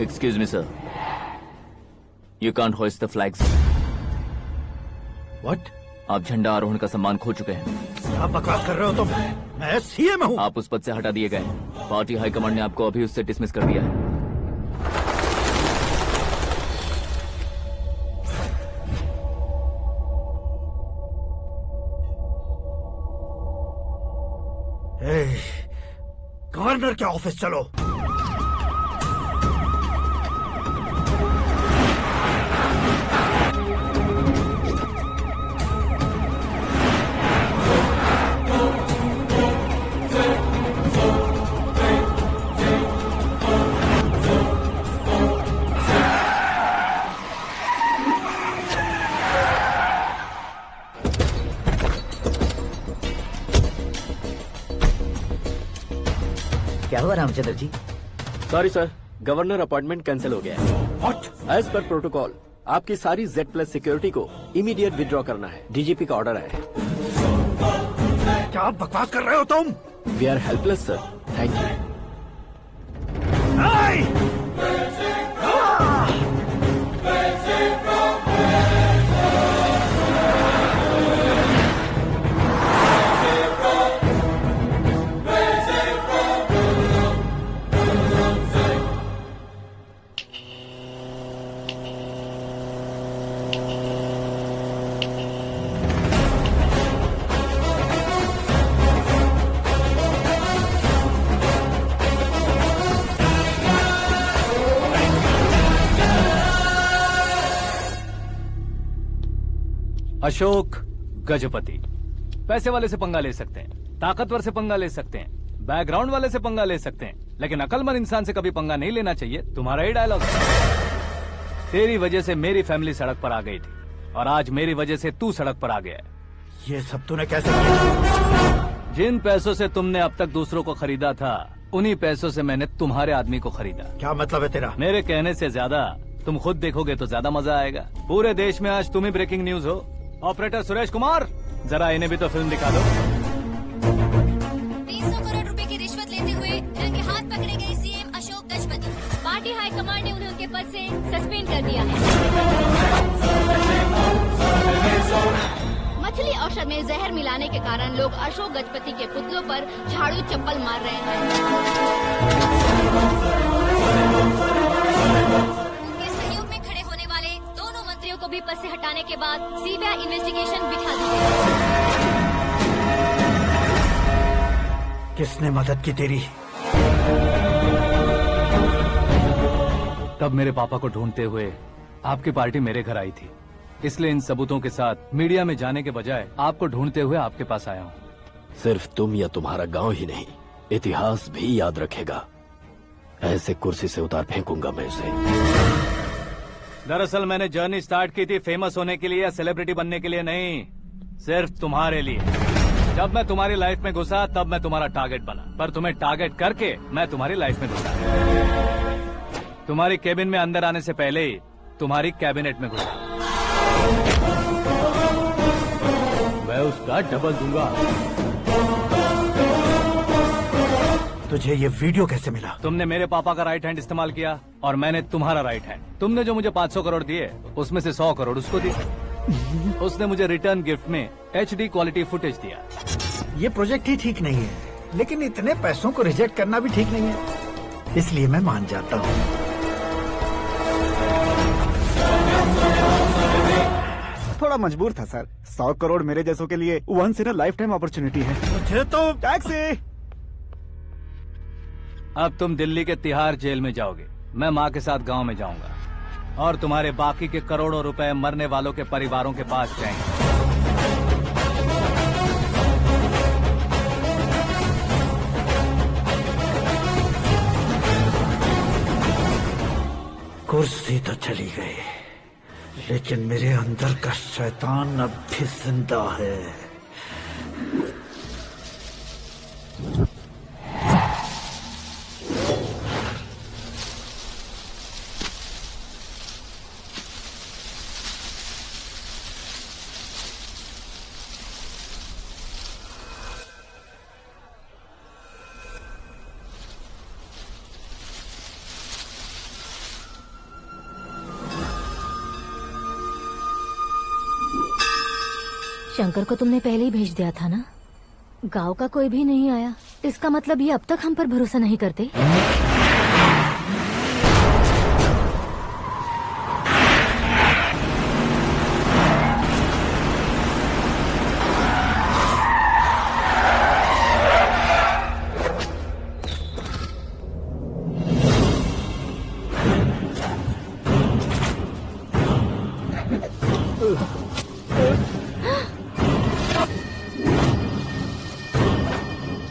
Excuse me, sir. You can't hoist the flags. What? आप झंडा आरोहण का सम्मान खो चुके हैं। क्या बकवास कर रहे हो तुम? मैं सीएम हूँ। आप उस पद से हटा दिए गए। पार्टी हाईकमांड ने आपको अभी उससे डिसमिस कर दिया है। गवर्नर के ऑफिस चलो। क्या हुआ Ramchandra ji? Sorry sir, governor appointment cancel हो गया है। What? एज पर प्रोटोकॉल आपकी सारी Z+ सिक्योरिटी को इमीडिएट विड्रॉ करना है। डीजीपी का ऑर्डर आया है। क्या आप बकवास कर रहे हो तुम? We are helpless sir. Thank you. Ashok Gajapati पैसे वाले से पंगा ले सकते हैं, ताकतवर से पंगा ले सकते हैं, बैकग्राउंड वाले से पंगा ले सकते हैं, लेकिन अकलमंद इंसान से कभी पंगा नहीं लेना चाहिए। तुम्हारा ही डायलॉग। तेरी वजह से मेरी फैमिली सड़क पर आ गई थी और आज मेरी वजह से तू सड़क पर आ गया है। ये सब तूने कैसे किया? जिन पैसों से तुमने अब तक दूसरों को खरीदा था, उन्हीं पैसों से मैंने तुम्हारे आदमी को खरीदा। क्या मतलब है तेरा? मेरे कहने से ज्यादा तुम खुद देखोगे तो ज्यादा मजा आएगा। पूरे देश में आज तुम ही ब्रेकिंग न्यूज हो। ऑपरेटर सुरेश कुमार, जरा इन्हें भी तो फिल्म दिखा दो। 300 करोड़ रुपए की रिश्वत लेते हुए रंगे हाथ पकड़े गए CM Ashok Gajapati. Party high command ने उन्हें उनके पद से सस्पेंड कर दिया है। मछली औषध में जहर मिलाने के कारण लोग अशोक गजपति के पुतलों पर झाड़ू चप्पल मार रहे हैं। उनके सहयोग में खड़े होने वाले दोनों मंत्रियों को भी पद से हटाने के बाद सीबीआई इन्वेस्टिगेशन बिठा दी गई। किसने मदद की तेरी? तब मेरे पापा को ढूंढते हुए आपकी पार्टी मेरे घर आई थी, इसलिए इन सबूतों के साथ मीडिया में जाने के बजाय आपको ढूंढते हुए आपके पास आया हूँ। सिर्फ तुम या तुम्हारा गांव ही नहीं, इतिहास भी याद रखेगा। ऐसे कुर्सी से उतार फेंकूंगा मैं उसे। दरअसल मैंने जर्नी स्टार्ट की थी फेमस होने के लिए या सेलिब्रिटी बनने के लिए नहीं, सिर्फ तुम्हारे लिए। जब मैं तुम्हारी लाइफ में घुसा तब मैं तुम्हारा टारगेट बना, पर तुम्हें टारगेट करके मैं तुम्हारी लाइफ में घुसा। तुम्हारी केबिन में अंदर आने से पहले ही तुम्हारी कैबिनेट में घुसा। मैं उसका डबल दूंगा। तुझे ये वीडियो कैसे मिला? तुमने मेरे पापा का राइट हैंड इस्तेमाल किया और मैंने तुम्हारा राइट हैंड। तुमने जो मुझे 500 करोड़ दिए, उसमें से 100 करोड़ उसको दिए। उसने मुझे रिटर्न गिफ्ट में HD क्वालिटी फुटेज दिया। ये प्रोजेक्ट ही ठीक नहीं है, लेकिन इतने पैसों को रिजेक्ट करना भी ठीक नहीं है, इसलिए मैं मान जाता हूँ। थोड़ा मजबूर था सर। 100 करोड़ मेरे जैसों के लिए once in a lifetime opportunity है। मुझे तो टैक्सी। अब तुम दिल्ली के तिहाड़ जेल में जाओगे, मैं माँ के साथ गांव में जाऊंगा और तुम्हारे बाकी के करोड़ों रुपए मरने वालों के परिवारों के पास जाएंगे। कुर्सी तो चली गई, लेकिन मेरे अंदर का शैतान अब भी जिंदा है। शंकर को तुमने पहले ही भेज दिया था ना? गांव का कोई भी नहीं आया, इसका मतलब ये अब तक हम पर भरोसा नहीं करते।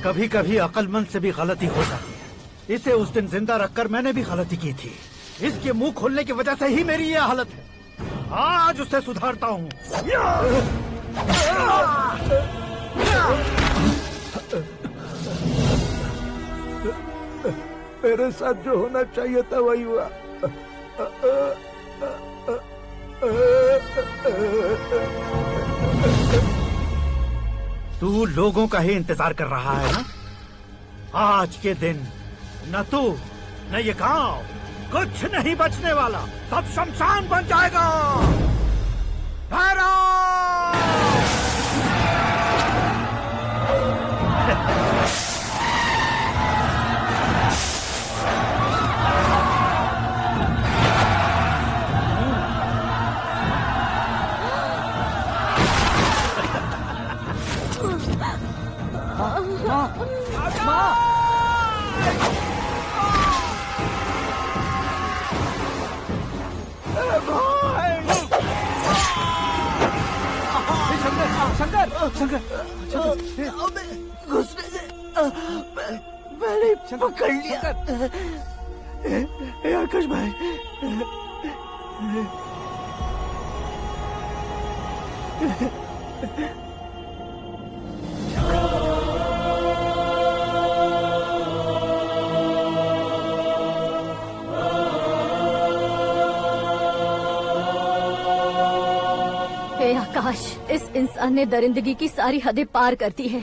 कभी कभी अक्लमंद से भी गलती हो जाती है। इसे उस दिन जिंदा रखकर मैंने भी गलती की थी। इसके मुंह खोलने की वजह से ही मेरी ये हालत है। आज उसे सुधारता हूँ। मेरे साथ जो होना चाहिए था वही हुआ। तू लोगों का ही इंतजार कर रहा है ना? आज के दिन न तू न ये गांव कुछ नहीं बचने वाला, सब शमशान बन जाएगा। घुसने से मैंने पकड़ लिया। आकाश भाई, हे आकाश, इस इंसान ने दरिंदगी की सारी हदें पार कर दी है।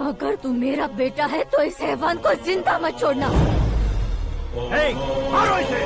अगर तू मेरा बेटा है तो इस हैवान को जिंदा मत छोड़ना। मारो इसे।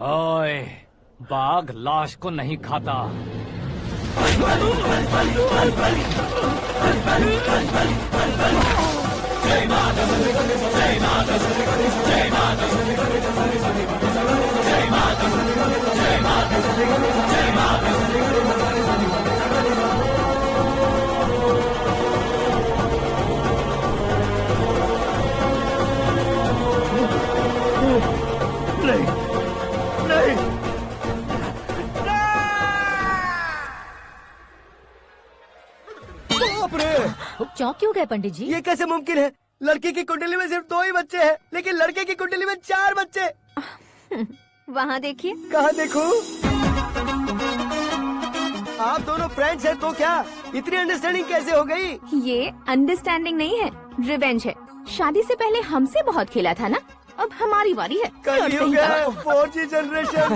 ओए, बाघ लाश को नहीं खाता। नहीं, नहीं, चौंक क्यों गए पंडित जी? ये कैसे मुमकिन है? लड़की की कुंडली में सिर्फ 2 ही बच्चे हैं, लेकिन लड़के की कुंडली में 4 बच्चे। वहाँ देखिए। कहाँ देखूं? आप दोनों फ्रेंड्स हैं तो क्या इतनी अंडरस्टैंडिंग कैसे हो गई? ये अंडरस्टैंडिंग नहीं है, रिवेंज है। शादी से पहले हमसे बहुत खेला था ना, अब हमारी बारी है। कल 4G जनरेशन।